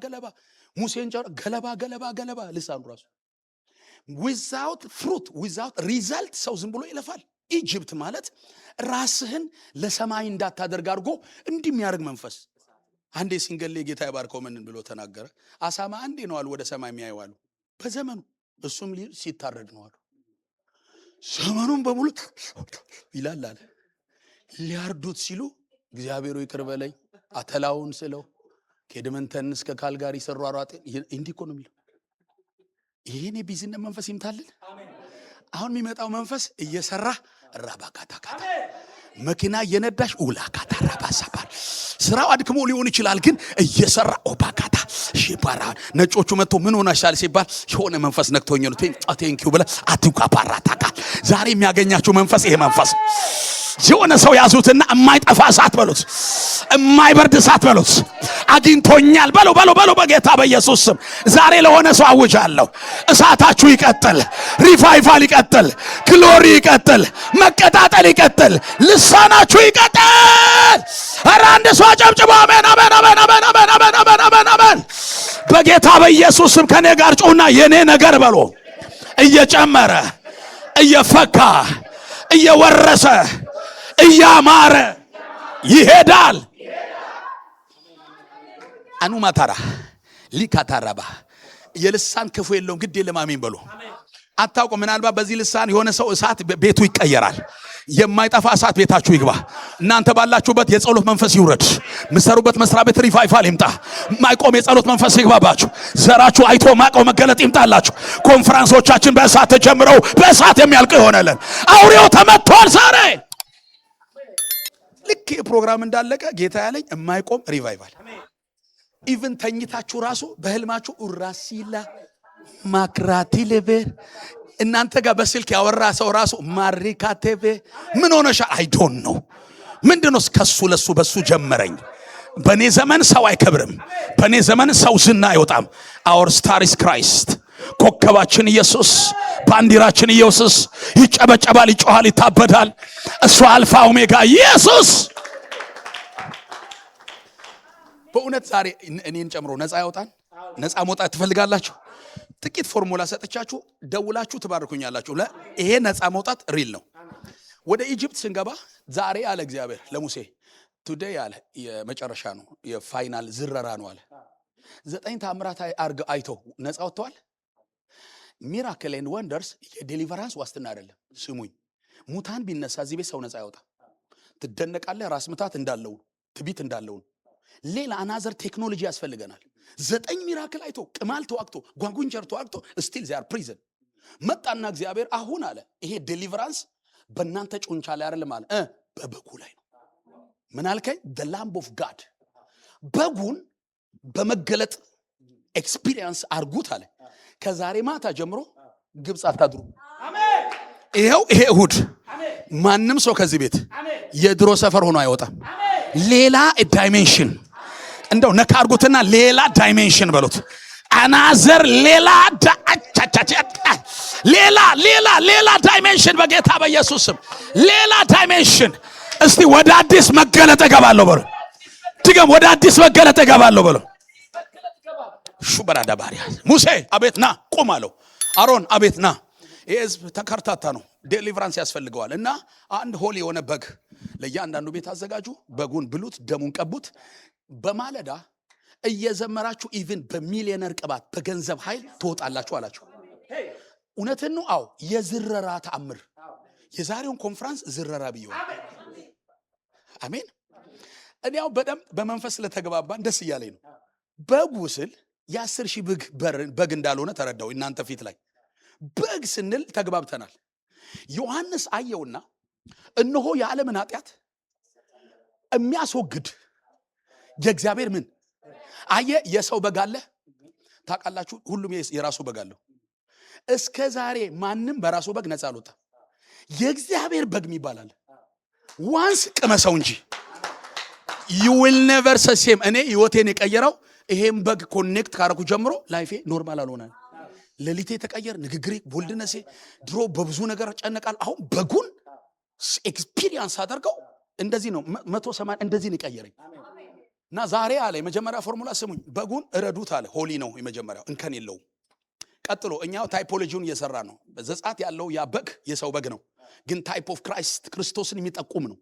Speaker 1: ገለባ ሙሴን ገለባ ልሳኑ ራሱ ዊዛውት ፍሩት ዊዛውት ሪዛልት ሰው ዝም ብሎ ይለፋል። ኢጅፕት ማለት ራስህን ለሰማይ እንዳታደርግ አድርጎ እንዲህ የሚያደርግ መንፈስ። አንዴ ሲንገሌ ጌታ ይባርከው ምን ብሎ ተናገረ? አሳማ አንዴ ነው አሉ ወደ ሰማይ የሚያዩዋሉ በዘመኑ፣ እሱም ሲታረድ ነው አሉ። ዘመኑን በሙሉ ይላል አለ። ሊያርዱት ሲሉ እግዚአብሔሩ ይቅር በለኝ አተላውን ስለው ከኤድመንተን እስከ ካልጋሪ ሰሯሯጤ እንዲህ እኮ ነው የሚለው። ይሄን የቢዝነስ መንፈስ ይምታልን። አሁን የሚመጣው መንፈስ እየሰራ ራባካታካታ መኪና እየነዳሽ ኡላካታ ራባሳባል ስራው አድክሞ ሊሆን ይችላል፣ ግን እየሰራ ኦባካታ ባራ ነጮቹ መጥቶ ምን ሆነሻል ሲባል የሆነ መንፈስ ነክቶኝ ነው ቴንኪው ብለ አትንኳ ባራታካ ዛሬ የሚያገኛችሁ መንፈስ ይሄ መንፈስ የሆነ ሰው ያዙትና የማይጠፋ እሳት በሉት የማይበርድ እሳት በሉት አግኝቶኛል በለው በጌታ በኢየሱስ ስም ዛሬ ለሆነ ሰው አውጃለሁ እሳታችሁ ይቀጥል ሪቫይቫል ይቀጥል ግሎሪ ይቀጥል መቀጣጠል ይቀጥል ልሳናችሁ ይቀጥል ኧረ አንድ ሰው አጨብጭቦ አሜን አሜን አሜን አሜን አሜን አሜን አሜን አሜን አሜን በጌታ በኢየሱስ ስም ከኔ ጋር ጩና የኔ ነገር በሉ እየጨመረ እየፈካ እየወረሰ እያማረ ይሄዳል አኑ ማታራ ሊካታራባ የልሳን ክፉ የለውም ግድ የለም አሜን በሉ አታውቁ ምናልባት በዚህ ልሳን የሆነ ሰው እሳት ቤቱ ይቀየራል የማይጠፋ እሳት ቤታችሁ ይግባ እናንተ ባላችሁበት የጸሎት መንፈስ ይውረድ ምሰሩበት መስሪያ ቤት ሪቫይቫል ይምጣ ማይቆም የጸሎት መንፈስ ይግባባችሁ ዘራችሁ አይቶ ማቀው መገለጥ ይምጣላችሁ ኮንፈረንሶቻችን በእሳት ተጀምረው በእሳት የሚያልቅ ይሆነልን አውሬው ተመቷል ዛሬ ልክ የፕሮግራም እንዳለቀ ጌታ ያለኝ የማይቆም ሪቫይቫል ኢቭን ተኝታችሁ ራሱ በህልማችሁ ኡራሲላ ማክራቲሌቬር እናንተ ጋር በስልክ ያወራ ሰው ራሱ ማሪካቴቬ ምን ሆነሻ አይ ዶንት ኖ ምንድነው ከሱ ለሱ በሱ ጀመረኝ በኔ ዘመን ሰው አይከብርም በኔ ዘመን ሰው ዝና አይወጣም our star is Christ ኮከባችን ኢየሱስ ባንዲራችን ኢየሱስ ይጨበጨባል ይጮሃል ይታበዳል እሱ አልፋ ኦሜጋ ኢየሱስ በእውነት ዛሬ እኔን ጨምሮ ነፃ ያወጣን ነፃ መውጣት ትፈልጋላችሁ ጥቂት ፎርሙላ ሰጥቻችሁ ደውላችሁ ትባርኩኛላችሁ ይሄ ነፃ መውጣት ሪል ነው ወደ ኢጂፕት ስንገባ ዛሬ አለ እግዚአብሔር ለሙሴ ቱዴይ አለ የመጨረሻ ነው የፋይናል ዝረራ ነው አለ 9 ታምራት አይተው ነፃ ወጥተዋል ሚራክል ኤንድ ወንደርስ የዴሊቨራንስ ዋስትና አይደለም ስሙኝ ሙታን ቢነሳ እዚህ ቤት ሰው ነፃ ያወጣ ትደነቃለህ ራስ ምታት እንዳለው ትቢት እንዳለው ሌላ አናዘር ቴክኖሎጂ ያስፈልገናል 9 ሚራክል አይቶ ቅማል ተዋክቶ ጓንጉንጀር ተዋክቶ ስቲል ዚያር ፕሪዝን መጣና እግዚአብሔር አሁን አለ ይሄ ዴሊቨራንስ በእናንተ ጩንቻ ላይ አይደለም አለ በበጉ ላይ ነው ምን አልከኝ the lamb of god በጉን በመገለጥ ኤክስፒሪየንስ አርጉት አለ ከዛሬ ማታ ጀምሮ ግብጽ አታድሩ አሜን ይሄ እሁድ ማንንም ሰው ከዚህ ቤት የድሮ ሰፈር ሆኖ አይወጣም ሌላ ዳይሜንሽን እንደው ነካርጉትና ሌላ ዳይሜንሽን በሉት አናዘር ሌላ ዳይሜንሽን በጌታ በኢየሱስ ስም ሌላ ዳይሜንሽን እስቲ ወደ አዲስ መገለጥ እገባለሁ በሉ ድገም ወደ አዲስ መገለጥ እገባለሁ በሉ ሹበራዳ ባሪያ ሙሴ አቤት ና ቁም አለው አሮን አቤት ና የህዝብ ተከርታታ ነው ዴሊቨራንስ ያስፈልገዋል እና አንድ ሆሊ የሆነ በግ ለእያንዳንዱ ቤት አዘጋጁ በጉን ብሉት ደሙን ቀቡት በማለዳ እየዘመራችሁ ኢቭን በሚሊዮነር ቅባት በገንዘብ ኃይል ትወጣላችሁ አላችሁ እውነትን ነው አው የዝረራ ተአምር የዛሬውን ኮንፈረንስ ዝረራ ብየው አሜን እኔው በደም በመንፈስ ለተገባባን ደስ ይያለኝ ነው በጉ ስል የ10,000 በግ እንዳልሆነ ተረዳው እናንተ ፊት ላይ በግ ስንል ተግባብተናል ዮሐንስ አየውና እነሆ የዓለምን ኃጢአት የሚያስወግድ የእግዚአብሔር ምን አየ የሰው በግ አለ ታውቃላችሁ ሁሉም የራሱ በግ አለው እስከ ዛሬ ማንንም በራሱ በግ ነፃ አልወጣ የእግዚአብሔር በግ ይባላል ዋንስ ቅመሰው እንጂ you will never say same እኔ ህይወቴን የቀየረው ይሄን በግ ኮኔክት ካረኩ ጀምሮ ላይፌ ኖርማል አልሆነ ለሊቴ ተቀየር ንግግሬ ቦልድነሴ ድሮ በብዙ ነገር ጨነቃል አሁን በጉን ኤክስፒሪየንስ አደርገው እንደዚህ ነው 180 እንደዚህ ነው ቀየረኝ እና ዛሬ አለ የመጀመሪያ ፎርሙላ ስሙኝ በጉን እረዱት አለ ሆሊ ነው የመጀመሪያው እንከን የለው ቀጥሎ እኛው ታይፖሎጂውን እየሰራ ነው በዘጻት ያለው ያ በግ የሰው በግ ነው ግን ታይፕ ኦፍ ክራይስት ክርስቶስን የሚጠቁም ነው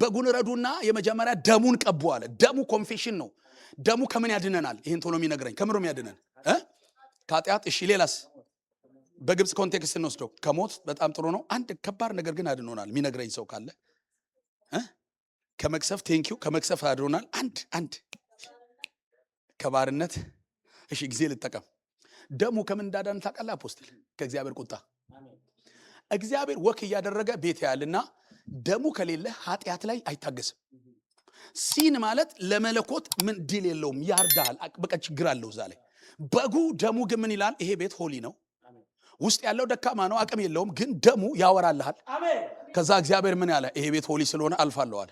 Speaker 1: በጉን እረዱና የመጀመሪያ ደሙን ቀቡ አለ ደሙ ኮንፌሽን ነው ደሙ ከምን ያድነናል ይሄን ቶሎ የሚነግረኝ ከምሮም ያድነን ከኃጢአት እሺ ሌላስ በግብጽ ኮንቴክስት እንወስደው ከሞት በጣም ጥሩ ነው አንድ ከባድ ነገር ግን አድኖናል የሚነግረኝ ሰው ካለ ከመክሰፍ ቴንኪው ከመክሰፍ አድኖናል አንድ ከባርነት እሺ ጊዜ ልጠቀም ደሙ ከምን እንዳዳን ታውቃለህ አፖስቶል ከእግዚአብሔር ቁጣ እግዚአብሔር ወክ ያደረገ ቤት ያልና ደሙ ከሌለ ኃጢአት ላይ አይታገስም ሲን ማለት ለመለኮት ምን ዲል የለውም፣ ያርዳል። በቃ ችግር አለው እዛ ላይ። በጉ ደሙ ግን ምን ይላል? ይሄ ቤት ሆሊ ነው፣ ውስጥ ያለው ደካማ ነው፣ አቅም የለውም፣ ግን ደሙ ያወራልሃል። ከዛ እግዚአብሔር ምን ያለ? ይሄ ቤት ሆሊ ስለሆነ አልፋለሁ አለ።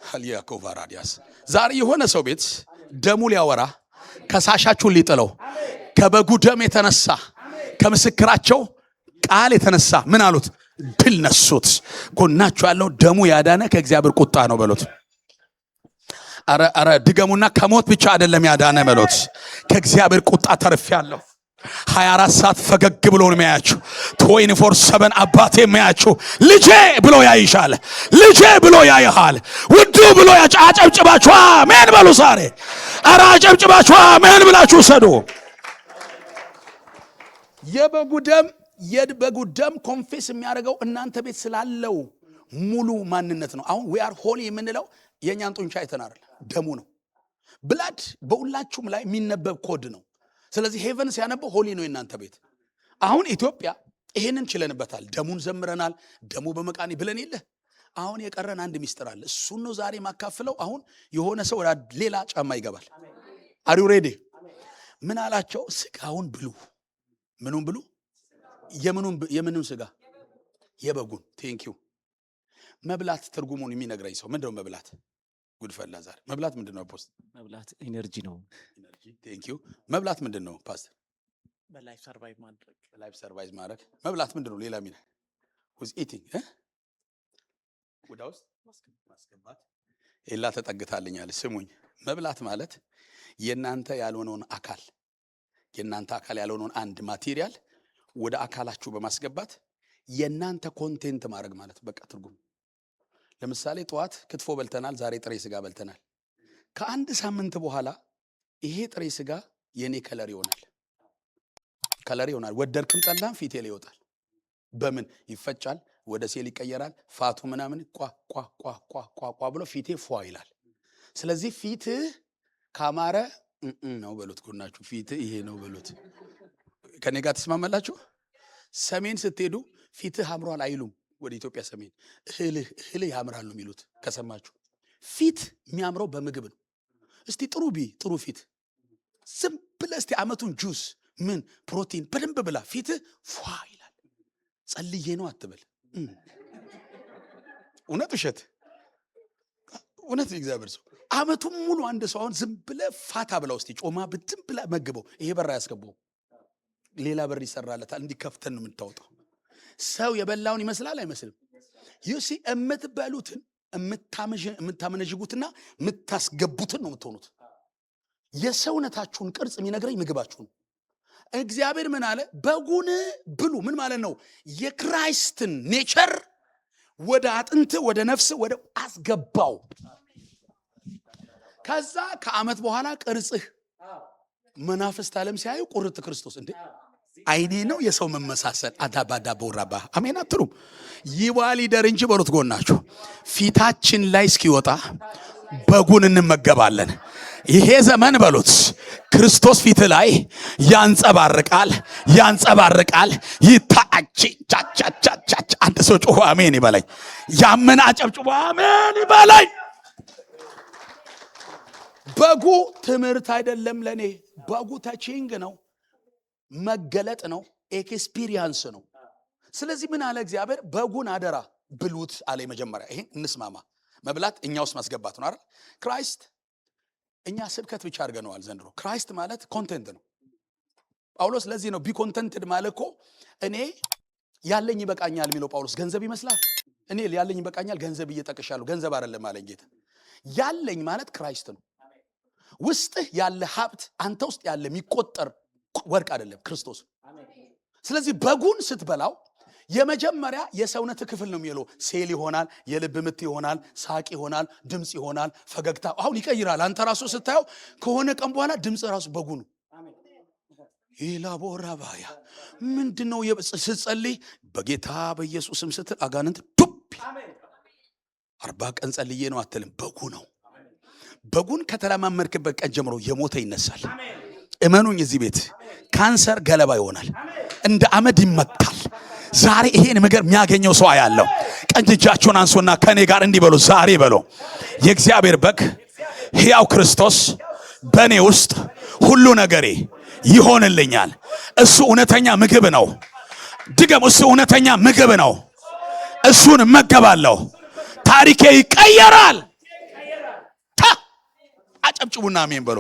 Speaker 1: አልያኮቫ ራዲያስ ዛሬ የሆነ ሰው ቤት ደሙ ሊያወራ ከሳሻችሁን ሊጥለው ከበጉ ደም የተነሳ ከምስክራቸው ቃል የተነሳ ምን አሉት? ድል ነሱት። ጎናችሁ ያለው ደሙ ያዳነ ከእግዚአብሔር ቁጣ ነው በሉት። አረ ድገሙና ከሞት ብቻ አይደለም ያዳነ በሉት። ከእግዚአብሔር ቁጣ ተርፌያለሁ። 24 ሰዓት ፈገግ ብሎ ነው የሚያያችሁ። 24/7 አባቴ የሚያያችሁ ልጄ ብሎ ያይሻል። ልጄ ብሎ ያይሃል። ውዱ ብሎ አጨብጭባችሁ አሜን በሉ። ዛሬ አረ አጨብጭባችሁ አሜን ብላችሁ ሰዱ። የበጉ ደም ኮንፌስ የሚያደርገው እናንተ ቤት ስላለው ሙሉ ማንነት ነው። አሁን we are holy የምንለው የኛን ጡንቻ አይተናል፣ ደሙ ነው። ብላድ በሁላችሁም ላይ የሚነበብ ኮድ ነው። ስለዚህ ሄቨን ሲያነበው ሆሊ ነው የናንተ ቤት። አሁን ኢትዮጵያ ይሄንን ችለንበታል። ደሙን ዘምረናል። ደሙ በመቃኒ ብለን የለ። አሁን የቀረን አንድ ሚስጥር አለ። እሱን ነው ዛሬ ማካፍለው። አሁን የሆነ ሰው ሌላ ጫማ ይገባል። አር ዩ ሬዲ? ምን አላቸው? ስጋውን ብሉ። ምኑን ብሉ? የምኑን ስጋ? የበጉን። ቴንክ ዩ። መብላት ትርጉሙን የሚነግረኝ ሰው ምንድነው መብላት? ጉድፈላ ዛሬ መብላት ምንድነው? አፖስት
Speaker 2: መብላት ኤነርጂ ነው።
Speaker 1: ኤነርጂ። ቴንክ ዩ። መብላት ምንድነው ፓስተር?
Speaker 2: በላይፍ ሰርቫይቭ ማድረግ።
Speaker 1: በላይፍ ሰርቫይቭ ማድረግ። መብላት ምንድነው? ሌላ ሚና who's eating ወደ ውስጥ ማስገባት። ኤላ ተጠግታልኛል። ስሙኝ፣ መብላት ማለት የናንተ ያልሆነውን አካል የናንተ አካል ያልሆነውን አንድ ማቴሪያል ወደ አካላችሁ በማስገባት የናንተ ኮንቴንት ማድረግ ማለት በቃ ትርጉም። ለምሳሌ ጠዋት ክትፎ በልተናል፣ ዛሬ ጥሬ ስጋ በልተናል። ከአንድ ሳምንት በኋላ ይሄ ጥሬ ስጋ የኔ ከለር ይሆናል። ወደድክም ጠላም ፊቴ ላይ ይወጣል። በምን ይፈጫል? ወደ ሴል ይቀየራል። ፋቱ ምናምን ቋ ብሎ ፊቴ ፏ ይላል። ስለዚህ ፊትህ ካማረ ነው በሉት። ጎናችሁ ፊትህ ይሄ ነው በሉት። ከኔ ጋር ተስማማላችሁ? ሰሜን ስትሄዱ ፊትህ አምሯል አይሉም። ወደ ኢትዮጵያ ሰሜን እህልህ ያምራል ነው የሚሉት። ከሰማችሁ ፊት የሚያምረው በምግብ ነው። እስቲ ጥሩ ፊት ዝም ብለህ እስቲ አመቱን ጁስ ምን ፕሮቲን በደንብ ብላ ፊትህ ፏ ይላል። ጸልዬ ነው አትበል። እውነት ውሸት? እውነት እግዚአብሔር ሰው አመቱን ሙሉ አንድ ሰው አሁን ዝም ብለህ ፋታ ብላ ውስጥ ጮማ ብትም ብላ መግበው ይሄ በር አያስገባው፣ ሌላ በር ይሰራለታል። እንዲከፍተን ነው የምታወጣው። ሰው የበላውን ይመስላል አይመስልም? ዩሲ የምትበሉትን የምታመነዥጉትና የምታስገቡትን ነው የምትሆኑት። የሰውነታችሁን ቅርጽ የሚነግረኝ ምግባችሁ ነው። እግዚአብሔር ምን አለ? በጉን ብሉ። ምን ማለት ነው? የክራይስትን ኔቸር ወደ አጥንት ወደ ነፍስ ወደ አስገባው። ከዛ ከዓመት በኋላ ቅርጽህ መናፍስት ዓለም ሲያዩ ቁርጥ ክርስቶስ እንዴ አይኔ ነው የሰው መመሳሰል አዳባዳ ቦራባ አሜን አትሉም? ይባል ይደር እንጂ በሩት ጎናችሁ ፊታችን ላይ እስኪወጣ በጉን እንመገባለን። ይሄ ዘመን በሉት ክርስቶስ ፊት ላይ ያንጸባርቃል። ይታጭ ቻቻቻቻ። አንድ ሰው ጮሁ አሜን ይበለኝ። ያመነ አጨብጭቦ አሜን ይበለኝ። በጉ ትምህርት አይደለም ለኔ። በጉ ተቺንግ ነው፣ መገለጥ ነው፣ ኤክስፒሪየንስ ነው። ስለዚህ ምን አለ እግዚአብሔር? በጉን አደራ ብሉት አለ። መጀመሪያ ይሄን እንስማማ። መብላት እኛ ውስጥ ማስገባት ነው አይደል? ክራይስት እኛ ስብከት ብቻ አድርገነዋል ዘንድሮ። ክራይስት ማለት ኮንቴንት ነው። ጳውሎስ ለዚህ ነው ቢ ኮንቴንትድ ማለት እኮ እኔ ያለኝ ይበቃኛል የሚለው ጳውሎስ። ገንዘብ ይመስላል? እኔ ያለኝ ይበቃኛል ገንዘብ እየጠቅሻለሁ። ገንዘብ አይደለም አለኝ ጌታ። ያለኝ ማለት ክራይስት ነው። ውስጥህ ያለ ሀብት አንተ ውስጥ ያለ የሚቆጠር ወርቅ አይደለም፣ ክርስቶስ። ስለዚህ በጉን ስትበላው የመጀመሪያ የሰውነት ክፍል ነው የሚለው። ሴል ይሆናል፣ የልብ ምት ይሆናል፣ ሳቅ ይሆናል፣ ድምጽ ይሆናል፣ ፈገግታ አሁን ይቀይራል። አንተ ራሱ ስታየው ከሆነ ቀን በኋላ ድምጽ ራሱ በጉ ነው። ኢላቦራባያ ምንድነው? ስትጸልይ በጌታ በኢየሱስም ስትል አጋንንት ዱብ 40 ቀን ጸልዬ ነው አትልም። በጉ ነው። በጉን ከተለማመድክበት ቀን ጀምሮ የሞተ ይነሳል። እመኑኝ፣ እዚህ ቤት ካንሰር ገለባ ይሆናል፣ እንደ አመድ ይመታል። ዛሬ ይሄን ነገር የሚያገኘው ሰው ያለው ቀኝ እጃችሁን አንሱና ከኔ ጋር እንዲህ በሉ። ዛሬ በሉ የእግዚአብሔር በግ ሕያው ክርስቶስ በእኔ ውስጥ ሁሉ ነገሬ ይሆንልኛል። እሱ እውነተኛ ምግብ ነው። ድገም። እሱ እውነተኛ ምግብ ነው። እሱን እመገባለሁ። ታሪኬ ይቀየራል። አጨብጭቡና አሜን በሉ።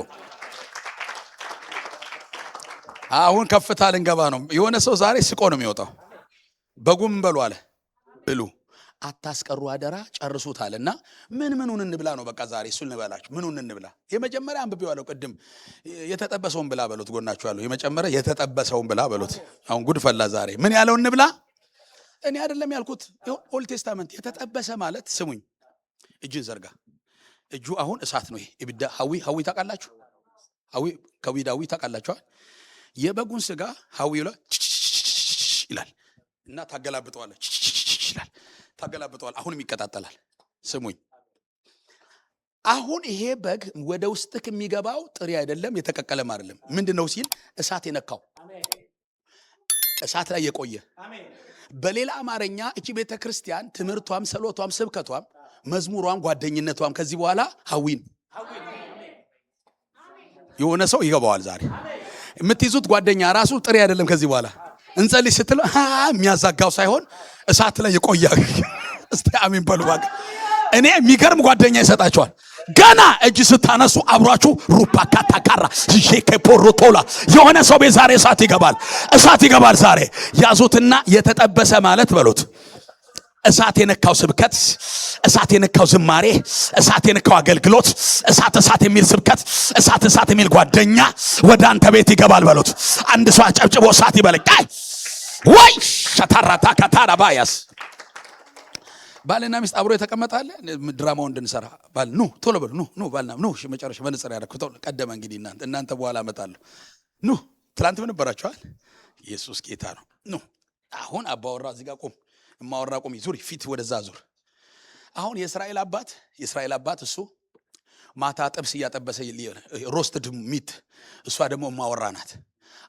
Speaker 1: አሁን ከፍታ ልንገባ ነው። የሆነ ሰው ዛሬ ስቆ ነው የሚወጣው። በጉም በሉ አለ ብሉ አታስቀሩ አደራ ጨርሱታልና ምኑን እንብላ ነው። በቃ ዛሬ እሱን እንበላችሁ። ምኑን እንብላ? የመጀመሪያ አንብቤዋለሁ ቅድም። የተጠበሰውን ብላ በሉት። ጎናችሁ ያለው የመጀመሪያ የተጠበሰውን ብላ በሉት። አሁን ጉድ ፈላ ዛሬ። ምን ያለው እንብላ? እኔ አይደለም ያልኩት። ኦልድ ቴስታመንት የተጠበሰ ማለት ስሙኝ። እጅን ዘርጋ። እጁ አሁን እሳት ነው። ይሄ ኢብዳ ሐዊ ታውቃላችሁ? ሐዊ ከዊዳዊ ታውቃላችኋል? የበጉን ስጋ ሐዊው ላይ ይላል እና ታገላብጠዋለች ይላል። ታገላብጠዋል። አሁንም ይቀጣጠላል። ስሙኝ። አሁን ይሄ በግ ወደ ውስጥክ የሚገባው ጥሬ አይደለም፣ የተቀቀለም አይደለም። ምንድነው ሲል እሳት የነካው እሳት ላይ የቆየ። በሌላ አማርኛ እቺ ቤተክርስቲያን ትምህርቷም፣ ጸሎቷም፣ ስብከቷም፣ መዝሙሯም፣ ጓደኝነቷም ከዚህ በኋላ ሐዊን የሆነ ሰው ይገባዋል። ዛሬ የምትይዙት ጓደኛ ራሱ ጥሬ አይደለም። ከዚህ በኋላ እንጸልይ ስትል የሚያዛጋው ሳይሆን እሳት ላይ የቆየ። እስቲ አሜን በሉ። ባክ እኔ የሚገርም ጓደኛ ይሰጣቸዋል። ገና እጅ ስታነሱ አብሯችሁ ሩፓካ ታካራ ሼከፖሮቶላ የሆነ ሰው ቤት ዛሬ እሳት ይገባል። እሳት ይገባል ዛሬ። ያዙትና የተጠበሰ ማለት በሉት እሳት የነካው ስብከት፣ እሳት የነካው ዝማሬ፣ እሳት የነካው አገልግሎት፣ እሳት የሚል ስብከት፣ እሳት የሚል ጓደኛ ወደ አንተ ቤት ይገባል በሉት። አንድ ሰው አጨብጭቦ እሳት ይበለኝ። ወይ ሸታራታ ካታራ ባያስ ባልና ሚስት አብሮ የተቀመጣለ ድራማውን እንድንሰራ ባል ኑ ቶሎ በሉ ኑ ባልና ኑ መጨረሻ መነጽር ያደረኩት ቶሎ ቀደመ። እንግዲህ እናንተ በኋላ እመጣለሁ። ኑ ትላንት ምን ነበራችኋል? ኢየሱስ ጌታ ነው። ኑ አሁን አባወራ እዚህ ጋር ቆም፣ እማወራ ቆም፣ ዙሪ ፊት ወደዛ ዙር። አሁን የእስራኤል አባት እሱ ማታ ጥብስ እያጠበሰ ሮስትድ ሚት፣ እሷ ደግሞ እማወራ ናት።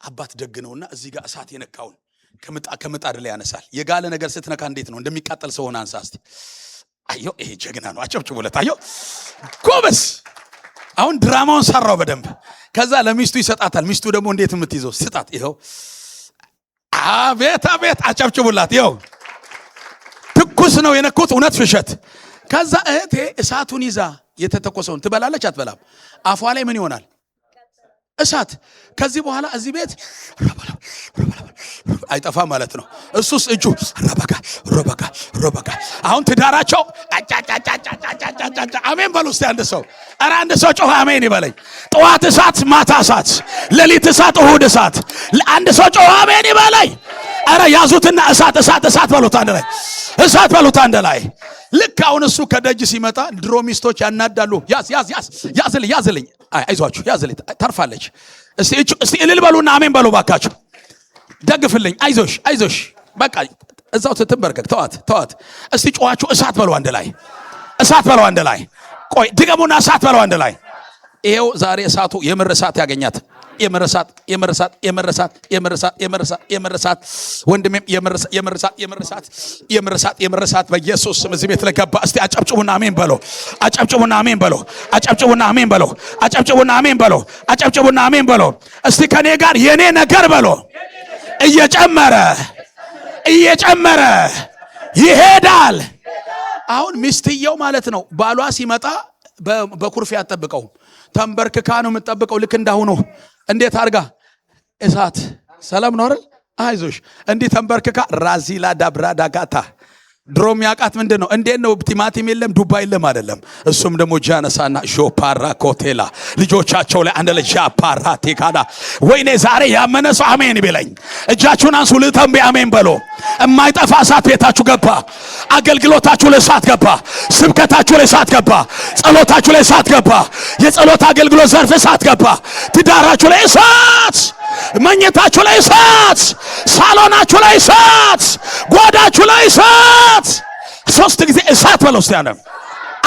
Speaker 1: አባት ደግ ነውና እዚህ ጋር እሳት የነካውን ከምጣድ ላይ ያነሳል። የጋለ ነገር ስትነካ እንዴት ነው እንደሚቃጠል ሰው ሆነ አንሳ እስቲ። አዮ ይሄ ጀግና ነው። አጨብጭቡለት። አዮ ጎበስ። አሁን ድራማውን ሰራው በደንብ። ከዛ ለሚስቱ ይሰጣታል። ሚስቱ ደግሞ እንዴት የምትይዘው ስጣት። ይኸው አቤት አቤት፣ አጨብጭቡላት። ይኸው ትኩስ ነው የነኩት፣ እውነት ፍሸት። ከዛ እህቴ እሳቱን ይዛ የተተኮሰውን ትበላለች አትበላም? አፏ ላይ ምን ይሆናል? እሳት። ከዚህ በኋላ እዚህ ቤት አይጠፋ ማለት ነው። እሱስ እጁ ረበጋ። አሁን ትዳራቸው አሜን በሉ እስቲ አንድ ሰው። ኧረ አንድ ሰው ጮኸ አሜን ይበለኝ። ጠዋት እሳት፣ ማታ እሳት፣ ሌሊት እሳት፣ እሁድ እሳት። አንድ ሰው ጮኸ አሜን ይበለኝ። ኧረ ያዙትና እሳት በሉት አንድ ላይ፣ እሳት በሉት አንድ ላይ። ልክ አሁን እሱ ከደጅ ሲመጣ ድሮ ሚስቶች ያናዳሉ። ያዝልኝ፣ አይዟችሁ ያዝልኝ፣ ተርፋለች። እስቲ እልል በሉና አሜን በሉ ባካችሁ። ደግፍልኝ፣ አይዞሽ በቃ እዛው ትንበርከክ። ተዋት። እስቲ ጮኻችሁ እሳት በሉ አንድ ላይ፣ እሳት በሉ አንድ ላይ። ቆይ ድገሙና እሳት በሉ አንድ ላይ። ይሄው ዛሬ እሳቱ የምር እሳት ያገኛት። የመረሳት ወንድሜም የመረሳት በኢየሱስ ስም እዚህ ቤት ለገባ እስቲ አጨብጭቡና አሜን በሉ። አጨብጭቡና አሜን በሉ። እስቲ ከኔ ጋር የኔ ነገር በሉ እየጨመረ ይሄዳል። አሁን ሚስትየው ማለት ነው ባሏ ሲመጣ በኩርፊያ አትጠብቀውም። ተንበርክካ ነው የምትጠብቀው። ልክ እንዳሁኑ እንዴት አርጋ እሳት ሰላም ነው አይደል? አይዞሽ እንዲህ ተንበርክካ ራዚላ ዳብራ ዳጋታ ድሮም ያቃት ምንድን ነው? እንዴት ነው ቲማቲም የለም ዱባ የለም አይደለም። እሱም ደግሞ ጃነሳና ጆፓራ ኮቴላ ልጆቻቸው ላይ አንድ ላይ ጃፓራ ቴካዳ። ወይኔ ዛሬ ያመነ ሰው አሜን ይበለኝ። እጃችሁን አንሱ ልተንብ አሜን በሎ። የማይጠፋ እሳት ቤታችሁ ገባ። አገልግሎታችሁ ላይ እሳት ገባ። ስብከታችሁ ላይ እሳት ገባ። ጸሎታችሁ ላይ እሳት ገባ። የጸሎት አገልግሎት ዘርፍ እሳት ገባ። ትዳራችሁ ላይ እሳት፣ መኝታችሁ ላይ እሳት፣ ሳሎናችሁ ላይ እሳት፣ ጓዳችሁ ላይ እሳት። 3 ጊዜ እሳት በለው እስቲ።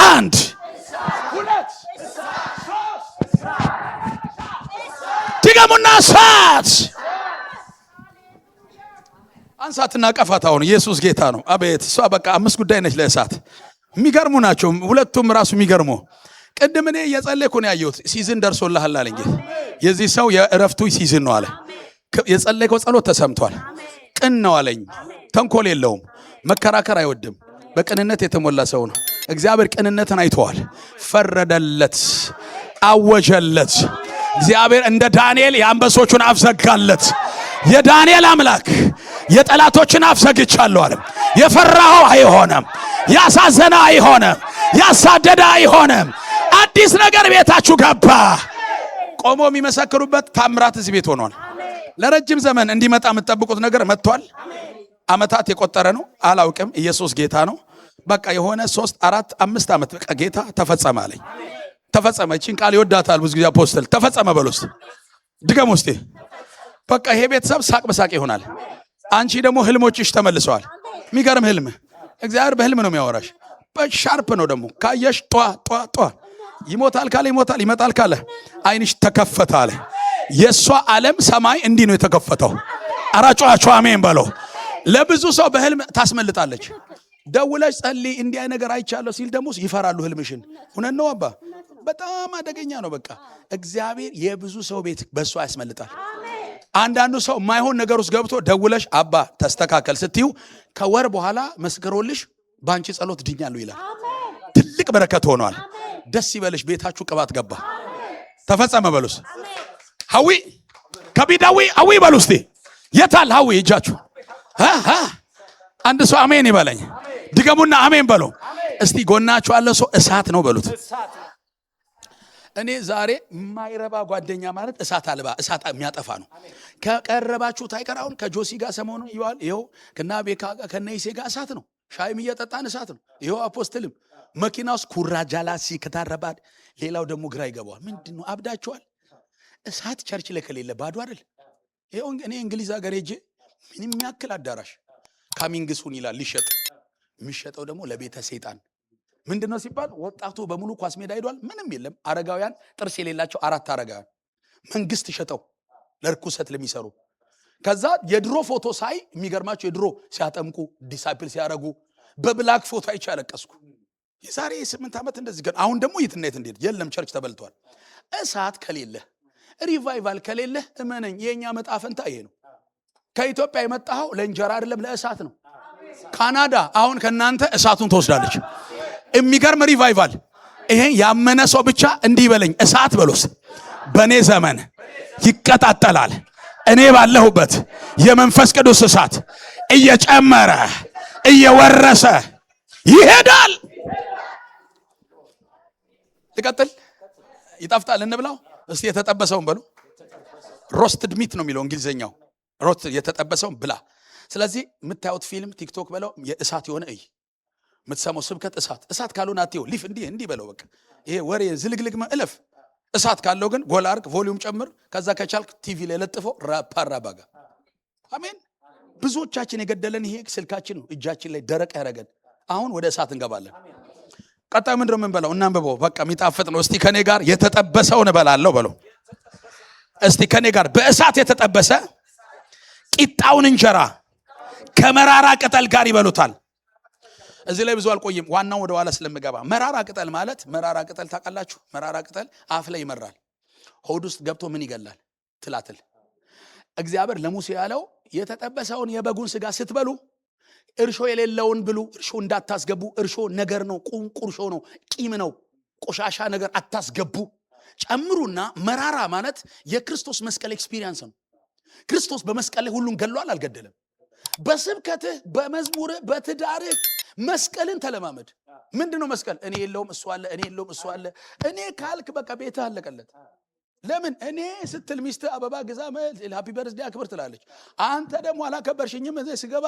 Speaker 1: አንድ 2 3 ድገሙና እሳት። አንሳትና ቀፋት። አሁን ኢየሱስ ጌታ ነው። አቤት እሷ በቃ 5 ጉዳይ ነች ለእሳት። የሚገርሙ ናቸው ሁለቱም ራሱ የሚገርሙ። ቅድም እኔ እየጸለይኩ ነው ያየሁት። ሲዝን ደርሶልሃል አለኝ። የዚህ ሰው የእረፍቱ ሲዝን ነው አለ። የጸለይከው ጸሎት ተሰምቷል። ቅን ነው አለኝ። ተንኮል የለውም። መከራከር አይወድም። በቅንነት የተሞላ ሰው ነው። እግዚአብሔር ቅንነትን አይተዋል። ፈረደለት፣ አወጀለት። እግዚአብሔር እንደ ዳንኤል የአንበሶቹን አፍ ዘጋለት። የዳንኤል አምላክ የጠላቶችን አፍ ዘግቻለሁ አለ። የፈራኸው አይሆንም፣ ያሳዘነ አይሆንም፣ ያሳደደ አይሆንም። አዲስ ነገር ቤታችሁ ገባ። ቆሞ የሚመሰክሩበት ታምራት እዚህ ቤት ሆኗል። ለረጅም ዘመን እንዲመጣ የምትጠብቁት ነገር መጥቷል። አመታት የቆጠረ ነው። አላውቅም። ኢየሱስ ጌታ ነው። በቃ የሆነ 3 4 5 ዓመት በቃ ጌታ ተፈጸመ አለኝ። ተፈጸመ። እቺን ቃል ይወዳታል ብዙ ጊዜ አፖስትል። ተፈጸመ በል ውስጥ ድገም ውስጥ። በቃ ይሄ ቤተሰብ ሳቅ በሳቅ ይሆናል። አንቺ ደግሞ ህልሞችሽ ተመልሰዋል። የሚገርም ህልም። እግዚአብሔር በህልም ነው የሚያወራሽ። በሻርፕ ነው ደግሞ ካየሽ ጧ ይሞታል ካለ ይሞታል፣ ይመጣል ካለ አይንሽ ተከፈተ አለ። የሷ ዓለም ሰማይ እንዲህ ነው የተከፈተው። አራጫቸው አሜን በለው። ለብዙ ሰው በህልም ታስመልጣለች። ደውለሽ ጸልይ እንዲህ አይ ነገር አይቻለሁ ሲል ደግሞ ይፈራሉ ህልምሽን። እውነት ነው አባ፣ በጣም አደገኛ ነው። በቃ እግዚአብሔር የብዙ ሰው ቤት በሷ ያስመልጣል። አንዳንዱ ሰው የማይሆን ነገር ውስጥ ገብቶ ደውለሽ አባ ተስተካከል ስትዩ ከወር በኋላ መስክሮልሽ ባንቺ ጸሎት ድኛለሁ ይላል። ትልቅ በረከት ሆኗል። ደስ ይበልሽ። ቤታችሁ ቅባት ገባ። ተፈጸመ በሉስ። ሀዊ ከቢዳዊ ሀዊ በሉስ። የታል ሀዊ? እጃችሁ አንድ ሰው አሜን ይበለኝ። ድገሙና አሜን በሉ እስቲ። ጎናችሁ ያለ ሰው እሳት ነው በሉት። እኔ ዛሬ የማይረባ ጓደኛ ማለት እሳት አልባ እሳት የሚያጠፋ ነው። ከቀረባችሁት አይቀር አሁን ከጆሲ ጋር ሰሞኑን ይዋል ይኸው ከናቤካ ጋር ከነይሴ ጋር እሳት ነው። ሻይም እየጠጣን እሳት ነው። ይኸው አፖስትልም መኪና ውስጥ ኩራጃላሲ ከታረባድ ሌላው ደግሞ ግራ ይገባዋል። ምንድነው አብዳችኋል? እሳት ቸርች ላይ ከሌለ ባዶ አይደል? ይኸው እኔ እንግሊዝ ሀገር ሄጄ ምንም የሚያክል አዳራሽ ካሚንግሱን ይላል ሊሸጥ። የሚሸጠው ደግሞ ለቤተ ሰይጣን ምንድነው ሲባል ወጣቱ በሙሉ ኳስ ሜዳ ሄዷል። ምንም የለም። አረጋውያን ጥርስ የሌላቸው 4 አረጋውያን መንግስት ሸጠው ለርኩሰት ለሚሰሩ። ከዛ የድሮ ፎቶ ሳይ የሚገርማቸው የድሮ ሲያጠምቁ ዲሳይፕል ሲያረጉ በብላክ ፎቶ አይቼ አለቀስኩ። የዛሬ 8 ዓመት እንደዚህ ግን አሁን ደግሞ የትና የት እንዴት የለም። ቸርች ተበልቷል። እሳት ከሌለ ሪቫይቫል ከሌለ እመነኝ የኛ መጣፈንታ ይሄ ነው። ከኢትዮጵያ የመጣው ለእንጀራ አይደለም ለእሳት ነው። ካናዳ አሁን ከናንተ እሳቱን ትወስዳለች። የሚገርም ሪቫይቫል። ይሄን ያመነ ሰው ብቻ እንዲህ ይበለኝ እሳት በሉስ። በኔ ዘመን ይቀጣጠላል። እኔ ባለሁበት የመንፈስ ቅዱስ እሳት እየጨመረ እየወረሰ ይሄዳል። ልቀጥል። ይጣፍጣል እንብላው እስቲ። የተጠበሰውን በሉ። ሮስትድ ሚት ነው የሚለው እንግሊዘኛው። ሮስት የተጠበሰውን ብላ። ስለዚህ የምታዩት ፊልም ቲክቶክ በለው የእሳት የሆነ እይ። የምትሰማው ስብከት እሳት ካልሆነ አትየው። ሊፍ እንዲህ በለው በቃ። ይሄ ወሬ ዝልግልግ እለፍ። እሳት ካለው ግን ጎላ አርግ፣ ቮሊዩም ጨምር። ከዛ ከቻልክ ቲቪ ላይ ለጥፈው ራፓራ ባጋ። አሜን። ብዙዎቻችን የገደለን ይሄ ስልካችን ነው፣ እጃችን ላይ ደረቅ ያደረገን። አሁን ወደ እሳት እንገባለን። ቀጣይ ምንድነው የምንበላው? እናንብበው። በቃ የሚጣፍጥ ነው። እስቲ ከኔ ጋር የተጠበሰውን እበላለሁ በለው። እስቲ ከኔ ጋር በእሳት የተጠበሰ ቂጣውን እንጀራ ከመራራ ቅጠል ጋር ይበሉታል። እዚህ ላይ ብዙ አልቆይም። ዋናው ወደ ኋላ ስለምገባ መራራ ቅጠል ማለት መራራ ቅጠል ታውቃላችሁ? መራራ ቅጠል አፍ ላይ ይመራል፣ ሆድ ውስጥ ገብቶ ምን ይገላል? ትላትል። እግዚአብሔር ለሙሴ ያለው የተጠበሰውን የበጉን ስጋ ስትበሉ እርሾ የሌለውን ብሉ። እርሾ እንዳታስገቡ። እርሾ ነገር ነው፣ ቁርሾ ነው፣ ቂም ነው፣ ቆሻሻ ነገር አታስገቡ። ጨምሩና መራራ ማለት የክርስቶስ መስቀል ኤክስፒሪየንስ ነው። ክርስቶስ በመስቀል ላይ ሁሉን ገሏል፣ አልገደለም። በስብከትህ፣ በመዝሙርህ፣ በትዳርህ መስቀልን ተለማመድ። ምንድነው መስቀል? እኔ የለውም እሱ አለ፣ እኔ የለውም እሱ አለ። እኔ ካልክ በቃ ቤትህ አለቀለት። ለምን እኔ ስትል ሚስት አበባ ግዛ ሃፒ በርዝዴይ አክብር ትላለች። አንተ ደግሞ አላከበርሽኝም፣ ስገባ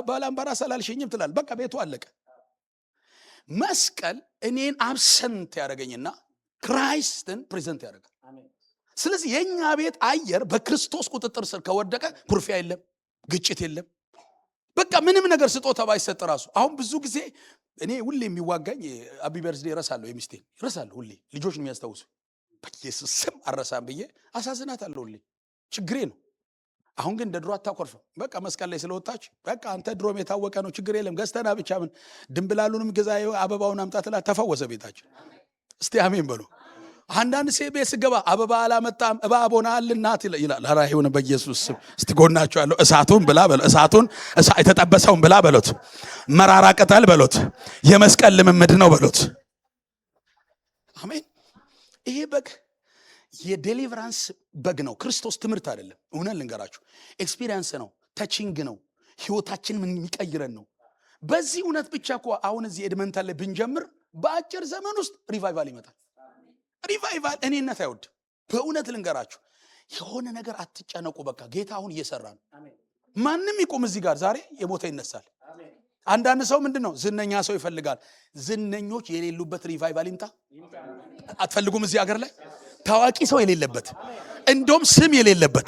Speaker 1: ባላምባራስ አላልሽኝም ትላለች። በቃ ቤቱ አለቀ። መስቀል እኔን አብሰንት ያደረገኝና ክራይስትን ፕሬዘንት ያደርጋል። ስለዚህ የኛ ቤት አየር በክርስቶስ ቁጥጥር ስር ከወደቀ ኩርፊያ የለም፣ ግጭት የለም። በቃ ምንም ነገር ስጦታ ባይሰጥ ራሱ አሁን ብዙ ጊዜ እኔ ሁሌ የሚዋጋኝ ሃፒ በርዝዴይ እረሳለሁ፣ የሚስቴን እረሳለሁ። ሁሌ ልጆች ነው የሚያስታውሱ። በኢየሱስ ስም አረሳም ብዬ አሳዝናታለሁ። ሁሌ ችግሬ ነው። አሁን ግን እንደ ድሮ አታኮርፍም። በቃ መስቀል ላይ ስለወጣች በቃ አንተ ድሮም የታወቀ ነው፣ ችግር የለም ገዝተና ብቻ ምን ድንብላሉንም ግዛ አበባውን አምጣትላ ተፈወሰ ቤታችን። እስቲ አሜን በሉ። አንዳንድ ሴት ቤት ስገባ አበባ አላመጣም እባብ ሆናል እናት ይላል። ኧረ ይሁን በኢየሱስ ስም። እስቲ ጎናቸው ያለው እሳቱን ብላ በለው፣ እሳቱን የተጠበሰውን ብላ በሎት፣ መራራ ቅጠል በሎት፣ የመስቀል ልምምድ ነው በሎት። አሜን። ይሄ በግ የዴሊቨራንስ በግ ነው። ክርስቶስ ትምህርት አይደለም። እውነት ልንገራችሁ ኤክስፒሪየንስ ነው፣ ተቺንግ ነው፣ ህይወታችንን የሚቀይረን ነው። በዚህ እውነት ብቻ እኮ አሁን እዚህ ኤድመንተን ላይ ብንጀምር በአጭር ዘመን ውስጥ ሪቫይቫል ይመጣል። ሪቫይቫል እኔነት አይወድም። በእውነት ልንገራችሁ የሆነ ነገር አትጨነቁ። በቃ ጌታ አሁን እየሰራ ነው። ማንም ይቆም እዚህ ጋር ዛሬ የሞተ ይነሳል። አንዳንድ ሰው ምንድን ነው ዝነኛ ሰው ይፈልጋል። ዝነኞች የሌሉበት ሪቫይቫል ይምጣ አትፈልጉም? እዚህ ሀገር ላይ ታዋቂ ሰው የሌለበት እንደውም ስም የሌለበት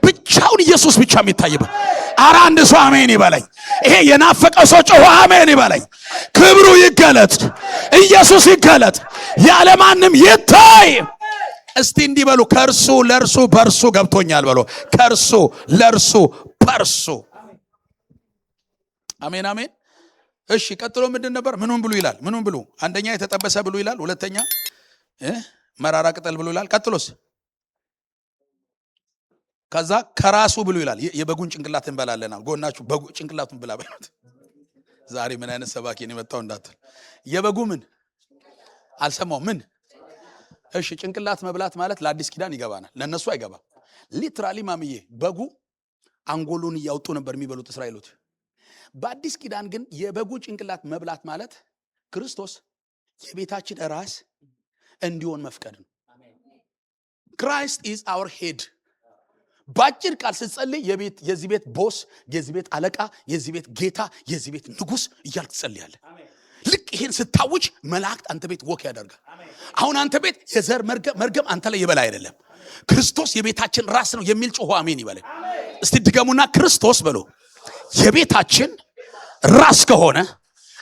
Speaker 1: ብቻውን ኢየሱስ ብቻ የሚታይበት። ኧረ አንድ ሰው አሜን ይበለኝ። ይሄ የናፈቀው ሰው ጮኸ አሜን ይበለኝ። ክብሩ ይገለጥ፣ ኢየሱስ ይገለጥ፣ ያለማንም ይታይ። እስቲ እንዲህ በሉ፣ ከእርሱ ለእርሱ በእርሱ ገብቶኛል በሉ። ከእርሱ ለእርሱ በእርሱ። አሜን አሜን። እሺ ቀጥሎ ምንድን ነበር? ምኑን ብሉ ይላል? ምኑን ብሉ? አንደኛ የተጠበሰ ብሉ ይላል። ሁለተኛ መራራ ቅጠል ብሉ ይላል። ቀጥሎስ? ከዛ ከራሱ ብሉ ይላል። የበጉን ጭንቅላት እንበላለን። ጎናችሁ በጉ ጭንቅላቱን ብላ በሉት። ዛሬ ምን አይነት ሰባኪ ነው የመጣው እንዳትል። የበጉ ምን አልሰማው ምን? እሺ ጭንቅላት መብላት ማለት ለአዲስ ኪዳን ይገባናል፣ ለነሱ አይገባም። ሊትራሊ ማምዬ በጉ አንጎሉን እያወጡ ነበር የሚበሉት እስራኤሎች። በአዲስ ኪዳን ግን የበጉ ጭንቅላት መብላት ማለት ክርስቶስ የቤታችን ራስ እንዲሆን መፍቀድ ነው። ክራይስት ኢዝ አወር ሄድ። ባጭር ቃል ስትጸልይ የዚህ ቤት ቦስ፣ የዚህ ቤት አለቃ፣ የዚህ ቤት ጌታ፣ የዚህ ቤት ንጉስ እያልክ ትጸልያለህ። ልክ ይሄን ስታውጅ መላእክት አንተ ቤት ወክ ያደርጋል። አሁን አንተ ቤት የዘር መርገም አንተ ላይ የበላ አይደለም። ክርስቶስ የቤታችን ራስ ነው የሚል ጮሆ አሜን ይበለኝ። እስቲ ድገሙና ክርስቶስ በሎ የቤታችን ራስ ከሆነ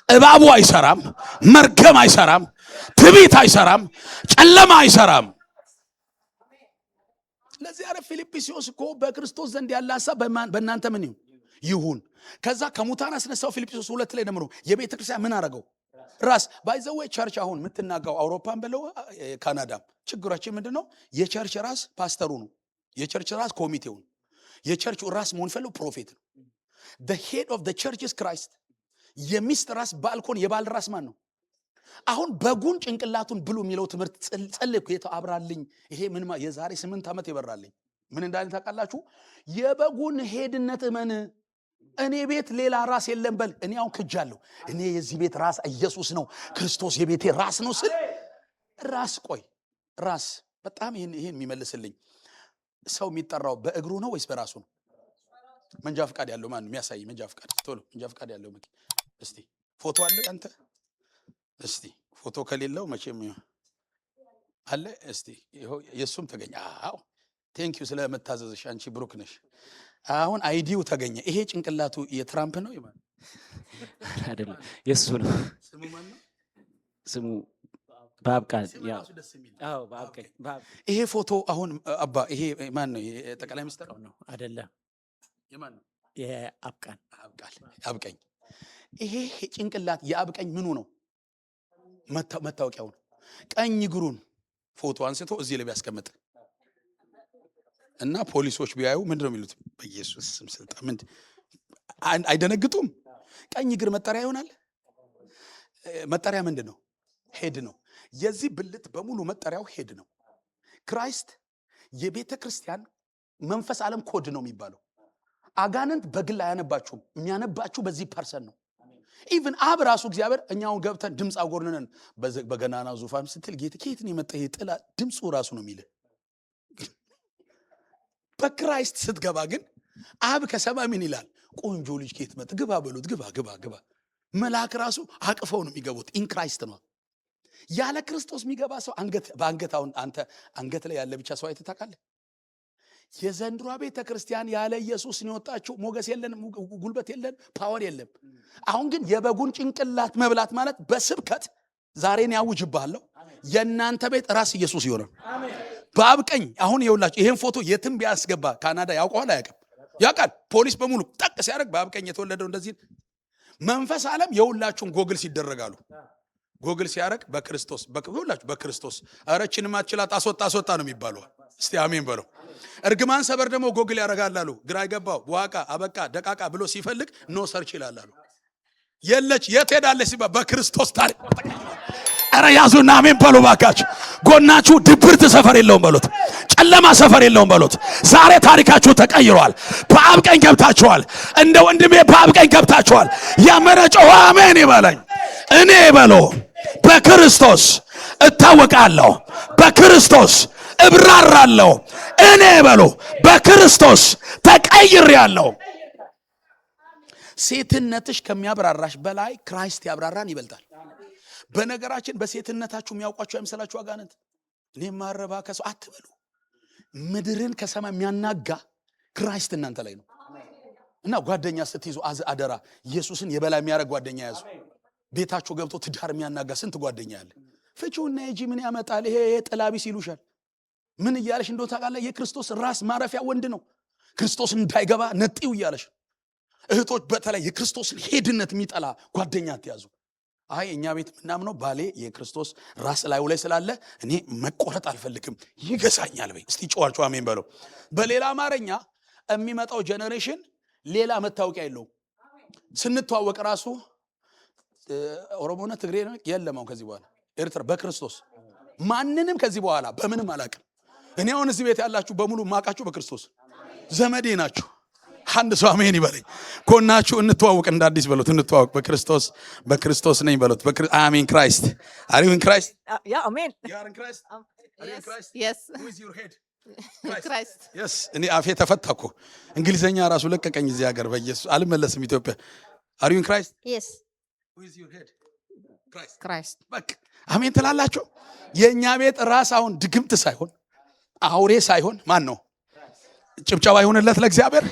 Speaker 1: እባቡ አይሰራም፣ መርገም አይሰራም፣ ትዕቢት አይሰራም፣ ጨለማ አይሰራም። ለዚህ አረ ፊልጵስዩስ እኮ በክርስቶስ ዘንድ ያለ ሐሳብ በእናንተ ምን ይሁን። ከዛ ከሙታን አስነሳው። ፊልጵስዩስ 2 ላይ ደምሮ የቤተ ክርስቲያን ምን አረገው? ራስ። ባይዘው ቸርች አሁን የምትናጋው አውሮፓን በለው ካናዳም ችግራችን ምንድነው? የቸርች ራስ ፓስተሩ ነው። የቸርች ራስ ኮሚቴው ነው። የቸርቹ ራስ መሆን ፈለው ፕሮፌት ነው። the head of the church is Christ። የሚስት ራስ ባልኮን የባል ራስ ማን ነው? አሁን በጉን ጭንቅላቱን ብሉ የሚለው ትምህርት ጸልኩ አብራልኝ። ይሄ ምን የዛሬ 8 ዓመት ይበራልኝ ምን እንዳለ ታውቃላችሁ? የበጉን ሄድነት እመን። እኔ ቤት ሌላ ራስ የለም በል። እኔ አሁን ክጃለሁ። እኔ የዚህ ቤት ራስ ኢየሱስ ነው፣ ክርስቶስ የቤቴ ራስ ነው ስል ራስ ቆይ ራስ በጣም ይሄን የሚመልስልኝ ሰው የሚጠራው በእግሩ ነው ወይስ በራሱ ነው? መንጃ ፍቃድ ያለው ማን የሚያሳይ? መንጃ ፍቃድ ቶሎ መንጃ ፍቃድ ያለው መኪና እስቲ ፎቶ አለው አንተ? እስቲ ፎቶ ከሌለው መቼም አለ። እስቲ የሱም ተገኘ። አዎ ቴንክ ዩ ስለመታዘዝሽ አንቺ ብሩክ ነሽ። አሁን አይዲው ተገኘ። ይሄ ጭንቅላቱ የትራምፕ ነው ይማል
Speaker 2: አይደለም? የሱ ነው።
Speaker 1: ስሙ ማን ነው?
Speaker 2: ስሙ ባብቃን። ያው
Speaker 1: አዎ ባብቃን። ይሄ ፎቶ አሁን አባ ይሄ ማን ነው? የጠቅላይ ሚኒስትር ነው አይደለም? የማን ነው? የአብቃን። አብቀኝ። ይሄ ጭንቅላት የአብቀኝ ምኑ ነው? መታወቂያው ነው። ቀኝ እግሩን ፎቶ አንስቶ እዚህ ላይ ቢያስቀምጥ እና ፖሊሶች ቢያዩ ምንድነው የሚሉት? በኢየሱስ ስም ስልጣን ምንድ አይደነግጡም? ቀኝ እግር መጠሪያ ይሆናል። መጠሪያ ምንድን ነው? ሄድ ነው። የዚህ ብልት በሙሉ መጠሪያው ሄድ ነው። ክራይስት የቤተ ክርስቲያን መንፈስ ዓለም ኮድ ነው የሚባለው። አጋንንት በግል አያነባችሁም። የሚያነባችሁ በዚህ ፐርሰን ነው። ኢቭን አብ ራሱ እግዚአብሔር እኛውን ገብተን ድምፅ አጎርነን በገናና ዙፋን ስትል ጌታ ከየትን የመጣ ይሄ ጥላ ድምፁ ራሱ ነው የሚል። በክራይስት ስትገባ ግን አብ ከሰማይ ምን ይላል? ቆንጆ ልጅ ከየት መጣ? ግባ በሉት። ግባ ግባ ግባ። መልአክ ራሱ አቅፈው ነው የሚገቡት። ኢን ክራይስት ነው። ያለ ክርስቶስ የሚገባ ሰው በአንገት አሁን አንተ አንገት ላይ ያለ ብቻ ሰው አይተህ ታውቃለህ? የዘንድሮ ቤተ ክርስቲያን ያለ ኢየሱስ ነው የወጣችው። ሞገስ የለንም፣ ጉልበት የለን፣ ፓወር የለም። አሁን ግን የበጉን ጭንቅላት መብላት ማለት በስብከት ዛሬን ያውጅብሃለሁ የእናንተ ቤት ራስ ኢየሱስ ይሆናል። በአብ ቀኝ አሁን ይኸውላችሁ ይሄን ፎቶ የትም ቢያስገባ ካናዳ ያውቀዋል አያውቅም? ያውቃል። ፖሊስ በሙሉ ጠቅ ሲያደርግ በአብ ቀኝ የተወለደው እንደዚህ። መንፈስ ዓለም የሁላችሁም ጎግል ሲደረጋሉ። ጎግል ሲያደርግ በክርስቶስ ሁላችሁ በክርስቶስ አረችን ማትችላት አስወጣ ነው የሚባለው። እስቲ አሜን በለው። እርግማን ሰበር ደግሞ ጎግል ያደርጋሉ። ግራ ይገባው ዋቃ አበቃ ደቃቃ ብሎ ሲፈልግ ኖ ሰርች ይላል አሉ። የለች የት ሄዳለች ሲባል በክርስቶስ ታሪክ። ኧረ ያዙና አሜን በሉ ባካችሁ። ጎናችሁ ድብርት ሰፈር የለውም በሉት። ጨለማ ሰፈር የለውም በሉት። ዛሬ ታሪካችሁ ተቀይሯል። በአብ ቀኝ ገብታችኋል። እንደ ወንድሜ በአብ ቀኝ ገብታችኋል። ያመረጨው አሜን ይበለኝ። እኔ በሎ በክርስቶስ እታወቃለሁ፣ በክርስቶስ እብራራለሁ። እኔ በሎ በክርስቶስ ተቀይሬአለሁ። ሴትነትሽ ከሚያብራራሽ በላይ ክራይስት ያብራራን ይበልጣል። በነገራችን በሴትነታችሁ የሚያውቋችሁ አይመስላችሁ አጋንንት። እኔ ማረባ ከሰው አትበሉ። ምድርን ከሰማይ የሚያናጋ ክራይስት እናንተ ላይ ነው። እና ጓደኛ ስትይዙ አደራ ኢየሱስን የበላይ የሚያደርግ ጓደኛ ያዙ። ቤታችሁ ገብቶ ትዳር የሚያናጋ ስንት ጓደኛ ያለ። ፍቺውና ሂጂ ምን ያመጣል ይሄ ጥላቢስ ይሉሻል። ምን እያለሽ እንደው ታውቃለህ? የክርስቶስ ራስ ማረፊያ ወንድ ነው። ክርስቶስ እንዳይገባ ነጥዩ እያለሽ። እህቶች በተለይ የክርስቶስን ሄድነት የሚጠላ ጓደኛ አትያዙ። አይ እኛ ቤት ምናምነው ባሌ የክርስቶስ ራስ ላዩ ላይ ስላለ እኔ መቆረጥ አልፈልግም ይገሳኛል በይ። እስቲ ጨዋቹ አሜን በለው። በሌላ አማርኛ የሚመጣው ጄኔሬሽን ሌላ መታወቂያ የለውም። ስንተዋወቅ ራሱ ኦሮሞና ትግሬ ነው የለማው። ከዚህ በኋላ ኤርትራ በክርስቶስ ማንንም ከዚህ በኋላ በምንም አላውቅም። እኔ አሁን እዚህ ቤት ያላችሁ በሙሉ ማቃችሁ በክርስቶስ ዘመዴ ናችሁ። አንድ ሰው አሜን ይበለኝ። ኮናችሁ እንተዋወቅ እንደ አዲስ በሉት። እንተዋወቅ በክርስቶስ ነኝ በሉት። አሜን ክራይስት አር ዩ ኢን ክራይስት
Speaker 3: ያ አሜን
Speaker 1: ዩ አር ኢን ክራይስት አር ዩ ኢን ክራይስት
Speaker 3: yes
Speaker 1: who is your head
Speaker 3: Christ
Speaker 1: yes እኔ አፌ ተፈታኩ። እንግሊዘኛ ራሱ ለቀቀኝ እዚህ ሀገር በኢየሱስ አልመለስም ኢትዮጵያ። አር ዩ ኢን ክራይስት
Speaker 3: yes
Speaker 1: who is your head
Speaker 3: Christ
Speaker 1: በቃ አሜን ትላላችሁ። የኛ ቤት ራስ አሁን ድግምት ሳይሆን አውሬ ሳይሆን ማን ነው? ጭብጨባ ይሁንለት ለእግዚአብሔር።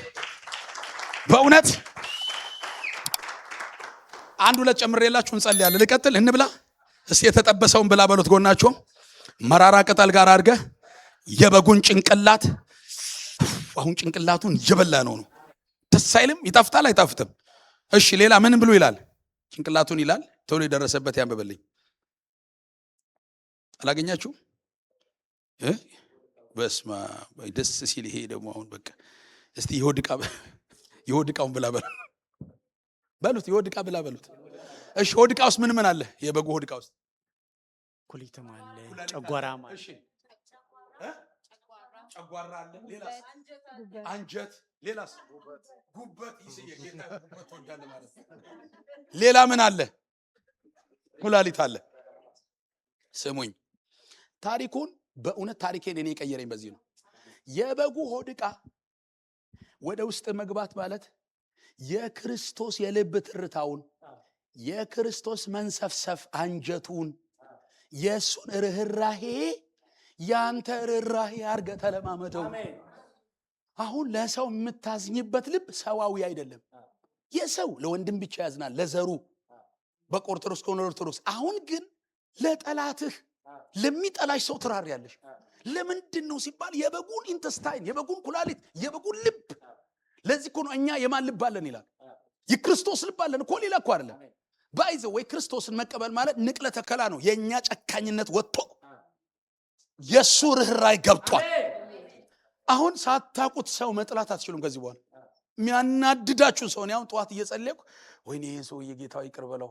Speaker 1: በእውነት አንድ ሁለት ጨምሬላችሁ እንጸልያለን። ልቀጥል እንብላ። እስቲ የተጠበሰውን ብላ በሉት። ጎናችሁ መራራ ቅጠል ጋር አድርገህ የበጉን ጭንቅላት አሁን ጭንቅላቱን እየበላ ነው። ደስ አይልም? ይጣፍጣል አይጣፍጥም? እሺ ሌላ ምን ብሉ ይላል? ጭንቅላቱን ይላል። ቶሎ የደረሰበት ያንበበልኝ። አላገኛችሁ? በስማ ደስ ሲል ይሄ ደግሞ አሁን በቃ እስቲ የሆድቃውን ብላ በሉት። የሆድቃ ብላ በሉት። እሺ ሆድቃ ውስጥ ምን አለ? የበጉ ሆድቃ ውስጥ
Speaker 2: ኩሊትም አለ፣ ጨጓራም አለ።
Speaker 1: እሺ ጨጓራ አለ። ሌላስ? አንጀት። ሌላስ? ጉበት። ይስየ ጌታ ጉበት ወዳለ ማለት ሌላ ምን አለ? ኩላሊት አለ። ስሙኝ፣ ታሪኩን በእውነት ታሪኬን እኔ የቀየረኝ በዚህ ነው። የበጉ ሆድቃ ወደ ውስጥ መግባት ማለት የክርስቶስ የልብ ትርታውን፣ የክርስቶስ መንሰፍሰፍ አንጀቱን፣ የሱን ርህራሄ ያንተ ርህራሄ አርገ ተለማመደው። አሁን ለሰው የምታዝኝበት ልብ ሰዋዊ አይደለም። የሰው ለወንድም ብቻ ያዝናል፣ ለዘሩ በኦርቶዶክስ ከሆነ ኦርቶዶክስ። አሁን ግን ለጠላትህ ለሚጠላሽ ሰው ትራሪያለሽ። ለምንድን ነው ሲባል የበጉን ኢንተስታይን፣ የበጉን ኩላሊት፣ የበጉን ልብ። ለዚህ እኮ ነው እኛ የማን ልብ አለን ይላል? የክርስቶስ ልብ አለን እኮ፣ ሌላ እኮ አይደለም። ባይዘ ወይ ክርስቶስን መቀበል ማለት ንቅለ ተከላ ነው። የኛ ጨካኝነት ወጥቶ የሱ ርህራይ ገብቷል። አሁን ሳታቁት ሰው መጥላት አትችሉም። ከዚህ በኋላ የሚያናድዳችሁ ሰው ነው። አሁን ጠዋት እየጸለይኩ ወይኔ ይሄን ሰው የጌታው ይቅር በለው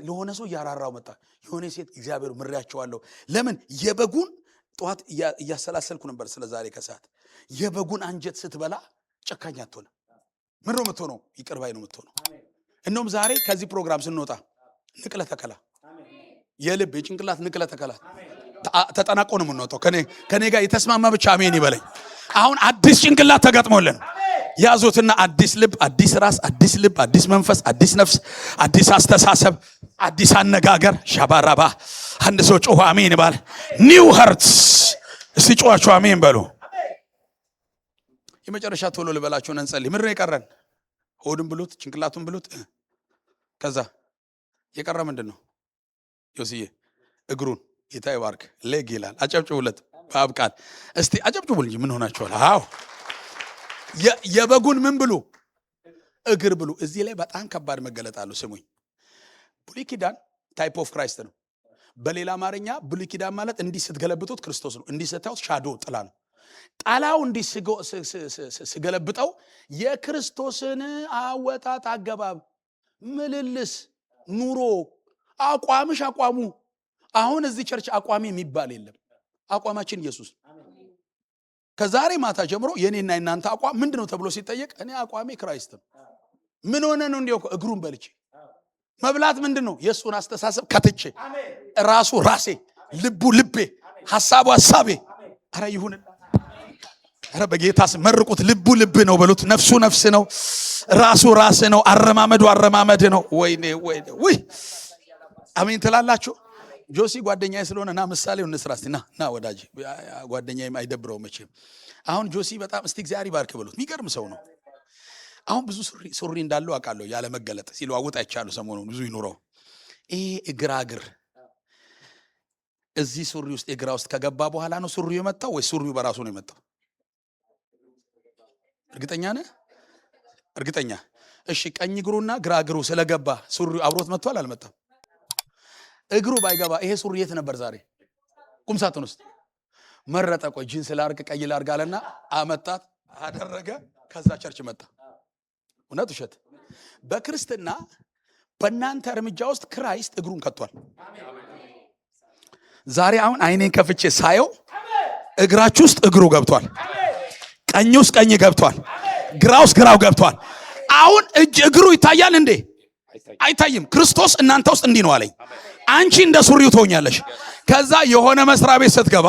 Speaker 1: ለሆነ ሰው እያራራው መጣ። የሆነ ሴት እግዚአብሔር ምሬያቸዋለሁ። ለምን? የበጉን ጠዋት እያሰላሰልኩ ነበር ስለዛሬ ከሰዓት። የበጉን አንጀት ስትበላ ጨካኝ አትሆንም። ምን ነው የምትሆነው? ይቅር ባይ ነው የምትሆነው። እንደውም ዛሬ ከዚህ ፕሮግራም ስንወጣ ንቅለ ተከላ፣ የልብ የጭንቅላት ንቅለ ተከላ ተጠናቆ ነው የምንወጣው። ከኔ ጋር የተስማማ ብቻ አሜን ይበለኝ። አሁን አዲስ ጭንቅላት ተገጥሞልን ያዙትና አዲስ ልብ፣ አዲስ ራስ፣ አዲስ ልብ፣ አዲስ መንፈስ፣ አዲስ ነፍስ፣ አዲስ አስተሳሰብ፣ አዲስ አነጋገር። ሻባራባ አንድ ሰው ጮሁ አሜን ይባል። ኒው ሀርትስ። እስቲ ጮኻችሁ አሜን በሉ። የመጨረሻ ቶሎ ልበላችሁ እንጸልይ። ምንድን ነው የቀረን? ሆድን ብሉት፣ ጭንቅላቱን ብሉት። ከዛ የቀረ ምንድን ነው? ዮስዬ እግሩን ጌታ ይባርክ። ሌግ ይላል። አጨብጭቡለት በአብ ቃል። እስቲ አጨብጭቡልኝ። ምን ሆናችኋል? አዎ የበጉን ምን ብሉ? እግር ብሉ። እዚህ ላይ በጣም ከባድ መገለጥ አለው። ስሙኝ። ብሉይ ኪዳን ታይፕ ኦፍ ክራይስት ነው። በሌላ አማርኛ ብሉይ ኪዳን ማለት እንዲህ ስትገለብጡት ክርስቶስ ነው። እንዲህ ስታዩት ሻዶ ጥላ ነው። ጣላው እንዲህ ስገለብጠው የክርስቶስን አወጣጥ፣ አገባብ፣ ምልልስ፣ ኑሮ፣ አቋምሽ አቋሙ። አሁን እዚህ ቸርች አቋሚ የሚባል የለም። አቋማችን ኢየሱስ። ከዛሬ ማታ ጀምሮ የኔና የናንተ አቋም ምንድነው ተብሎ ሲጠየቅ እኔ አቋሜ ክራይስት ነው። ምን ሆነ ነው እንዲያው እግሩን በልቼ መብላት ምንድነው? የሱን አስተሳሰብ ከትቼ ራሱ ራሴ፣ ልቡ ልቤ፣ ሐሳቡ ሐሳቤ። አረ ይሁን። አረ በጌታስ መርቁት። ልቡ ልብ ነው በሉት። ነፍሱ ነፍስ ነው። ራሱ ራስ ነው። አረማመዱ አረማመድ ነው። ወይኔ ወይኔ ወይ አሜን ትላላችሁ። ጆሲ ጓደኛዬ ስለሆነ ና ምሳሌው እንስራ እስቲ። ና ወዳጅ ጓደኛዬም አይደብረው መቼም። አሁን ጆሲ በጣም እስቲ እግዚአብሔር ይባርክ በሉት። የሚገርም ሰው ነው። አሁን ብዙ ሱሪ እንዳለው አውቃለሁ። ያለ መገለጥ ሲለዋውጥ አይቻለሁ። ሰሞኑን ብዙ ይኑረው። ይሄ እግር እዚህ ሱሪ ውስጥ እግራ ውስጥ ከገባ በኋላ ነው ሱሪው የመጣው ወይ ሱሪው በራሱ ነው የመጣው? እርግጠኛ ነህ? እርግጠኛ? እሺ ቀኝ እግሩና ግራ እግሩ ስለገባ ሱሪው አብሮት መጥቷል አልመጣም? እግሩ ባይገባ ይሄ ሱሪ የት ነበር ዛሬ? ቁም ሳጥን ውስጥ መረጠ። ቆይ ጂንስ ላርግ ቀይ ላርግ አለና አመጣት፣ አደረገ። ከዛ ቸርች መጣ። እውነት ውሸት? በክርስትና በእናንተ እርምጃ ውስጥ ክራይስት እግሩን ከቷል። ዛሬ አሁን አይኔን ከፍቼ ሳየው እግራችሁ ውስጥ እግሩ ገብቷል። ቀኝ ውስጥ ቀኝ ገብቷል። ግራ ውስጥ ግራው ገብቷል። አሁን እግሩ ይታያል እንዴ? አይታይም። ክርስቶስ እናንተ ውስጥ እንዲህ ነው አለኝ። አንቺ እንደ ሱሪው ትሆኛለሽ። ከዛ የሆነ መስሪያ ቤት ስትገባ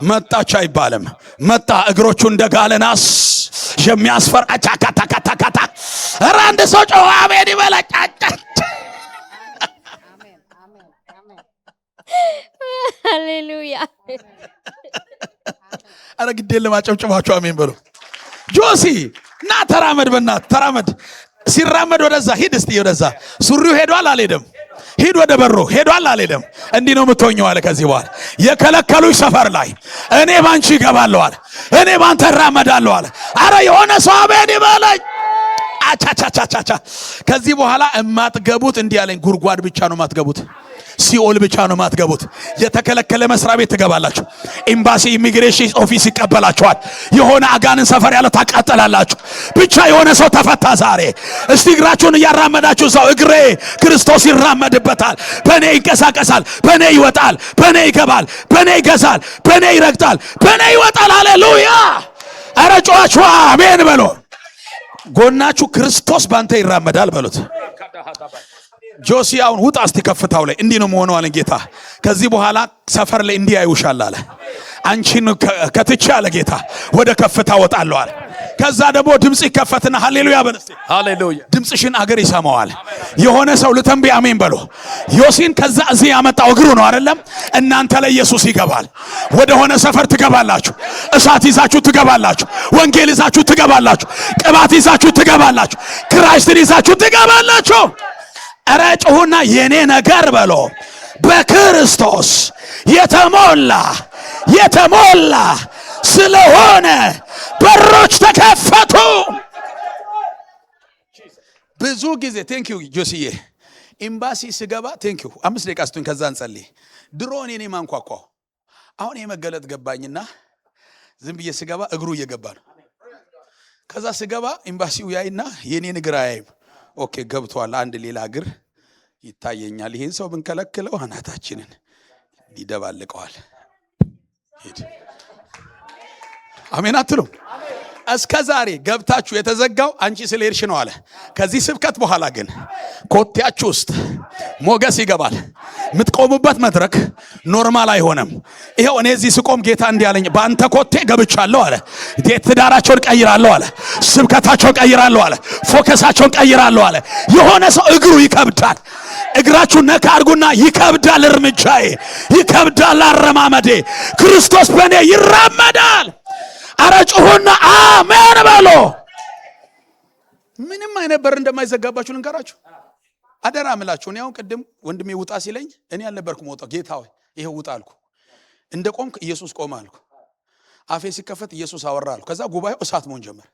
Speaker 1: መጣች አይባልም። መጣ እግሮቹ እንደ ጋለ ናስ የሚያስፈራ አቻካታካታካታ። ኧረ አንድ ሰው ጮኸ አሜን ይበላጭ።
Speaker 4: ሃሌሉያ።
Speaker 1: ኧረ ግዴን ለማጨብጨባችሁ አሜን በሉ። ጆሲ ና ተራመድ፣ በእናትህ ተራመድ። ሲራመድ ወደዛ ሂድ እስቲ ወደዛ። ሱሪው ሄዷል አልሄደም? ሂድ ወደ በሮ ሄዷል አልሄደም? እንዲህ ነው የምትሆኘው አለ። ከዚህ በኋላ የከለከሉኝ ሰፈር ላይ እኔ ባንቺ እገባለሁ አለ። እኔ ባንተ እራመዳለሁ አለ። አረ የሆነ ሰው አሜን ይበለኝ። አቻቻቻቻቻ ከዚህ በኋላ እማትገቡት እንዲህ አለኝ። ጉድጓድ ብቻ ነው የማትገቡት። ሲኦል ብቻ ነው የማትገቡት። የተከለከለ መስሪያ ቤት ትገባላችሁ። ኤምባሲ ኢሚግሬሽን ኦፊስ ይቀበላችኋል። የሆነ አጋንን ሰፈር ያለ ታቃጠላላችሁ። ብቻ የሆነ ሰው ተፈታ ዛሬ። እስቲ እግራችሁን እያራመዳችሁ ሰው እግሬ ክርስቶስ ይራመድበታል፣ በእኔ ይንቀሳቀሳል፣ በእኔ ይወጣል፣ በእኔ ይገባል፣ በእኔ ይገዛል፣ በእኔ ይረግጣል፣ በእኔ ይወጣል። ሃሌሉያ። አረ ጮኻችሁ አሜን በሉ። ጎናችሁ ክርስቶስ ባንተ ይራመዳል በሉት። ጆሲ አሁን ውጣ እስቲ ከፍታው ላይ እንዲህ ነው መሆኑ አለ ጌታ። ከዚህ በኋላ ሰፈር ላይ እንዲህ አይውሻል አለ። አንቺን ከትቼ አለ ጌታ ወደ ከፍታ ወጣለሁ አለ። ከዛ ደግሞ ድምጽ ይከፈትና ሃሌሉያ በል እስቲ። ሃሌሉያ። ድምጽሽን አገር ይሰማዋል። የሆነ ሰው ልተንቢ አሜን በሉ። ዮሲን ከዛ እዚህ ያመጣው እግሩ ነው አይደለም? እናንተ ላይ ኢየሱስ ይገባል። ወደ ሆነ ሰፈር ትገባላችሁ። እሳት ይዛችሁ ትገባላችሁ። ወንጌል ይዛችሁ ትገባላችሁ። ቅባት ይዛችሁ ትገባላችሁ። ክራይስትን ይዛችሁ ትገባላችሁ። እረ ጩሁና የኔ ነገር በሎ በክርስቶስ የተሞላ ስለሆነ በሮች ተከፈቱ። ብዙ ጊዜ ቴንኪዩ ጆሲዬ ኤምባሲ ስገባ ቴንኪዩ 5 ደቂቃ ስጡኝ፣ ከዛ እንጸልይ። ድሮ እኔ ማንኳኳው፣ አሁን የመገለጥ ገባኝና ዝም ብዬ ስገባ እግሩ እየገባ ነው። ከዛ ስገባ ኤምባሲው ያይና የኔን እግር አያይም። ኦኬ ገብቷል፣ አንድ ሌላ እግር ይታየኛል። ይሄን ሰው ብንከለክለው አናታችንን ይደባልቀዋል። ሄድ አሜን አትሉም? እስከ ዛሬ ገብታችሁ የተዘጋው አንቺ ስለሄድሽ ነው አለ። ከዚህ ስብከት በኋላ ግን ኮቴያችሁ ውስጥ ሞገስ ይገባል። የምትቆሙበት መድረክ ኖርማል አይሆንም። ይሄው እኔ እዚህ ስቆም ጌታ እንዲህ አለኝ፣ በአንተ ኮቴ ገብቻለሁ አለ። ትዳራቸውን ቀይራለሁ አለ። ስብከታቸውን ቀይራለሁ አለ። ፎከሳቸውን ቀይራለሁ አለ። የሆነ ሰው እግሩ ይከብዳል። እግራችሁን ነካ አድርጉና ይከብዳል፣ እርምጃዬ ይከብዳል፣ አረማመዴ ክርስቶስ በእኔ ይራመዳል። አረ ጩሁና አሜን በሎ። ምንም አይነት በር እንደማይዘጋባችሁ ልንገራችሁ። አደራ እምላችሁ። እኔ አሁን ቅድም ወንድሜ ውጣ ሲለኝ እኔ አልነበርኩም ወጣው። ጌታ ሆይ ይሄው ውጣ አልኩ። እንደ ቆምክ ኢየሱስ ቆመ አልኩ። አፌ ሲከፈት ኢየሱስ አወራ አልኩ። ከዛ ጉባኤው እሳት መሆን ጀመረ።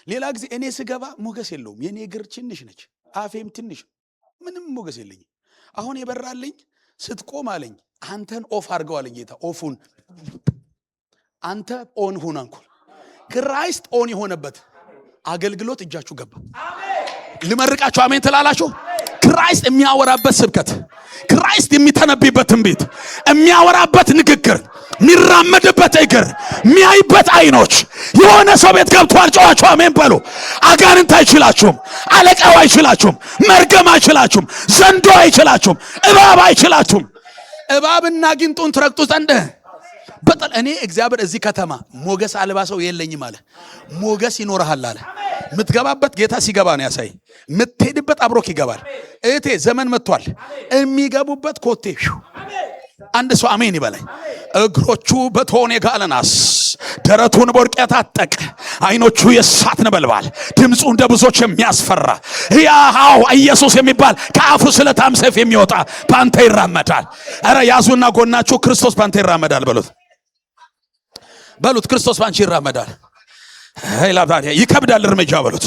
Speaker 1: ሌላ ጊዜ እኔ ስገባ ሞገስ የለውም። የኔ እግር ትንሽ ነች፣ አፌም ትንሽ፣ ምንም ሞገስ የለኝም። አሁን የበራልኝ ስትቆም አለኝ አንተን ኦፍ አድርገው አለኝ ጌታ። ኦፉን አንተ ኦን ሁን አንኩል። ክራይስት ኦን የሆነበት አገልግሎት እጃችሁ ገባ። ልመርቃችሁ አሜን ትላላችሁ። ክራይስት የሚያወራበት ስብከት፣ ክራይስት የሚተነብይበት ትንቢት፣ የሚያወራበት ንግግር፣ የሚራመድበት እግር፣ የሚያይበት አይኖች የሆነ ሰው ቤት ገብቷል። ጮኻችሁ አሜን በሉ። አጋንንት አይችላችሁም፣ አለቃው አይችላችሁም፣ መርገም አይችላችሁም፣ ዘንዶ አይችላችሁም፣ እባብ አይችላችሁም። እባብና ጊንጡን ትረግጡ ዘንድ በጠል እኔ እግዚአብሔር እዚህ ከተማ ሞገስ አልባ ሰው የለኝም አለ። ሞገስ ይኖርሃል አለ። ምትገባበት ጌታ ሲገባ ነው ያሳይ። ምትሄድበት አብሮክ ይገባል። እቴ ዘመን መጥቷል። የሚገቡበት ኮቴ አንድ ሰው አሜን ይበላይ። እግሮቹ በቶን የጋለ ናስ፣ ደረቱን በወርቅ የታጠቀ፣ አይኖቹ የእሳት ነበልባል፣ ድምፁ እንደ ብዙዎች የሚያስፈራ ያው ኢየሱስ የሚባል ከአፉ ስለታም ሰይፍ የሚወጣ ባንተ ይራመዳል። አረ ያዙና ጎናችሁ ክርስቶስ ባንተ ይራመዳል በሉት። በሉት ክርስቶስ ባንቺ ይራመዳል። ላባሪያ ይከብዳል እርምጃ በሉት።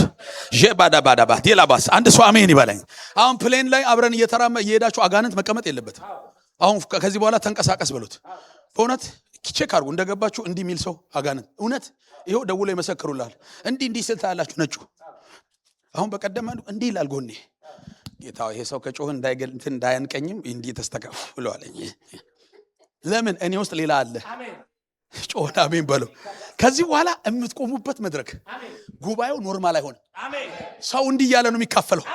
Speaker 1: ጀባዳባዳባ ዲላባስ አንድ ሰው አሜን ይበለኝ። አሁን ፕሌን ላይ አብረን እየሄዳችሁ አጋንንት መቀመጥ የለበትም። አሁን ከዚህ በኋላ ተንቀሳቀስ በሉት። በእውነት ቼክ አድርጉ እንደገባችሁ እንዲህ የሚል ሰው አጋንንት እውነት ይኸው ደውሎ ይመሰክሩላል። እንዲህ ስል ታያላችሁ። ነጩ አሁን በቀደም እንዲህ ይላል ጎኔ። ጌታ ይሄ ሰው ከጮህ እንዳያንቀኝም እንዲህ ተስተካፍ ብለዋለኝ። ለምን እኔ ውስጥ ሌላ አለ። ጮና አሜን በሉ። ከዚህ በኋላ የምትቆሙበት መድረክ ጉባኤው ኖርማል አይሆንም። ሰው እንዲህ እያለ ነው የሚካፈለው።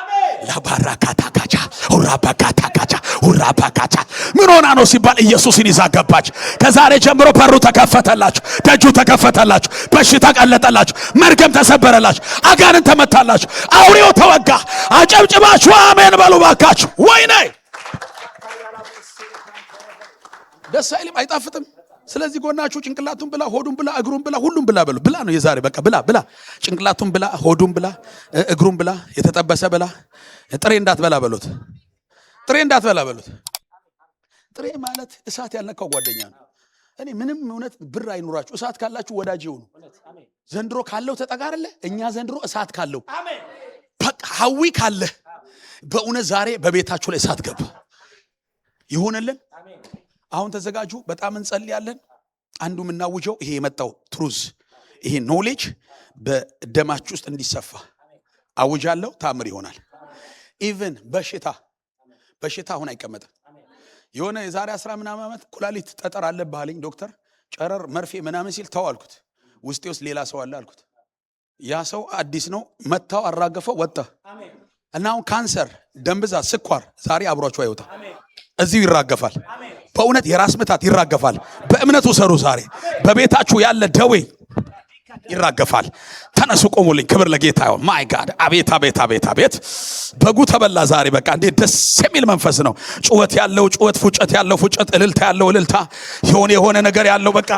Speaker 1: ላባራካታካቻ ሁራባካታካቻ ሁራባካቻ ምን ሆና ነው ሲባል ኢየሱስን ይዛ ገባች። ከዛሬ ጀምሮ በሩ ተከፈተላችሁ፣ ደጁ ተከፈተላችሁ፣ በሽታ ቀለጠላችሁ፣ መርገም ተሰበረላችሁ፣ አጋንንት ተመታላችሁ፣ አውሬው ተወጋ። አጨብጭባችሁ አሜን በሉ ባካችሁ። ወይኔ ደስ አይልም? አይጣፍጥም? ስለዚህ ጎናችሁ ጭንቅላቱን ብላ፣ ሆዱን ብላ፣ እግሩን ብላ፣ ሁሉም ብላ በሉ። ብላ ነው የዛሬ በቃ ብላ ብላ። ጭንቅላቱን ብላ፣ ሆዱን ብላ፣ እግሩን ብላ፣ የተጠበሰ ብላ። ጥሬ እንዳትበላ በሉት። ጥሬ እንዳትበላ በሉት። ጥሬ ማለት እሳት ያልነካው ጓደኛ ነው። እኔ ምንም እውነት ብር አይኑራችሁ፣ እሳት ካላችሁ ወዳጅ ይሁኑ። ዘንድሮ ካለው ተጠጋርለ እኛ ዘንድሮ እሳት ካለው በቃ ሀዊ ካለ በእውነት ዛሬ በቤታችሁ ላይ እሳት ገባ ይሆነልን። አሁን ተዘጋጁ። በጣም እንጸልያለን። አንዱ የምናውጀው ይሄ የመጣው ትሩዝ ይሄ ኖሌጅ በደማችሁ ውስጥ እንዲሰፋ አውጃለሁ። ታምር ይሆናል። ኢቭን በሽታ አሁን አይቀመጥም። የሆነ የዛሬ 10 ምናምን ዓመት ኩላሊት ጠጠር አለብህ አለኝ ዶክተር። ጨረር መርፌ ምናምን ሲል ተው አልኩት። ውስጤ ውስጥ ሌላ ሰው አለ አልኩት። ያ ሰው አዲስ ነው። መታው አራገፈው ወጣ እና አሁን ካንሰር፣ ደም ብዛት፣ ስኳር ዛሬ አብሯችሁ አይወጣ፣ እዚሁ ይራገፋል። በእውነት የራስ ምታት ይራገፋል። በእምነቱ ሰሩ። ዛሬ በቤታችሁ ያለ ደዌ ይራገፋል። ተነሱ ቆሙልኝ። ክብር ለጌታ ይሁን። ማይ ጋድ አቤት አቤት አቤት አቤት። በጉ ተበላ ዛሬ። በቃ እንዴት ደስ የሚል መንፈስ ነው። ጩኸት ያለው ጩኸት፣ ፉጨት ያለው ፉጨት፣ እልልታ ያለው እልልታ፣ የሆነ ነገር ያለው በቃ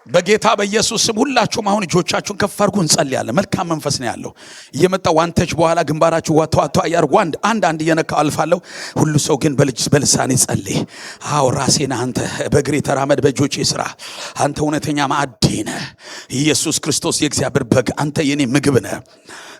Speaker 1: በጌታ በኢየሱስ ስም ሁላችሁም አሁን እጆቻችሁን ከፍ አድርጉ። እንጸልያለን። መልካም መንፈስ ነው ያለው። እየመጣ ዋንተች በኋላ ግንባራችሁ ዋቷ ያርጉ። አንድ እየነካ አልፋለሁ። ሁሉ ሰው ግን በልሳኔ ጸልይ። አዎ ራሴና አንተ በእግሬ ተራመድ፣ በእጆቼ ስራ። አንተ እውነተኛ ማዕድ ነህ። ኢየሱስ ክርስቶስ የእግዚአብሔር በግ፣ አንተ የኔ ምግብ ነህ።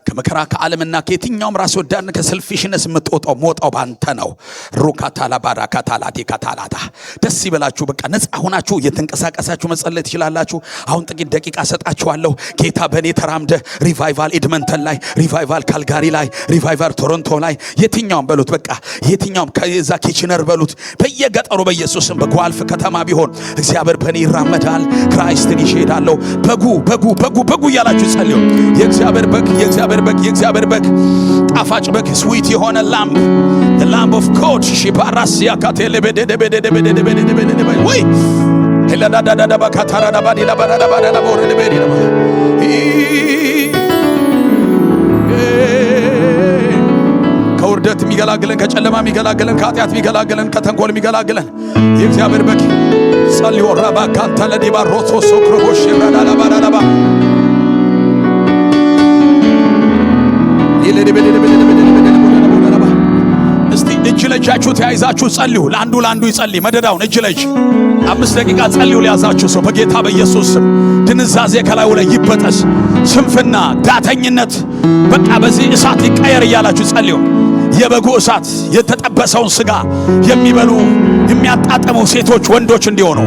Speaker 1: ከመከራ ከዓለምና ከየትኛውም ራስ ወዳድን ከሰልፊሽነስ የምትወጣው ሞጣው ባንተ ነው። ሩካታላ ባራካታላ ዲካታላታ ደስ ይበላችሁ። በቃ ነፃ ሆናችሁ እየተንቀሳቀሳችሁ መጸለይ ትችላላችሁ። አሁን ጥቂት ደቂቃ ሰጣችኋለሁ። ጌታ በእኔ ተራምደ ሪቫይቫል ኤድመንተን ላይ፣ ሪቫይቫል ካልጋሪ ላይ፣ ሪቫይቫል ቶሮንቶ ላይ፣ የትኛውም በሉት በቃ የትኛውም ከዛ ኪችነር በሉት በየገጠሩ በኢየሱስም በጓልፍ ከተማ ቢሆን እግዚአብሔር በእኔ ይራመዳል። ክራይስትን ይሄዳለሁ። በጉ እያላችሁ ጸልዩ። የእግዚአብሔር በግ ጣፋጭ በግ ስዊት የሆነ ላምብ the lamb of God ሽባራሲያ ካቴለ በደደበደደበደደበደደበ ወይ ሄላዳዳዳ ባካታራዳ ባዲላ ባዳዳ ባዳላ ቦረደበዲ ነው። ከውርደት የሚገላግለን፣ ከጨለማ የሚገላግለን፣ ከኃጢአት የሚገላግለን፣ ከተንኮል የሚገላግለን የእግዚአብሔር በግ ጸልዮ ራባ ካንታለ ዲባ ሮሶ ክሮቦሽ ራዳላ ባዳላ እስቲ እጅ ለእጃችሁ ተያይዛችሁ ጸልዩ። ለአንዱ ይጸልይ። መደዳውን እጅ ለእጅ 5 ደቂቃ ጸልዩ። ለያዛችሁ ሰው በጌታ በኢየሱስ ስም ድንዛዜ ከላዩ ላይ ይበጠስ። ስንፍና፣ ዳተኝነት በቃ በዚህ እሳት ይቀየር እያላችሁ ጸልዩ። የበጉ እሳት የተጠበሰውን ስጋ የሚበሉ የሚያጣጥሙ ሴቶች ወንዶች እንዲሆኑ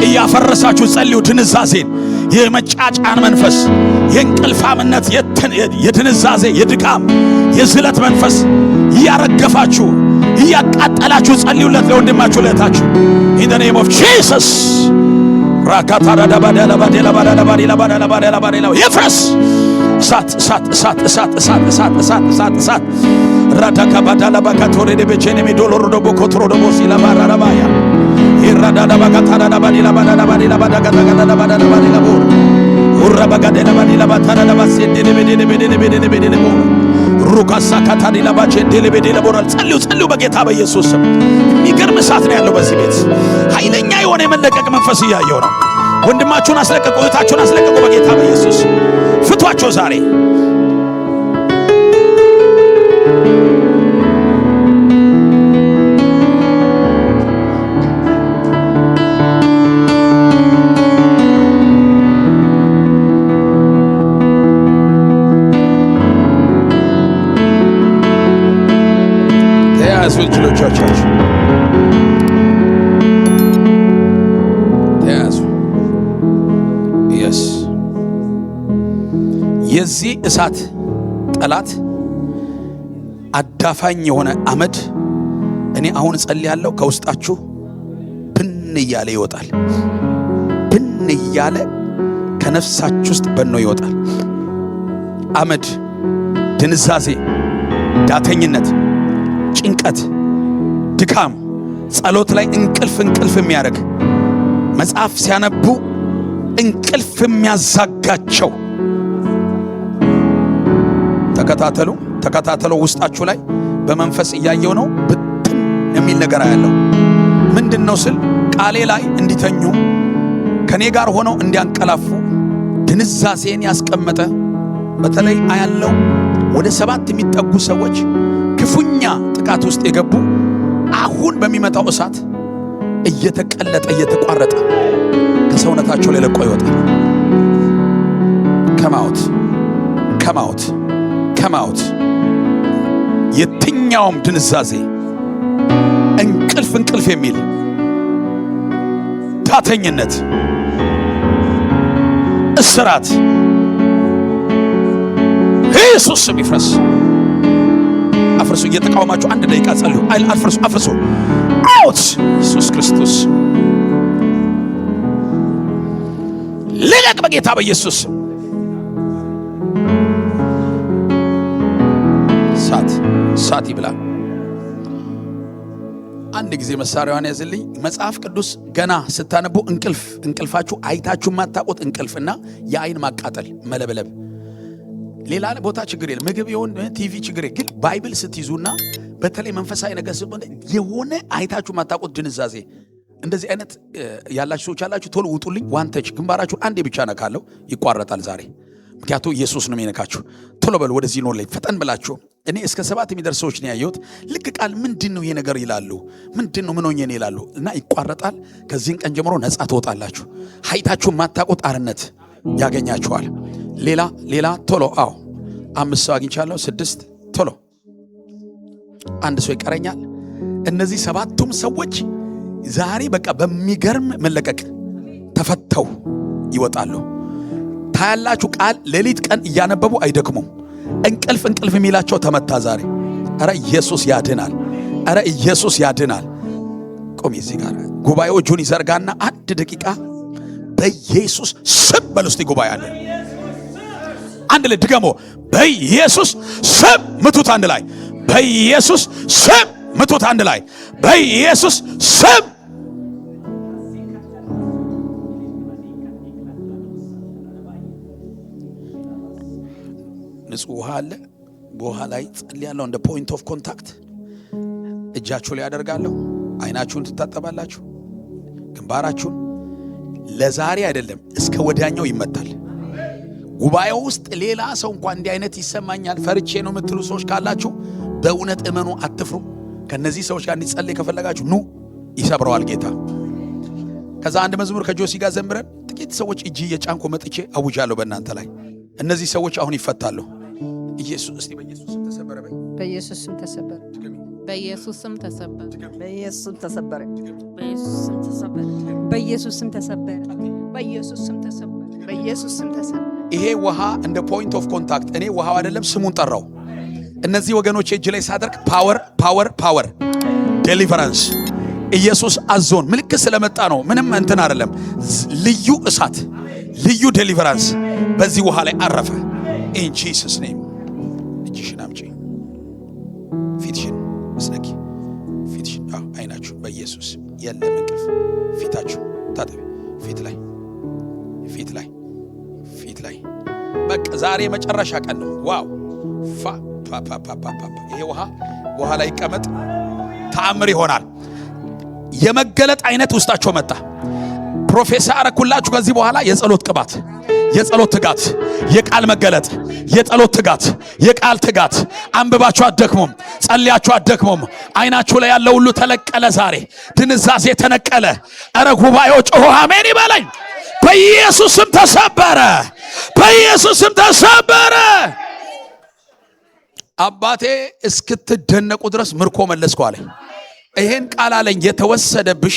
Speaker 1: እያፈረሳችሁ ጸልዩ። ድንዛዜን፣ የመጫጫን መንፈስ፣ የእንቅልፋምነት፣ የድንዛዜ፣ የድካም፣ የዝለት መንፈስ እያረገፋችሁ እያቃጠላችሁ ጸልዩለት። ለወንድማችሁ ለእህታችሁ in the name of Jesus ይፍረስ። እሳት እሳት እሳት እሳት እሳት እሳት እሳት እሳት እሳት ራዳካባዳላ ባካቶሬ ደበቼኔ ሚዶሎሮ ደቦ ኮትሮ ደቦ ሲላባራባያ ይራዳዳ ባካታዳዳ ባዲላ ባዳዳ ባዲላ ባዳጋዳጋዳ ባዳዳ ባዲላ ቦር ወራባጋዴላ ባዲላ ባታዳዳ ባሴዴ በዴ ቦር ሩካሳ ካታዲላ ባቼዴ በዴ ቦር። ጸልዩ በጌታ በኢየሱስ ስም። የሚገርም እሳት ነው ያለው በዚህ ቤት። ኃይለኛ የሆነ የመለቀቅ መንፈስ እያየው ነው። ወንድማችሁን አስለቀቁ፣ እህታችሁን አስለቀቁ በጌታ በኢየሱስ። ፍቷቸው ዛሬ። ተያዙ እጆቻችሁ ተያዙ። የዚህ እሳት ጠላት አዳፋኝ የሆነ አመድ እኔ አሁን ጸልያለሁ ከውስጣችሁ ብን እያለ ይወጣል። ብን እያለ ከነፍሳችሁ ውስጥ በኖ ይወጣል። አመድ፣ ድንዛዜ፣ ዳተኝነት፣ ጭንቀት፣ ድካም፣ ጸሎት ላይ እንቅልፍ የሚያደርግ መጽሐፍ ሲያነቡ እንቅልፍ የሚያዛጋቸው ተከታተሉ። ውስጣችሁ ላይ በመንፈስ እያየው ነው። ብትን የሚል ነገር ያለው ምንድነው ስል ቃሌ ላይ እንዲተኙ ከኔ ጋር ሆነው እንዲያንቀላፉ ድንዛዜን ያስቀመጠ በተለይ አያለው ወደ 7 የሚጠጉ ሰዎች ክፉኛ ጥቃት ውስጥ የገቡ አሁን በሚመጣው እሳት እየተቀለጠ እየተቋረጠ ከሰውነታቸው ላይ ለቆ ይወጣል። ከማውት የትኛውም ድንዛዜ እንቅልፍ የሚል ዳተኝነት፣ እስራት ኢየሱስ ስም ይፍረስ። አፍርሱ። እየተቃወማችሁ 1 ደቂቃ ጸልዩ። አፍርሱ። አውት ኢየሱስ ክርስቶስ ልቀቅ በጌታ በኢየሱስ ሳት ይብላ። አንድ ጊዜ መሳሪያዋን ያዝልኝ። መጽሐፍ ቅዱስ ገና ስታነቡ እንቅልፋችሁ አይታችሁ ማታቆት እንቅልፍና የአይን ማቃጠል መለበለብ፣ ሌላ ቦታ ችግር የለም። ምግብ ይሁን ቲቪ ችግር የለም። ግን ባይብል ስትይዙና በተለይ መንፈሳዊ ነገር ስትሆን የሆነ አይታችሁ ማታቆት ድንዛዜ እንደዚህ አይነት ያላችሁ ሰዎች ያላችሁ ቶሎ ውጡልኝ። ዋንተች ግንባራችሁ አንዴ ብቻ ነካለው ይቋረጣል ዛሬ። ምክንያቱም ኢየሱስ ነው የሚነካችሁ። ቶሎ በል ወደዚህ ነው ላይ ፈጠን ብላችሁ። እኔ እስከ 7 የሚደርስ ሰዎች ነው ያየሁት። ልክ ቃል ምንድነው ይሄ ነገር ይላሉ። ምንድነው ምን ሆኜ ነው ይላሉ እና ይቋረጣል። ከዚህን ቀን ጀምሮ ነፃ ትወጣላችሁ። ሀይታችሁ ማታቆት አርነት ያገኛችኋል። ሌላ ቶሎ 5 ሰው አግኝቻለሁ። 6 ቶሎ 1 ሰው ይቀረኛል። እነዚህ 7ቱም ሰዎች ዛሬ በቃ በሚገርም መለቀቅ ተፈተው ይወጣሉ። ታያላችሁ። ቃል ሌሊት ቀን እያነበቡ አይደክሙም። እንቅልፍ የሚላቸው ተመታ ዛሬ። አረ ኢየሱስ ያድናል። ቆም እዚህ ጋር ጉባኤው እጁን ይዘርጋና 1 ደቂቃ በኢየሱስ ስም በል። ውስጥ ጉባኤ አለ። አንድ ላይ ድገሞ በኢየሱስ ስም ምቱት። አንድ ላይ በኢየሱስ ስም ምቱት። አንድ ላይ በኢየሱስ ስም። ንጹህ ውሃ አለ። በውሃ ላይ ጸልያለሁ። እንደ ፖይንት ኦፍ ኮንታክት እጃችሁ ላይ ያደርጋለሁ። አይናችሁን ትታጠባላችሁ። ግንባራችሁን ለዛሬ አይደለም እስከ ወዲያኛው ይመታል። ጉባኤው ውስጥ ሌላ ሰው እንኳን እንዲህ አይነት ይሰማኛል ፈርቼ ነው የምትሉ ሰዎች ካላችሁ በእውነት እመኑ፣ አትፍሩ። ከነዚህ ሰዎች ጋር እንዲጸልይ ከፈለጋችሁ ኑ፣ ይሰብረዋል ጌታ። ከዛ አንድ መዝሙር ከጆሲ ጋር ዘምረን ጥቂት ሰዎች እጅ የጫንኮ መጥቼ አውጃለሁ በእናንተ ላይ። እነዚህ ሰዎች አሁን ይፈታሉ። ኢየሱስ እስቲ በኢየሱስ ስም ተሰበረ በይ።
Speaker 3: በኢየሱስ ስም ተሰበረ።
Speaker 5: በኢየሱስ ስም ተሰበረ።
Speaker 3: በኢየሱስ ስም ተሰበረ።
Speaker 5: በኢየሱስ ስም ተሰበረ።
Speaker 3: በኢየሱስ ስም ተሰበረ። በኢየሱስ ስም ተሰበረ። በኢየሱስ ስም ተሰበረ።
Speaker 1: ይሄ ውሃ እንደ ፖይንት ኦፍ ኮንታክት፣ እኔ ውሃው አይደለም ስሙን ጠራው። እነዚህ ወገኖች እጅ ላይ ሳደርግ ፓወር ፓወር ፓወር ዴሊቨራንስ ኢየሱስ አዞን ምልክት ስለመጣ ነው። ምንም እንትን አይደለም። ልዩ እሳት፣ ልዩ ዴሊቨራንስ በዚህ ውሃ ላይ አረፈ። ኢን ጂሰስ ኔም። እጅሽን አምጪ፣ ፊትሽን አስነኪ፣ ፊትሽን አይናችሁ በኢየሱስ የለም እንቅልፍ። ፊታችሁ ታጠቢ፣ ፊት ላይ ፊት ላይ ፊት ላይ። በቃ ዛሬ መጨረሻ ቀን ነው። ዋው ፋ ፓ ፓ ፓ ፓ። ይሄ ውሃ ላይ ይቀመጥ፣ ተአምር ይሆናል። የመገለጥ አይነት ውስጣቸው መጣ። ፕሮፌሰር አረኩላችሁ። ከዚህ በኋላ የጸሎት ቅባት፣ የጸሎት ትጋት፣ የቃል መገለጥ፣ የጸሎት ትጋት፣ የቃል ትጋት። አንብባችሁ አትደክሙም፣ ጸልያችሁ አትደክሙም። አይናችሁ ላይ ያለው ሁሉ ተለቀለ። ዛሬ ድንዛዜ ተነቀለ። ኧረ ጉባኤው ጮሆ አሜን ይበለኝ። በኢየሱስም ተሰበረ፣ በኢየሱስም ተሰበረ። አባቴ እስክትደነቁ ድረስ ምርኮ መለስኩ አለኝ። ይሄን ቃል አለኝ። የተወሰደብሽ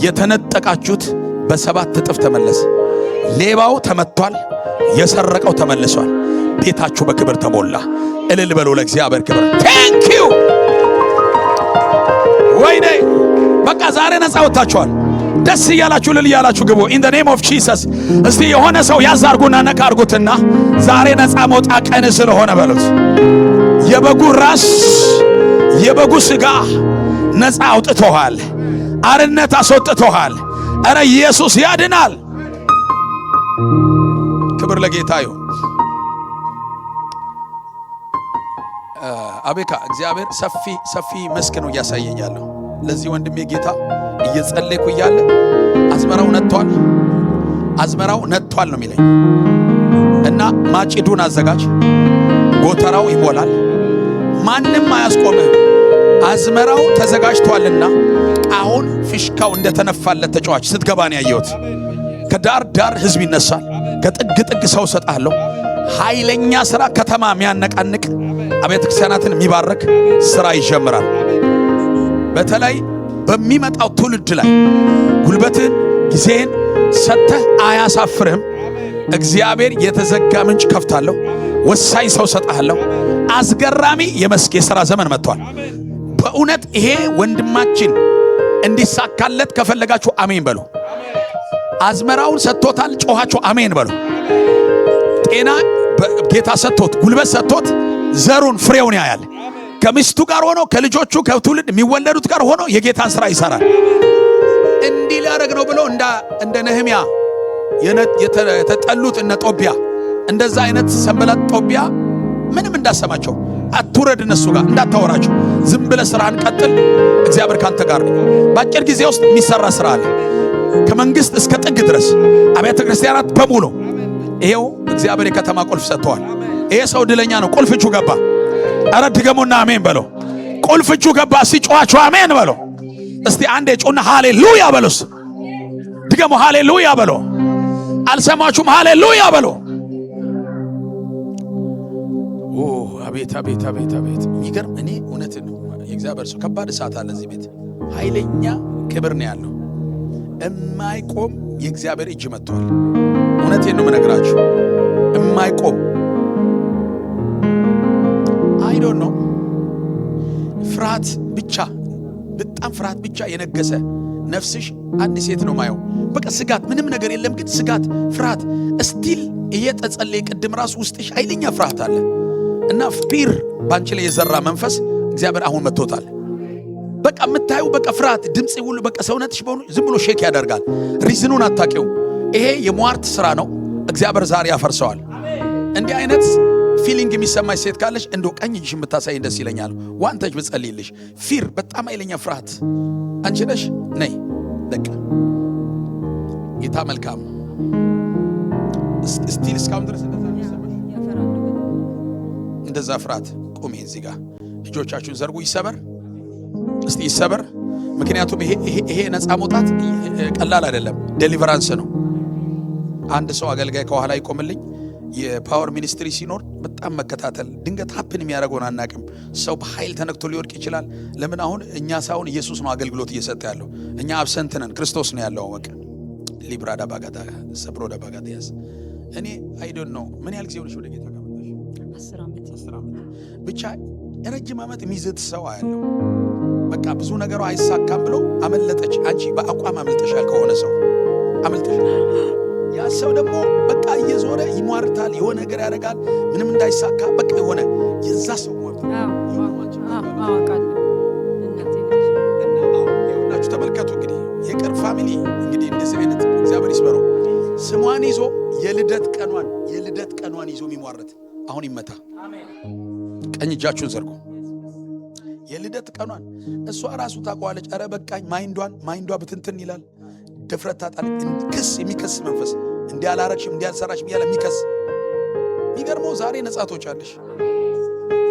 Speaker 1: የተነጠቃችሁት በ7 እጥፍ ተመለሰ። ሌባው ተመቷል፣ የሰረቀው ተመልሷል። ቤታችሁ በክብር ተሞላ። እልል በሉ ለእግዚአብሔር ክብር። ቴንክ ዩ። ወይኔ በቃ ዛሬ ነፃ ወጣችኋል። ደስ እያላችሁ እልል እያላችሁ ግቡ። ኢን ዘ ኔም ኦፍ ጂሰስ። እስቲ የሆነ ሰው ያዝ አርጉና ነካ አርጉትና ዛሬ ነፃ መውጣ ቀን ስለሆነ በሉት። የበጉ ራስ የበጉ ስጋ ነፃ አውጥቶሃል። አርነት አስወጥቶሃል። ኧረ ኢየሱስ ያድናል። ክብር ለጌታ ይሁን። አቤካ እግዚአብሔር ሰፊ መስክ ነው እያሳየኛለሁ። ለዚህ ወንድሜ ጌታ እየጸለይኩ እያለ አዝመራው ነጥቷል ነው የሚለኝ እና ማጭዱን አዘጋጅ፣ ጎተራው ይሞላል፣ ማንም አያስቆምህም። አዝመራው ተዘጋጅቷልና አሁን ፊሽካው እንደተነፋለት ተጫዋች ስትገባ ነው ያየሁት። ከዳር ዳር ህዝብ ይነሳል፣ ከጥግ ጥግ ሰው ሰጣለሁ። ኃይለኛ ሥራ፣ ከተማ የሚያነቃንቅ አብያተ ክርስቲያናትን የሚባርክ ሥራ ይጀምራል። በተለይ በሚመጣው ትውልድ ላይ ጉልበትን ጊዜን ሰጥተህ አያሳፍርህም። እግዚአብሔር የተዘጋ ምንጭ ከፍታለሁ፣ ወሳኝ ሰው ሰጣለሁ። አስገራሚ የሥራ ዘመን መጥቷል። በእውነት ይሄ ወንድማችን እንዲሳካለት ከፈለጋችሁ አሜን በሉ። አዝመራውን ሰጥቶታል፣ ጮኻችሁ አሜን በሉ። ጤና ጌታ ሰጥቶት፣ ጉልበት ሰጥቶት ዘሩን ፍሬውን ያያል። ከሚስቱ ጋር ሆኖ ከልጆቹ ከትውልድ የሚወለዱት ጋር ሆኖ የጌታን ሥራ ይሰራል። እንዲህ ሊያደርግ ነው ብሎ እንደ ነህምያ የተጠሉት እነ ጦቢያ እንደዛ አይነት ሰንበላት ጦቢያ ምንም እንዳሰማቸው አትውረድ፣ እነሱ ጋር እንዳታወራቸው፣ ዝም ብለህ ሥራህን ቀጥል። እግዚአብሔር ካንተ ጋር ነው። በአጭር ጊዜ ውስጥ የሚሰራ ሥራ አለ፣ ከመንግስት እስከ ጥግ ድረስ አብያተ ክርስቲያናት በሙሉ። ይሄው እግዚአብሔር የከተማ ቁልፍ ሰጥተዋል። ይሄ ሰው ድለኛ ነው። ቁልፍ እጁ ገባ። ኧረ ድገሙና አሜን በሎ። ቁልፍ እጁ ገባ። ሲጮኻችሁ አሜን በሎ። እስቲ አንዴ ጩና ሃሌሉያ በሎስ። ድገሙ ሃሌሉያ በሎ። አልሰማችሁም? ሃሌሉያ በሎ። አቤት አቤት አቤት አቤት! የሚገርም እኔ እውነትን ነው የእግዚአብሔር ሰው። ከባድ እሳት አለ እዚህ ቤት። ኃይለኛ ክብር ነው ያለው። እማይቆም የእግዚአብሔር እጅ መጥቷል። እውነቴን ነው የምነግራችሁ፣ እማይቆም አይ ዶንት ኖ ፍርሃት ብቻ፣ በጣም ፍርሃት ብቻ የነገሰ ነፍስሽ አንድ ሴት ነው ማየው። በቃ ስጋት፣ ምንም ነገር የለም ግን ስጋት፣ ፍርሃት ስቲል እየተጸለየ ቅድም ራሱ ውስጥሽ ኃይለኛ ፍርሃት አለ እና ፊር ባንቺ ላይ የዘራ መንፈስ እግዚአብሔር አሁን መጥቶታል። በቃ የምታዩ በቃ ፍርሃት ድምጽ ሁሉ በቃ ሰውነትሽ በሙሉ ዝም ብሎ ሼክ ያደርጋል። ሪዝኑን አታውቂው። ይሄ የሟርት ስራ ነው። እግዚአብሔር ዛሬ ያፈርሰዋል። እንዲህ አይነት ፊሊንግ የሚሰማሽ ሴት ካለሽ እንደው ቀኝ እጅሽ የምታሳይ ደስ ይለኛል። ዋንተሽ ብጸልይልሽ። ፊር በጣም ኃይለኛ ፍርሃት አንቺ ነሽ። ነይ በቃ ጌታ መልካም ስቲል እስካሁን ድረስ እንደዛ ፍርሃት ቁሚ። እዚህ ጋር እጆቻችሁን ዘርጉ። ይሰበር እስቲ ይሰበር። ምክንያቱም ይሄ ነፃ መውጣት ቀላል አይደለም፣ ዴሊቨራንስ ነው። አንድ ሰው አገልጋይ ከኋላ ይቆምልኝ። የፓወር ሚኒስትሪ ሲኖር በጣም መከታተል፣ ድንገት ሀፕን የሚያደርገውን አናቅም። ሰው በኃይል ተነክቶ ሊወድቅ ይችላል። ለምን? አሁን እኛ ሳይሆን ኢየሱስ ነው አገልግሎት እየሰጠ ያለው። እኛ አብሰንት ነን፣ ክርስቶስ ነው ያለው። በቃ ሊብራዳ ባጋታ ሰብሮዳ ባጋታ ያስ እኔ አይዶን ነው ምን ያህል ጊዜ ሆነሽ ወደ ጌታ ጋር መጣሽ?
Speaker 2: 10 ዓመት
Speaker 1: ብቻ ረጅም ዓመት የሚዝት ሰው አያለው። በቃ ብዙ ነገሯ አይሳካም ብሎ አመለጠች። አንቺ በአቋም አመልጠሻል፣ ከሆነ ሰው አመልጠሻል። ያ ሰው ደግሞ በቃ እየዞረ ይሟርታል፣ የሆነ ነገር ያደርጋል፣ ምንም እንዳይሳካ በቃ የሆነ የዛ ሰው ሞት ይሁናችሁ። ተመልከቱ እንግዲህ የቅርብ ፋሚሊ እንግዲህ እንደዚህ አይነት እግዚአብሔር ይስበረው። ስሟን ይዞ የልደት ቀኗን ይዞ የሚሟረት አሁን ይመታ። ቀኝ እጃችሁን ዘርጉ። የልደት ቀኗን እሷ ራሱ ታውቀዋለች። ኧረ በቃኝ ማይንዷ ብትንትን ይላል። ድፍረት ታጣለች። ክስ የሚከስ መንፈስ እንዲያላረግሽም እንዲያልሰራሽም እያለ የሚከስ የሚገርመው ዛሬ ነጻ ትወጫለሽ።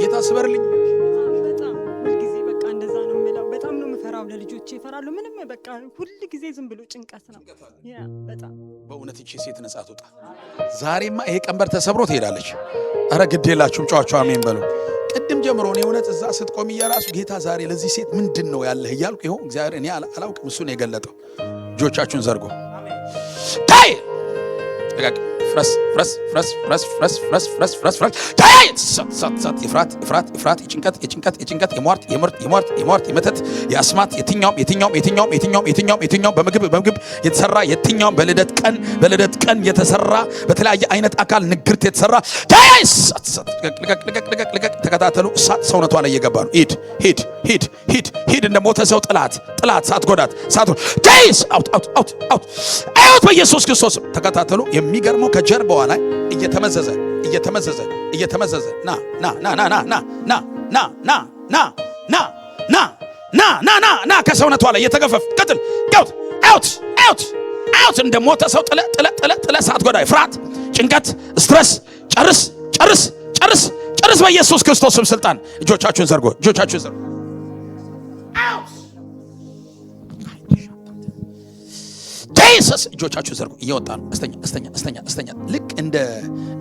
Speaker 1: ጌታ ስበርልኝ።
Speaker 3: በጣም ሁልጊዜ በቃ እንደዛ ነው የምለው። በጣም ነው የምፈራው። ለልጆቼ እፈራለሁ። ምንም በቃ ሁልጊዜ ዝም ብሎ ጭንቀት ነው። በጣም
Speaker 1: በእውነት እቺ ሴት ነጻ ትወጣ። ዛሬማ ይሄ ቀንበር ተሰብሮ ትሄዳለች። ኧረ ግድ የላችሁም። ጨዋቸው አሜን በሉ። ቅድም ጀምሮ እኔ እውነት እዛ ስትቆም እያራሱ ጌታ ዛሬ ለዚህ ሴት ምንድን ነው ያለህ እያልኩ ይኸው እግዚአብሔር እኔ አላውቅም፣ እሱ ነው የገለጠው። እጆቻችሁን ዘርጎ ታይ ለቀቅ። ፍረስ የፍርሃት የጭንቀት የሟርት የመተት የአስማት የትኛውም በምግብ የተሰራ የትኛውም በልደት ቀን የተሰራ በተለያየ አይነት አካል ንግርት የተሰራ ልቀቅ። ተከታተሉ። እሳት ሰውነቷ ላይ እየገባ ነው። ሂድ እንደሞተ ሰው ጥላት ሳትጎዳት አውት በኢየሱስ ክርስቶስ ተከታተሉ። የሚገርመው ከጀርባዋ ላይ እየተመዘዘ ና ከሰውነቷ ላይ እየተገፈፍ ቀጥል። አውት እንደሞተ ሰው ጥለ ሳትጎዳ ፍርሃት፣ ጭንቀት፣ ስትረስ ጨርስ በኢየሱስ ክርስቶስ ስልጣን። እጆቻችሁን ዘርጎ ኢየሱስ እጆቻችሁ ዘርጉ። እየወጣ ነው። እስተኛ ልክ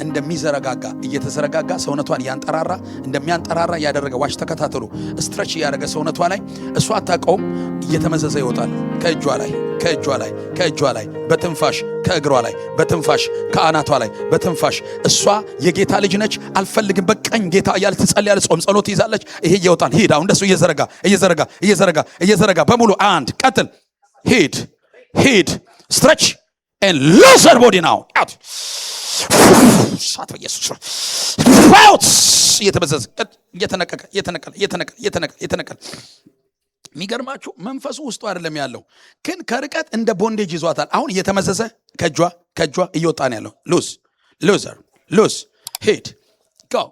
Speaker 1: እንደሚዘረጋጋ እየተዘረጋጋ ሰውነቷን ያንጠራራ እንደሚያንጠራራ ያደረገ ዋሽ ተከታተሉ። ስትሬች ያደረገ ሰውነቷ ላይ እሷ አታውቀውም፣ እየተመዘዘ ይወጣል። ከእጇ ላይ በትንፋሽ ከእግሯ ላይ በትንፋሽ ከአናቷ ላይ በትንፋሽ። እሷ የጌታ ልጅ ነች። አልፈልግም በቀኝ ጌታ እያለች ትጸልያለች፣ ጾም ጸሎት ይዛለች። ይሄ እየወጣን ሂድ። አሁን እንደሱ እየዘረጋ በሙሉ አንድ ቀጥል። ሂድ stretch and lose her body now out ኢየሱስ out እየተበዘዘ እየተነቀለ የሚገርማችሁ መንፈሱ ውስጡ አይደለም ያለው፣ ግን ከርቀት እንደ ቦንዴጅ ይዟታል። አሁን እየተመዘዘ ከእጇ እየወጣ ነው ያለው። lose ሂድ go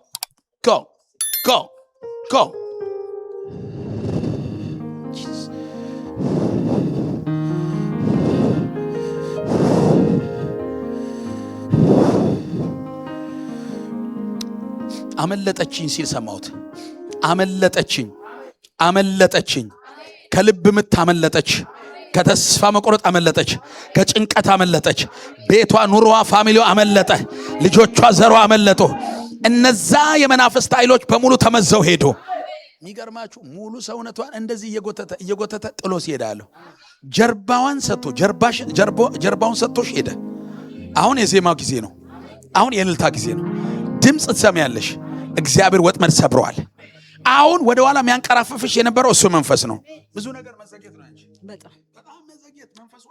Speaker 1: አመለጠችኝ ሲል ሰማሁት። አመለጠችኝ ከልብ ምት አመለጠች፣ ከተስፋ መቆረጥ አመለጠች፣ ከጭንቀት አመለጠች። ቤቷ፣ ኑሮዋ፣ ፋሚሊዋ አመለጠ፣ ልጆቿ፣ ዘሯ አመለጡ። እነዛ የመናፍስት ኃይሎች በሙሉ ተመዘው ሄዱ። የሚገርማችሁ ሙሉ ሰውነቷን እንደዚህ እየጎተተ ጥሎ ሲሄዳለሁ። ጀርባውን ሰጥቶሽ ሄደ። አሁን የዜማ ጊዜ ነው። አሁን የእልልታ ጊዜ ነው። ድምፅ ትሰሚያለሽ። እግዚአብሔር ወጥመድ ሰብሯል። አሁን ወደ ኋላ የሚያንቀራፍፍሽ የነበረው እሱ መንፈስ ነው። ብዙ ነገር መዘግየት ነው። አንቺ በጣም መዘግየት መንፈሱ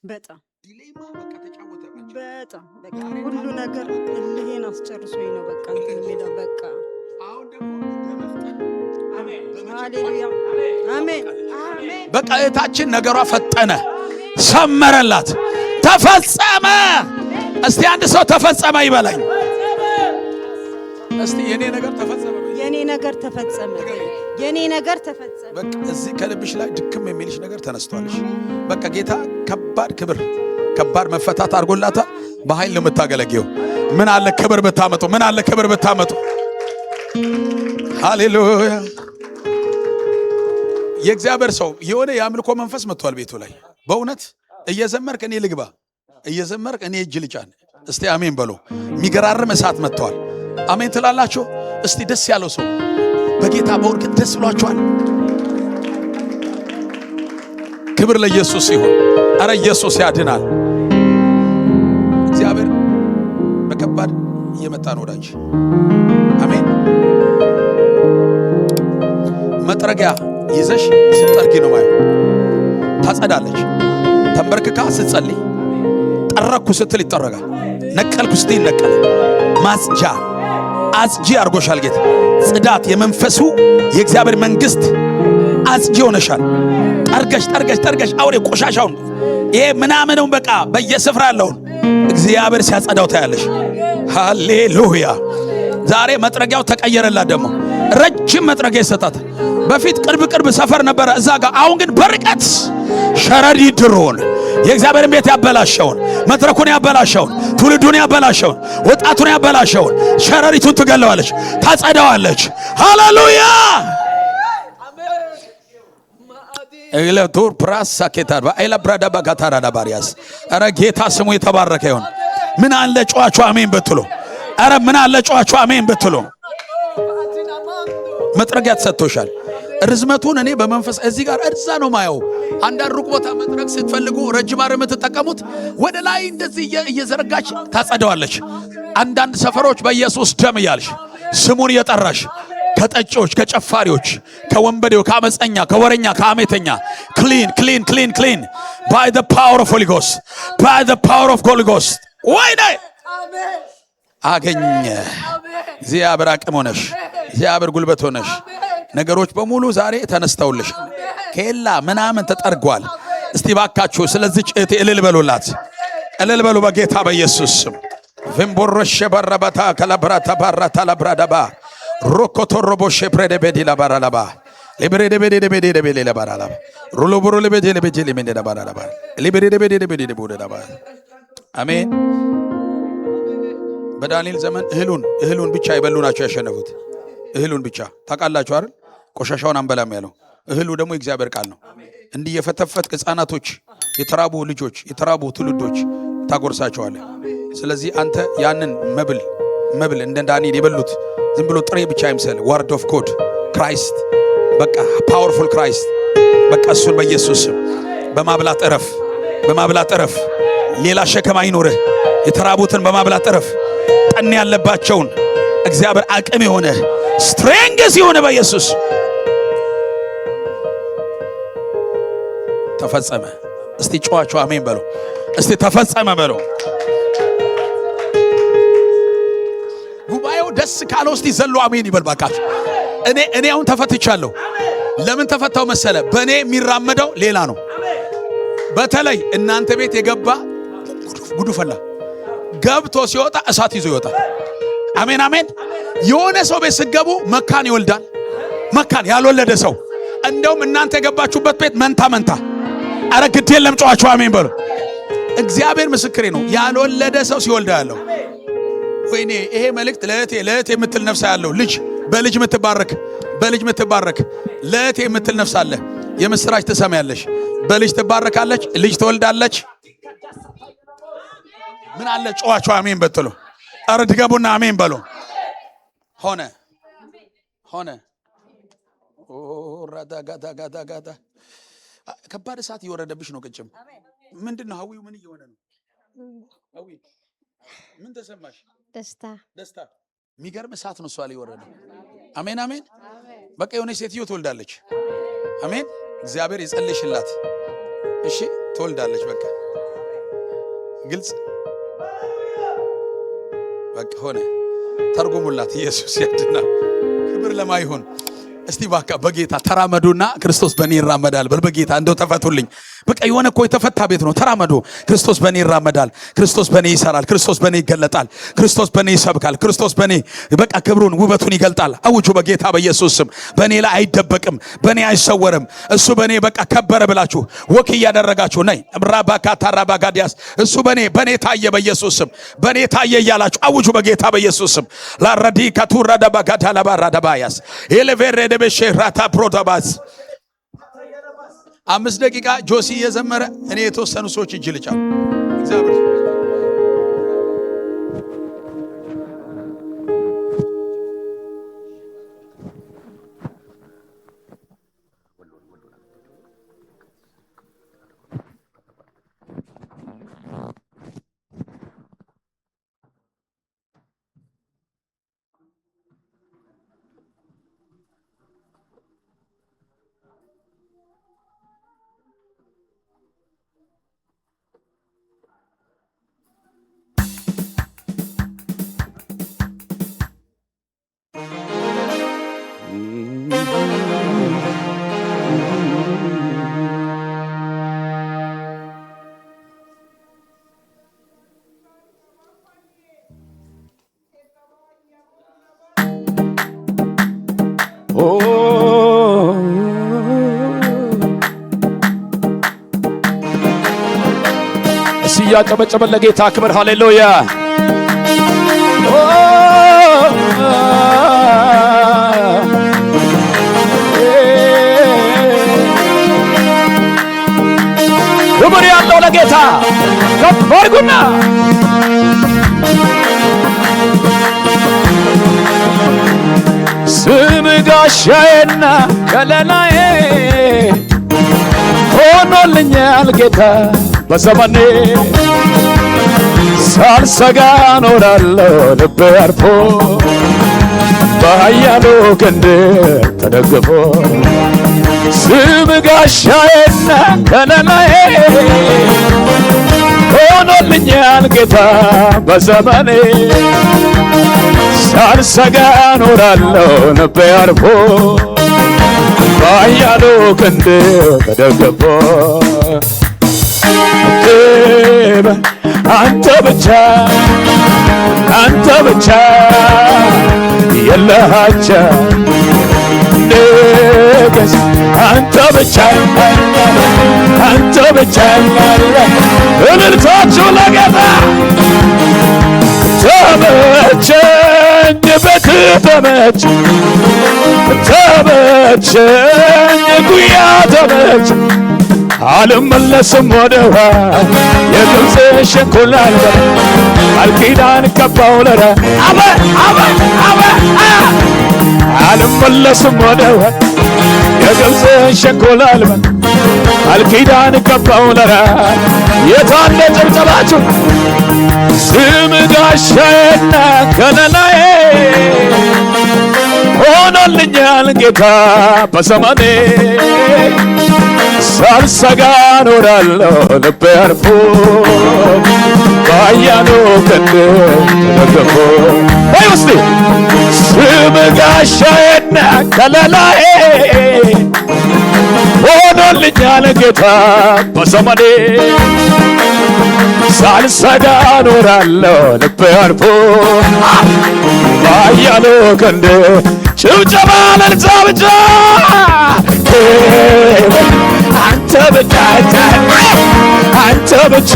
Speaker 1: በጣም ዲሌማ በቃ ተጫወተ።
Speaker 3: በጣም በቃ ሁሉ ነገር እልሄን አስጨርሶኝ ነው በቃ እንግዲህ በቃ
Speaker 1: አሁን ደግሞ በመፍጠን አሜን፣
Speaker 3: ሃሌሉያ፣ አሜን።
Speaker 1: በቃ እህታችን ነገሯ ፈጠነ፣ ሰመረላት፣ ተፈጸመ። እስቲ አንድ ሰው ተፈጸመ ይበላኝ። እስቲ የኔ ነገር ተፈጸመ። በቃ እዚህ ከልብሽ ላይ ድክም የሚልሽ ነገር ተነስቷልሽ። በቃ ጌታ ከባድ ክብር፣ ከባድ መፈታት አድርጎላታል። በኃይል ነው የምታገለግየው። ምን አለ ክብር ብታመጡ፣ ሃሌሉያ። የእግዚአብሔር ሰው የሆነ የአምልኮ መንፈስ መጥቷል ቤቱ ላይ በእውነት እየዘመርክ እኔ ልግባ እየዘመርክ እኔ እጅ ልጫን እስቲ አሜን በሉ የሚገራርም እሳት መጥቷል አሜን ትላላችሁ እስቲ ደስ ያለው ሰው በጌታ በእውነት ደስ ብሏችኋል ክብር ለኢየሱስ ይሁን አረ ኢየሱስ ያድናል እግዚአብሔር በከባድ እየመጣ ነው ወዳጅ አሜን መጥረጊያ ይዘሽ ስትጠርጊ ነው ማለት ታጸዳለች ተንበርክካ ስትጸልይ ጠረኩ ስትል ይጠረጋል ነቀልኩ ስትል ይነቀላል ማጽጃ አጽጂ አርጎሻል ጌታ ጽዳት የመንፈሱ የእግዚአብሔር መንግስት አጽጂ ሆነሻል ጠርገሽ አውሬ ቆሻሻውን ይሄ ምናምነው በቃ በየስፍራ ያለውን እግዚአብሔር ሲያጸዳው ታያለሽ ሃሌሉያ ዛሬ መጥረጊያው ተቀየረላት ደግሞ ረጅም መጥረጊያ ይሰጣት በፊት ቅርብ ሰፈር ነበረ እዛ ጋር አሁን ግን በርቀት ሸረዲ ድሮን የእግዚአብሔር ቤት ያበላሸውን መድረኩን ያበላሸውን ትውልዱን ያበላሸውን ወጣቱን ያበላሸውን ሸረሪቱን ትገለዋለች ታጸዳዋለች ሃሌሉያ ኤለቱር ፕራሳ ከታባ ኤለብራዳ ባጋታራ ዳባሪያስ አረ ጌታ ስሙ የተባረከ ይሁን ምን አለ ጫዋቹ አሜን በትሎ አረ ምን አለ ጫዋቹ አሜን በትሎ መጥረጊያ ተሰጥቶሻል ርዝመቱን እኔ በመንፈስ እዚህ ጋር እዛ ነው ማየው አንዳንድ ሩቅ ቦታ መጥረግ ስትፈልጉ ረጅም አርም ተጠቀሙት ወደ ላይ እንደዚህ እየዘረጋች ታጸደዋለች አንዳንድ ሰፈሮች በኢየሱስ ደም ያልሽ ስሙን የጠራሽ ከጠጮች ከጨፋሪዎች ከወንበዴው ከአመፀኛ ከወረኛ ከአሜተኛ ክሊን by the power of Holy Ghost by the power of Holy Ghost ወይኔ አገኘ እግዚአብሔር አቅም ሆነሽ እግዚአብሔር ጉልበት ሆነሽ ነገሮች በሙሉ ዛሬ ተነስተውልሽ ከላ ምናምን ተጠርጓል እስቲ ባካችሁ ስለዚህ እህቴ እልል በሉላት እልል በሉ በጌታ በኢየሱስ ስም ቨምቦሮሽ በረባታ ከላብራታ ባራታ ላብራዳባ ሮኮቶሮቦሽ ፕሬደቤዲ ላባራላባ ሊብሬደቤዲ ላባራላባ ሩሎብሮ ለቤዲ ላባራላባ ሊብሬደቤዲ ላባራላባ አሜን በዳንኤል ዘመን እህሉን ብቻ ይበሉ ናቸው ያሸነፉት እህሉን ብቻ ታውቃላችሁ አይደል ቆሻሻውን አንበላም ያለው እህሉ ደግሞ የእግዚአብሔር ቃል ነው እንዲህ የፈተፈት ህፃናቶች የተራቡ ልጆች የተራቡ ትውልዶች ታጎርሳቸዋለህ ስለዚህ አንተ ያንን መብል እንደ ዳንኤል የበሉት ዝም ብሎ ጥሬ ብቻ አይምሰል ወርድ ኦፍ ጎድ ክራይስት በቃ ፓወርፉል ክራይስት በቃ እሱን በኢየሱስ በማብላት እረፍ ሌላ ሸክም አይኖርህ የተራቡትን በማብላት እረፍ ጠን ያለባቸውን እግዚአብሔር አቅም የሆነ ስትሬንግስ የሆነ በኢየሱስ ተፈጸመ እስቲ ጫዋቹ አሜን በሉ እስቲ ተፈጸመ በሉ ጉባኤው ደስ ካለው እስቲ ዘሎ አሜን ይበል ባካችሁ እኔ አሁን ተፈትቻለሁ ለምን ተፈታው መሰለ በእኔ የሚራመደው ሌላ ነው በተለይ እናንተ ቤት የገባ ጉዱ ፈላ ገብቶ ሲወጣ እሳት ይዞ ይወጣል አሜን የሆነ ሰው ቤት ሲገቡ መካን ይወልዳል መካን ያልወለደ ሰው እንደውም እናንተ የገባችሁበት ቤት መንታ አረ ግድ የለም ጫዋቹ አሜን በሉ እግዚአብሔር ምስክሬ ነው ያልወለደ ሰው ሲወልዳ ያለው ወይኔ ይሄ መልእክት ለእህቴ የምትል ነፍስ ያለው ልጅ በልጅ ምትባረክ ለእህቴ የምትል ነፍስ አለ የምስራች ትሰማያለሽ በልጅ ትባረካለች ልጅ ትወልዳለች ምን አለ ጫዋቹ አሜን በትሉ አረ ድገቡና አሜን በሉ ሆነ ኦራዳጋዳጋዳጋዳ ከባድ እሳት እየወረደብሽ ነው ቅጭም ምንድነው ሀዊው ምን እየሆነ ነው ሀዊ ምን ተሰማሽ ደስታ የሚገርም እሳት ነው እሷ ላይ እየወረደ አሜን በቃ የሆነች ሴትዮ ትወልዳለች አሜን እግዚአብሔር ይጸልይሽላት እሺ ትወልዳለች በቃ ግልጽ በቃ ሆነ ተርጉሙላት ኢየሱስ ያድናል ክብር ለማይሆን እስቲ ባካ በጌታ ተራመዱና ክርስቶስ በኔ ይራመዳል በጌታ እንደው ተፈቱልኝ በቃ የሆነ እኮ የተፈታ ቤት ነው ተራመዱ ክርስቶስ በኔ ይራመዳል ክርስቶስ በኔ ይሰራል ክርስቶስ በኔ ይገለጣል ክርስቶስ በኔ ይሰብካል ክርስቶስ በኔ በቃ ክብሩን ውበቱን ይገልጣል አውጁ በጌታ በኢየሱስ ስም በኔ ላይ አይደበቅም በኔ አይሰወርም እሱ በኔ በቃ ከበረ ብላችሁ ወክ ያደረጋችሁ ነይ ብራባካ ታራባጋዲያስ እሱ በኔ ታየ በኢየሱስ ስም በኔ ታየ ይያላችሁ አውጁ በጌታ በኢየሱስ ስም ላራዲ ካቱራዳ ባጋዳ ላባራዳ ባያስ ኤሌቬሬ ደበሼ ራታ ፕሮታባስ 5 ደቂቃ ጆሲ እየዘመረ እኔ የተወሰኑ ሰዎች እጅ ልጫሉ። እግዚአብሔር
Speaker 6: ያጨበጨበ ለጌታ ክብር ሃሌሉያ። ክብር ያለው ለጌታ ከፍ አድርጉና ስም ጋሻዬና ከለላዬ ሆኖልኛል ጌታ በዘመኔ ሳልሰጋ ኖራለሁ ልቤ አርፎ በኃያሉ ክንድ ተደግፎ ስም ጋሻዬና ከለላዬ ሆኖልኛል ጌታ በዘመኔ ሳልሰጋ ኖራለሁ ልቤ አርፎ በኃያሉ ክንድ ተደግፎ አንተ ብቻ አንተ ብቻ የለሃቻ ንገስ አንተ ብቻ አንተ ብቻ እልልታችሁ ለጌታ ተመቸኝ ቤት ተመቸኝ ጉያ ተመቸኝ አልመለስም ወደ የግብፅ ሸንኮላል ቃል ኪዳን ገባሁ ለራ አልመለስም ወደ የግብፅ ሸንኮላል ቃል ኪዳን ገባሁ ለራ የታለ ጭብጨባችሁ ስም ጋሻዬና ከለላዬ ሆኖልኛል ጌታ በዘመኔ ሳልሰጋ ኖራለሁ ልቤ አርፎ በኃያሉ ክንድ ተደግፎ ወይ ውስጥ ስም ጋሻዬና ከለላዬ ሆኖልኛል ጌታ በዘመኔ ሳልሰጋ ኖራለሁ ልቤ አርፎ በኃያሉ ክንድ ጭብጨባ ለልታ ብቻ አንተ ብቻ አንተ ብቻ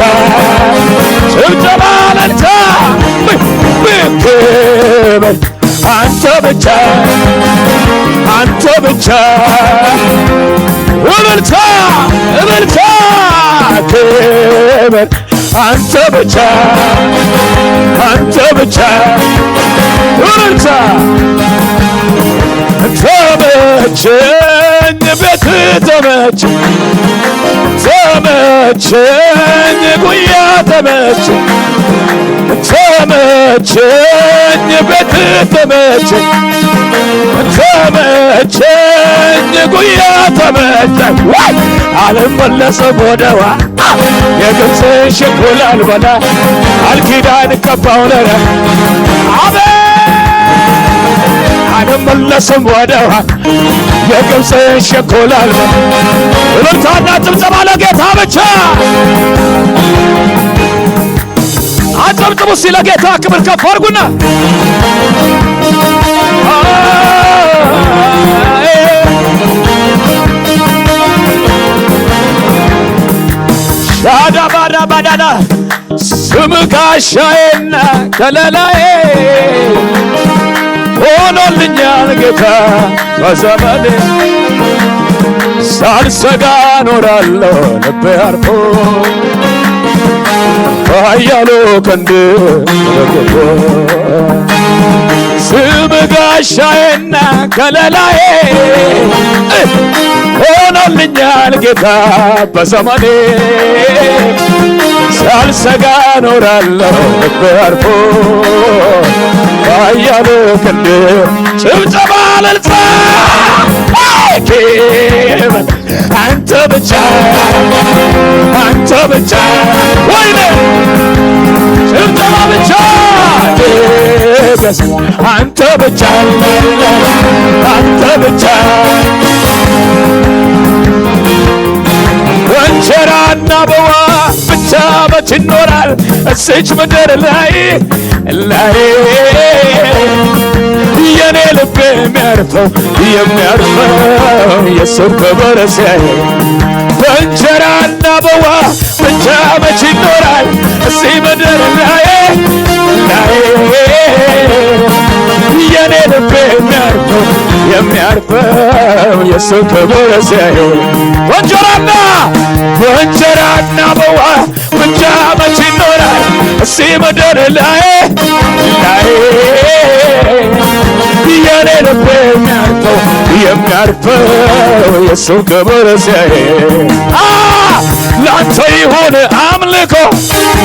Speaker 6: ጭብጨባ ለልታ አንተ ብቻ አንተ ብቻ እልልታ እልልታ ክብር አንተ ብቻ አንተ ብቻ እልልታ ተመቸኝ ቤት ተመቸኝ ተመቸኝ ጉያ ተመቸኝ ተመቸኝ ቤት ተመቸኝ ተመቸኝ ጉያ ተመቸኝ አልመለስም ወደዋ የግብፅ ሸንኮላ አልበላ ቃል ኪዳን ገባሁ ለራ አልመለስም ወደዋ የግብፅ ሸንኮላ አልበላ እልልታና ጭብጨባ ለጌታ ብቻ አጨብጭቡ እስቲ ለጌታ ክብር ከፍ አድርጉና ሻዳ ባዳ ባዳዳ ስም ጋሻዬና ከለላዬ ሆኖልኛል ጌታ በዘመኔ ሳልሰጋ ኖራለሁ ልቤ አርፎ በኃያሉ ክንድ ተደግፎ ስም ጋሻዬና ከለላዬ ሆኖልኛል ጌታ በዘመኔ ሳልሰጋ ኖራለሁ ልቤ አርፎ በኃያሉ ክንድ ጭብጨባ እልልታ አንተ ብቻ አንተ ብቻ ወይኔ ጭብጨባ ብቻ አንተ ብቻ አንተ ብቻ በእንጀራና በውሃ ብቻ መች ይኖራል እዚች ምድር ላይ የኔ ልብ የሚያርፈው የሱ ክብር ሲያይ በእንጀራና በውሃ ብቻ መች ይኖራል እዚህ ምድር ላይ የኔ ልብ የሚያርፈው የሱ ክብር ሲያይ በእንጀራና በውሃ ብቻ መች ይኖራል እዚህ ምድር ላይ የኔ ልብ የሚያርፈው የሱ ክብር ሲያይ ላንተ ይሁን አምልኮ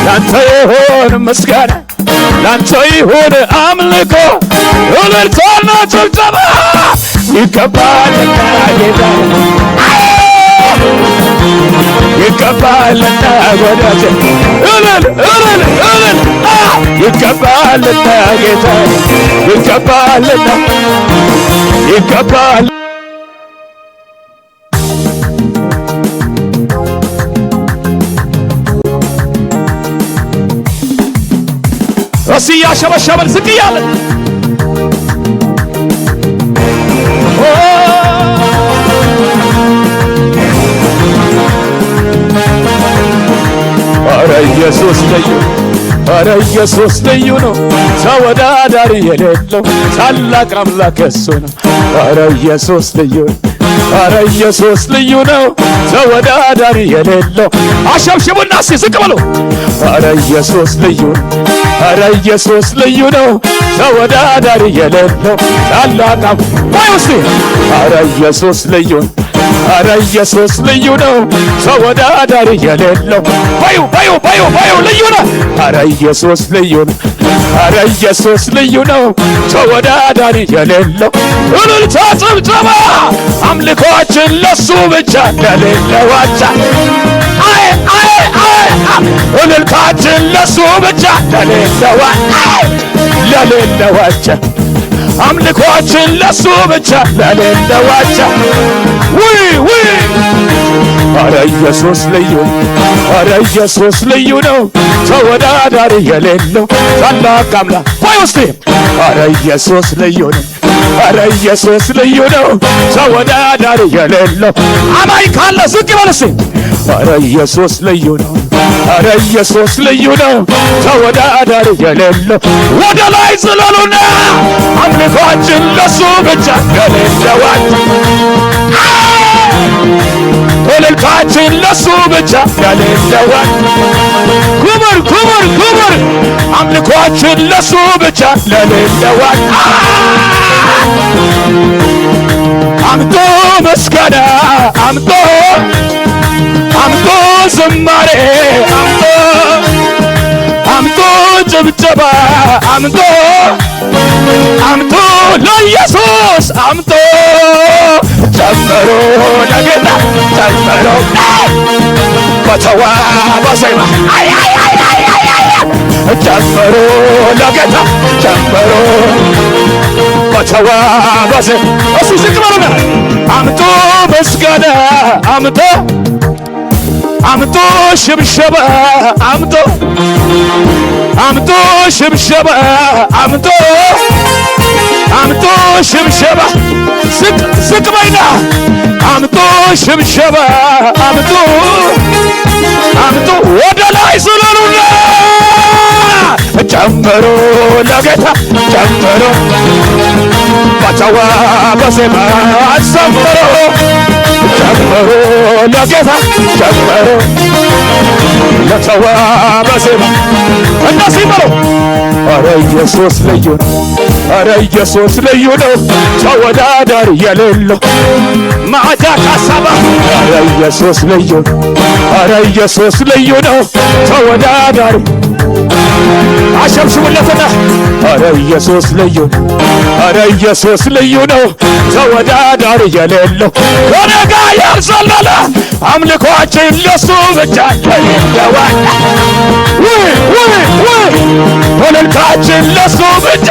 Speaker 6: ላንተ ይሁን ምስጋና ላንተ ይሁን አምልኮ እልልታና ጭብጨባ ይገባልና ጌታ ይገባልና ወዳጄ እልል እልል እልል ይገባልና ጌታ ይገባልና ይገባል እያሸበሸበን ዝቅ እያለን ኧረ ኢየሱስ ልዩ ኧረ ኢየሱስ ልዩ ነው ተወዳዳሪ የሌለው ታላቅ አምላክ እሱ ነው ኧረ ኢየሱስ ልዩ ኧረ ኢየሱስ ልዩ ነው ተወዳዳሪ የሌለው አሸብሽቡና እስኪ ዝቅ በሉ ኧረ ኢየሱስ ልዩ ኧረ ኢየሱስ ልዩ ነው ተወዳዳሪ የሌለው ታላቅ ወይ እስኪ ኧረ ኢየሱስ ልዩ ኧረ ኢየሱስ ልዩ ነው ተወዳዳሪ የሌለው በዩ ልዩ ነው ኧረ ኢየሱስ ልዩ ነው ኧረ ኢየሱስ ልዩ ነው ተወዳዳሪ የሌለው እልልታ ጭብጨባ አምልኮአችን ለሱ ብቻ ለሌለው ዋቻ እልልታችን ለሱ ብቻ ለሌለው ዋቻ አምልኮአችን ለሱ ብቻ ለሌለው ዋቻ ውይ ኧረ ኢየሱስ ልዩ ኧረ ኢየሱስ ልዩ ነው ተወዳዳሪ የሌለው ታላቅ አምላክ ወይ ውስጥ ኧረ ኢየሱስ ልዩ ነው ኧረ ኢየሱስ ልዩ ነው ተወዳዳሪ የሌለው አማኝ ካለ ዝቅ ይበል እስኪ ኧረ ኢየሱስ ልዩ ነው ኧረ ኢየሱስ ልዩ ነው ተወዳዳሪ የሌለው ወደ ላይ ዝለሉና አምልኮአችን ለሱ ብቻ ለሌለው እልልታችን ለሱ ብቻ ለሌለው ክብር አምልኮአችን ለሱ ብቻ ለሌለው አምጦ ምስጋና አምጦ ዝማሬ አምጦ ጭብጨባ አምጦ ለኢየሱስ አምጦ ጨምሮ ለጌታ ጨምሮ በተዋበ ዜማ ጨምሮ ለጌታ ጨምሮ በተዋበ ዜማ እሱ ዝቅ በሉና አምጦ ምስጋና አምጦ ሽብሸባ አምጦ ሽብሸባ አምጦ ሽብሸባ ዝቅ በይና አምጦ ሽብሸባ አምጦ ወደ ላይ ዝለሉና ጨምሮ ለጌታ ጨምሮ በተዋበ ዜማ ዘምሮ ጨምሮ ለጌታ ጨምሮ ለተዋበ ዜማ እንደዚህ በለው ኧረ ኢየሱስ ልዩ ነው ኧረ ኢየሱስ ልዩ ነው ተወዳዳሪ የሌለው ማዕዳ ካሳባ ኧረ ኢየሱስ ልዩ ኧረ ኢየሱስ ልዩ ነው ተወዳዳሪ አሸብሽቡለትና ኧረ ኢየሱስ ልዩ ኧረ ኢየሱስ ልዩ ነው ተወዳዳሪ የሌለው ከኔ ጋር ያልዘለለ አምልኮአችን ለሱ ብቻ ይገባል እልልታችን ለሱ ብቻ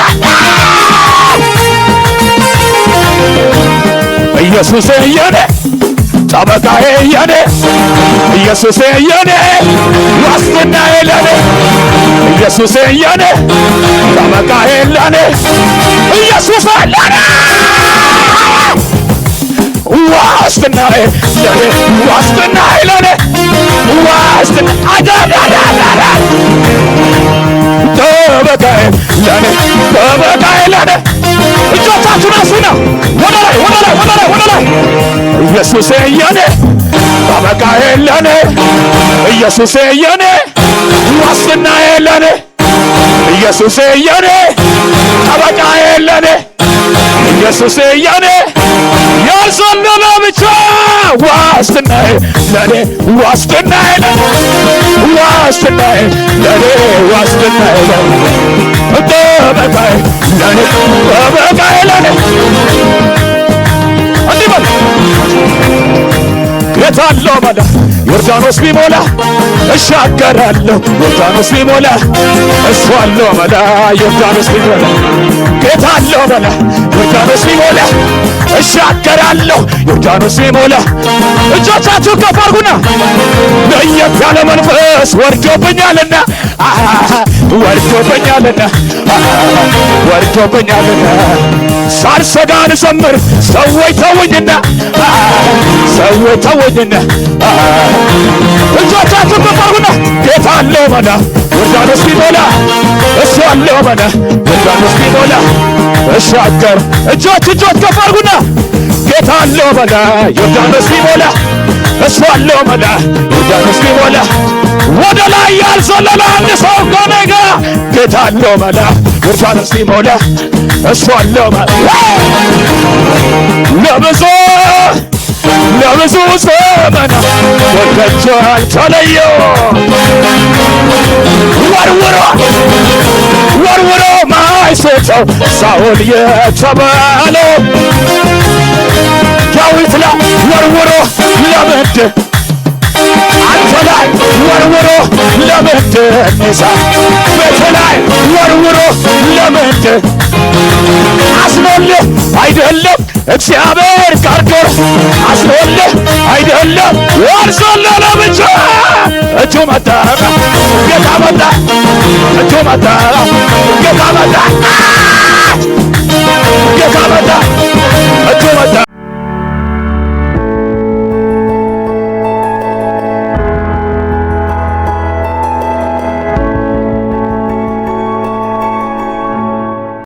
Speaker 6: ኢየሱሴ የኔ ጠበቃዬ የኔ ኢየሱሴ የኔ ዋስትናዬ ለኔ ኢየሱሴ የኔ ጠበቃዬ ለኔ ኢየሱሴ ለኔ ዋስትናዬ ለኔ ዋስትናዬ ለኔ ዋስትና አዳዳዳዳ ጠበቃዬ ለኔ ጠበቃዬ ለኔ እጆቻችሁን አሱና ወደ ላይ ወደ ላይ ወደ ላይ ወደ ላይ ኢየሱሴ የኔ ጠበቃዬ ለኔ ኢየሱሴ የኔ ዋስትናዬ ለኔ ኢየሱሴ የኔ ጠበቃዬ ለኔ ኢየሱሴ የኔ ያልዘለለ ብቻ ዋስትናዬ ለኔ ዋስትናዬ ለኔ ዋስትናዬ ለኔ ዋስትናዬ ለኔ ጠበቃዬ ለኔ ጠበቃዬ ለኔ እንዲህ በል ጌታ አለው መላ ዮርዳኖስ ቢሞላ እሻገራለሁ ዮርዳኖስ ቢሞላ እሱ አለው መላ ዮርዳኖስ ቢሞላ ጌታ አለው መላ ዮርዳኖስ ቢሞላ እሻገራለሁ ዮርዳኖስ ቢሞላ እጆቻችሁ ከፍ አድርጉና ለየት ያለ መንፈስ ወርዶብኛልና ወርዶብኛልና ወርዶብኛልና ሳልሰጋ ልዘምር ሰዎች ተውኝና ሰዎች ተውኝና እጆቻችሁ ከፍ አድርጉና ጌታ አለው መላ ዮርዳኖስ ቢሞላ እሱ አለው መላ ዮርዳኖስ ቢሞላ እሻገር እጆች ከፍ አድርጉና ጌታ አለው መላ ዮርዳኖስ ቢሞላ እሱ አለው መላ ዮርዳኖስ ቢሞላ ወደ ላይ ያልዘለለ አንድ ሰው ከኔ ጋር ጌታ አለው መላ ዮርዳኖስ ቢሞላ እሱ አለው መላ ለብዙ ዘመናት ወዳቸው አልተለየው ወርውሮ ማይሰጠው ሳኦል የተባለው ዳዊት ላይ ወርውሮ ለምንድን አንተ ላይ ወርውሮ ለምንድን ቤት ላይ ወርውሮ ለምንድን አስኖልህ አይደለም እግዚአብሔር ጋርዶር አስኖልህ አይደለም ያልዘለለ ብቻ እጁ መጣ ጌታ መጣ እጁ መጣ ጌታ መጣ